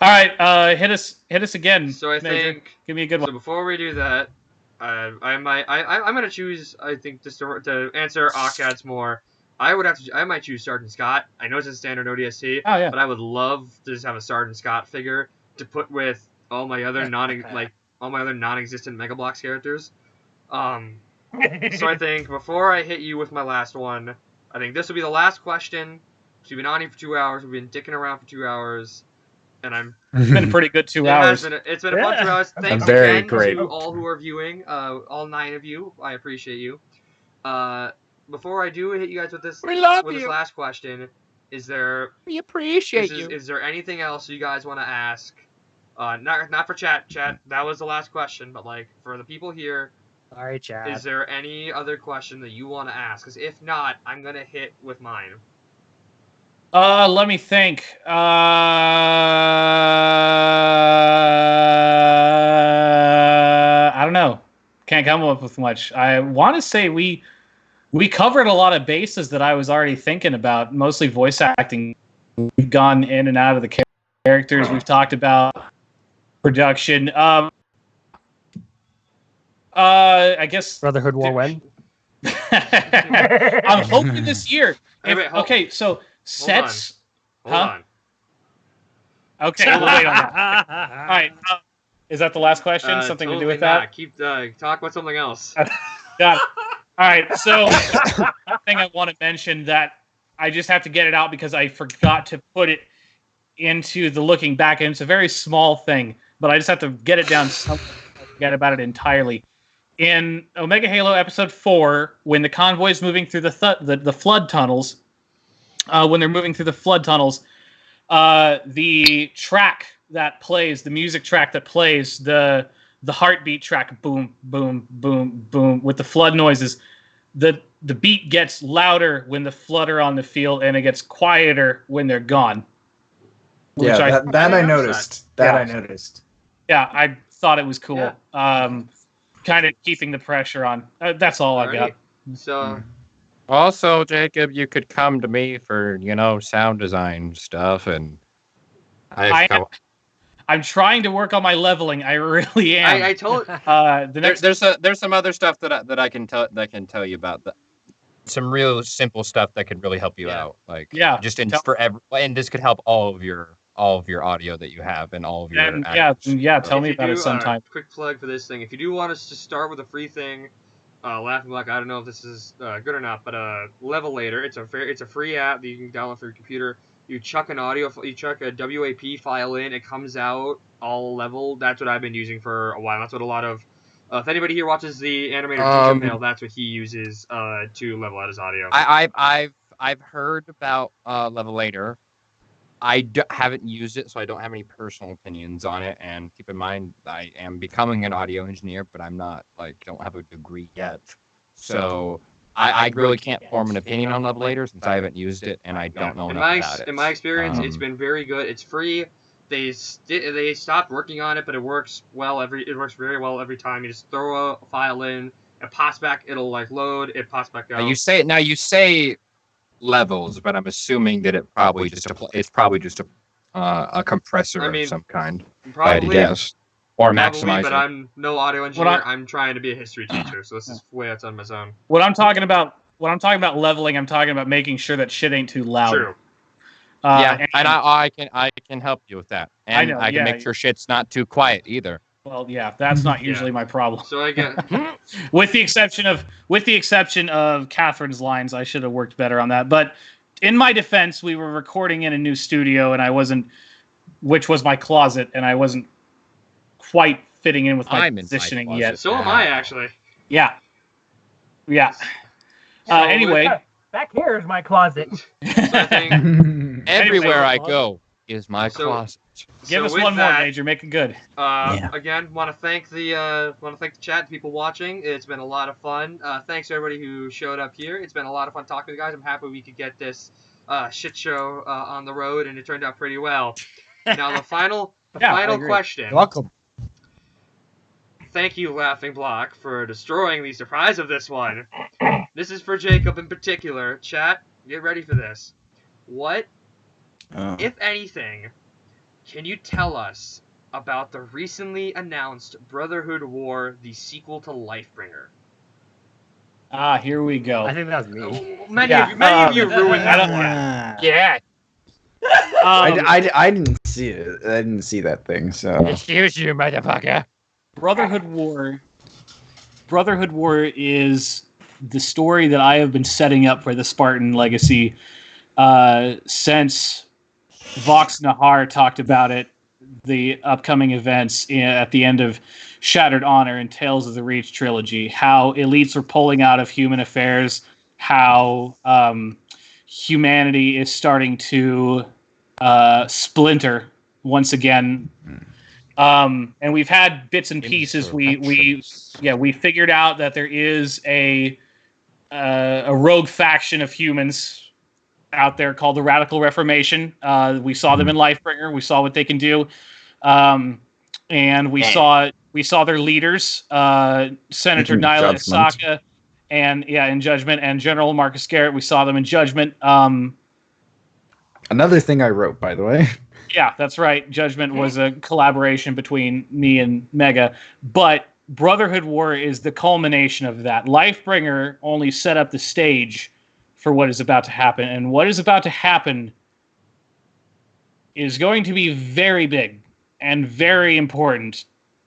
All right, hit us again. So I Major. think. Give me a good So one. before we do that, I'm gonna choose. I think just to answer Akkad's more. I might choose Sergeant Scott. I know it's a standard ODST, Oh yeah. but I would love to just have a Sergeant Scott figure to put with all my other non-existent Mega Bloks characters. So I think before I hit you with my last one, I think this will be the last question. We've been on here for 2 hours. We've been dicking around for 2 hours, and It's been a pretty good 2 hours. it's been a fun 2 hours. Thanks Very again great. to all who are viewing, all 9 of you. I appreciate you. Before I do hit you guys with this, We love this you. last question, is there We appreciate you. is there anything else you guys want to ask? Not for chat. Chat, that was the last question, but like for the people here, Sorry, Chad. is there any other question that you want to ask? Because if not, I'm gonna hit with mine. Let me think. I don't know. Can't come up with much. I want to say we covered a lot of bases that I was already thinking about, mostly voice acting. We've gone in and out of the characters. We've talked about production. I guess Brotherhood War when? I'm hoping this year. Wait, hold- Okay, so sets. Hold Huh? on. Okay, we'll wait on that. All right. Is that the last question? Something to do with that? Not. Keep talk about something else. Got it. All right. So, one thing I want to mention that I just have to get it out because I forgot to put it into the looking back, and it's a very small thing, but I just have to get it down. I forget about it entirely. In Omega Halo Episode 4, when the convoy is moving through the flood tunnels, when they're moving through the flood tunnels, the track that plays, the music track that plays, the heartbeat track, boom, boom, boom, boom, with the flood noises, the beat gets louder when the flood are on the field, and it gets quieter when they're gone. Yeah, that I noticed. I Yeah. noticed. Yeah, I thought it was cool. Yeah. Kind of keeping the pressure on. That's all I got. Alrighty. So Also, Jacob, you could come to me for, sound design stuff, and I'm trying to work on my leveling. I really am. I told there's some other stuff that I can tell you about. Some real simple stuff that could really help you out. Like just and this could help all of your audio that you have and all of your tell me about it sometime. Quick plug for this thing. If you do want us to start with a free thing, Laughing Black, I don't know if this is good or not, but Levelator, it's a free app that you can download for your computer. You chuck a WAP file in, it comes out all leveled. That's what I've been using for a while. That's what a lot of if anybody here watches the animator Mail, that's what he uses to level out his audio. I've heard about Levelator. I haven't used it, so I don't have any personal opinions on it. And keep in mind, I am becoming an audio engineer, but I'm not don't have a degree yet. So I really can't form an opinion on Levelator since I haven't used it and I don't know enough about it. In my experience, it's been very good. It's free. They stopped working on it, but it works very well every time. You just throw a file in, it pops back. It'll load. It pops back out. You say levels, but I'm assuming that it's probably just a compressor of some kind. Probably. Yes. Or Probably, maximizer. but I'm no audio engineer. I'm trying to be a history teacher, so this is way outside my zone. When I'm talking about leveling, I'm talking about making sure that shit ain't too loud. True. And I can help you with that, and I can make sure shit's not too quiet either. Well, yeah, that's not usually my problem. So I get with the exception of Catherine's lines, I should have worked better on that. But in my defense, we were recording in a new studio, and which was my closet, and I wasn't quite fitting in with my positioning yet. So am I, actually. Yeah. Anyway, back here is my closet. Everywhere I go is my closet. Give us one more, Major. Make it good. Again, want to thank the chat, people watching. It's been a lot of fun. Thanks to everybody who showed up here. It's been a lot of fun talking to you guys. I'm happy we could get this shit show on the road, and it turned out pretty well. Now the final question. You're welcome. Thank you, Laughing Block, for destroying the surprise of this one. This is for Jacob in particular. Chat, get ready for this. What, if anything, can you tell us about the recently announced Brotherhood War, the sequel to Lifebringer? Here we go. I think that was me. Many of you ruined that one. Yeah. I didn't see it. I didn't see that thing. So excuse you, motherfucker. Brotherhood War is the story that I have been setting up for the Spartan Legacy since Vox Nahar talked about it, the upcoming events at the end of Shattered Honor and Tales of the Reach trilogy, how elites are pulling out of human affairs, how humanity is starting to splinter once again. And we've had bits and pieces. We figured out that there is a rogue faction of humans out there called the Radical Reformation. We saw them in Lifebringer. We saw what they can do, and we saw their leaders, Senator Nyla Isaka, and in Judgment, and General Marcus Garrett. We saw them in Judgment. Another thing I wrote, by the way. Yeah, that's right. Judgment was a collaboration between me and Mega, but Brotherhood War is the culmination of that. Lifebringer only set up the stage for what is about to happen, and what is about to happen is going to be very big and very important,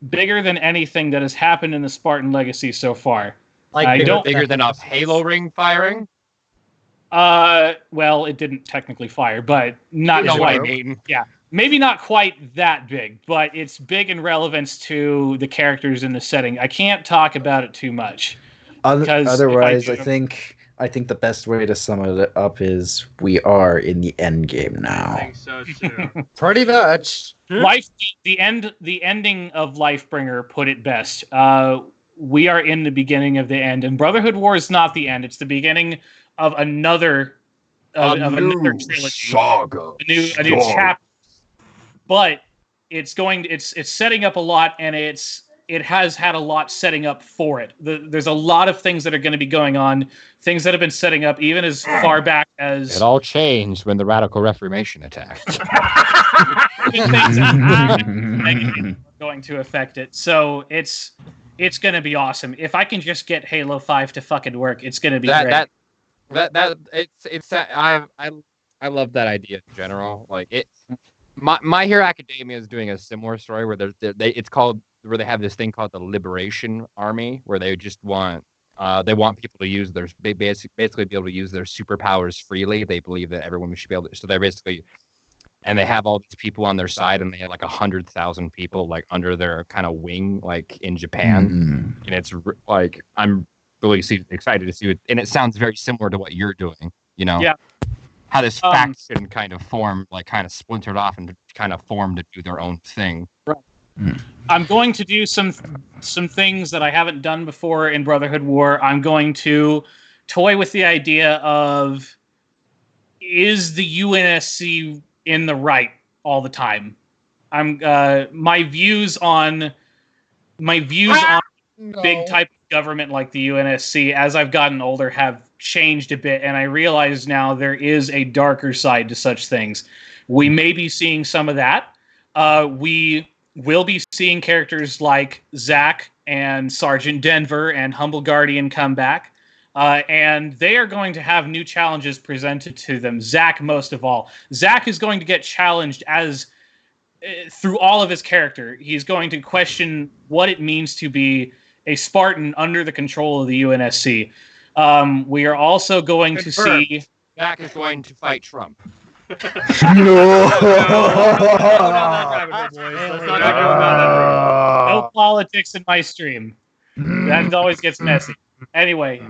bigger than anything that has happened in the Spartan Legacy so far. Bigger than a Halo ring firing. Well, it didn't technically fire, but not quite. Yeah, maybe not quite that big, but it's big in relevance to the characters in the setting. I can't talk about it too much. Otherwise, I think the best way to sum it up is we are in the end game now. I think so too. Pretty much. The ending of Lifebringer put it best. We are in the beginning of the end, and Brotherhood War is not the end. It's the beginning of another trilogy, saga, a new chapter. But it's setting up a lot, and it has had a lot setting up for it. There's a lot of things that are going to be going on, things that have been setting up even as far back as... It all changed when the Radical Reformation attacked. Things that are going to affect it. So it's going to be awesome. If I can just get Halo 5 to fucking work, it's going to be great. I love that idea in general. Like it, My Hero Academia is doing a similar story where where they have this thing called the Liberation Army, where they just want people to use basically be able to use their superpowers freely. They believe that everyone should be able to. So they're basically, and they have all these people on their side, and they have like 100,000 people like under their kind of wing, like in Japan. And it's like I'm really excited to see it, and it sounds very similar to what you're doing. You know, how this faction kind of formed, like kind of splintered off and kind of formed to do their own thing. Right. I'm going to do some things that I haven't done before in Brotherhood War. I'm going to toy with the idea of, is the UNSC in the right all the time? My views on big type of government like the UNSC, as I've gotten older, have changed a bit, and I realize now there is a darker side to such things. We may be seeing some of that. We will be seeing characters like Zack and Sergeant Denver and Humble Guardian come back. And they are going to have new challenges presented to them. Zack, most of all. Zack is going to get challenged through all of his character. He's going to question what it means to be a Spartan under the control of the UNSC. We are also going to see... Zack is going to fight Trump. No politics in my stream. That always gets messy. Anyway,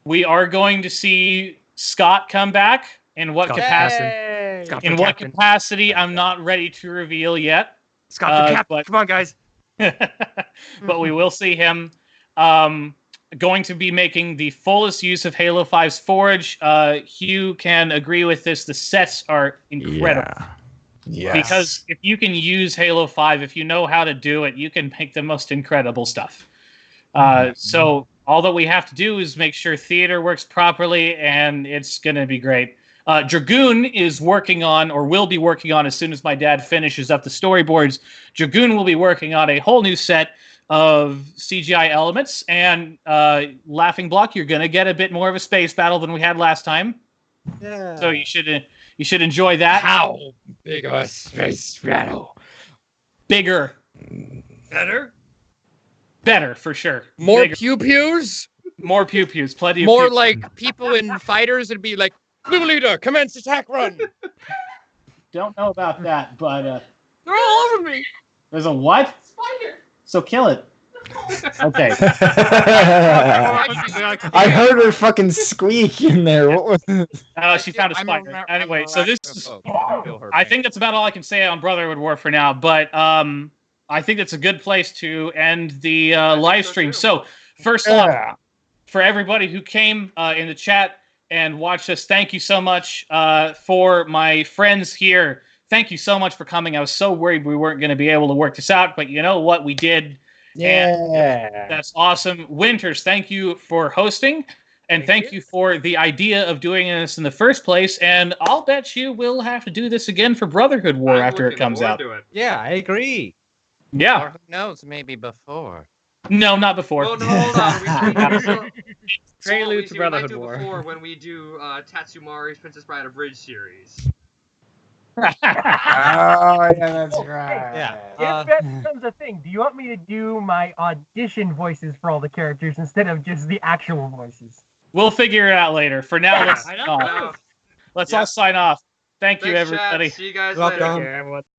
we are going to see Scott come back. In what capacity? In what capacity? I'm not ready to reveal yet. Scott the Captain. Come on, guys. But we will see him. Going to be making the fullest use of Halo 5's Forge. Hugh can agree with this. The sets are incredible. Yes. Because if you can use Halo 5, if you know how to do it, you can make the most incredible stuff. So all that we have to do is make sure theater works properly, and it's going to be great. Dragoon is working on, or will be working on, as soon as my dad finishes up the storyboards, Dragoon will be working on a whole new set of CGI elements, and Laughing Block, you're going to get a bit more of a space battle than we had last time. Yeah. So you should enjoy that. How big of a space battle? Bigger. Better, for sure. More Bigger. pew-pews? More pew-pews. Plenty of more pew-pews. like people in fighters would be like, Blue Leader, commence attack run. Don't know about that, but... they're all over me. There's a what? Spider. So kill it. Okay. I heard her fucking squeak in there. What was? She found a spider. Anyway, so this is. I think that's about all I can say on Brotherhood War for now. But I think that's a good place to end the live stream. So first off, for everybody who came in the chat and watched us, thank you so much. For my friends here, thank you so much for coming. I was so worried we weren't going to be able to work this out, but you know what? We did. Yeah. That's awesome. Winters, thank you for hosting. And thank you for the idea of doing this in the first place. And I'll bet you we'll have to do this again for Brotherhood War after it comes out. Yeah, I agree. Yeah. Or who knows, maybe before. No, not before. Well, no, hold on. Prelude to Brotherhood we might do War. before when we do Tatsumari's Princess Bride of Bridge series. Oh yeah, that's right. Yeah. If that becomes a thing, do you want me to do my audition voices for all the characters instead of just the actual voices? We'll figure it out later. For now, Yeah, let's I know. let's all sign off. Thank you, Thanks, chat. everybody. See you guys Welcome. later. everyone.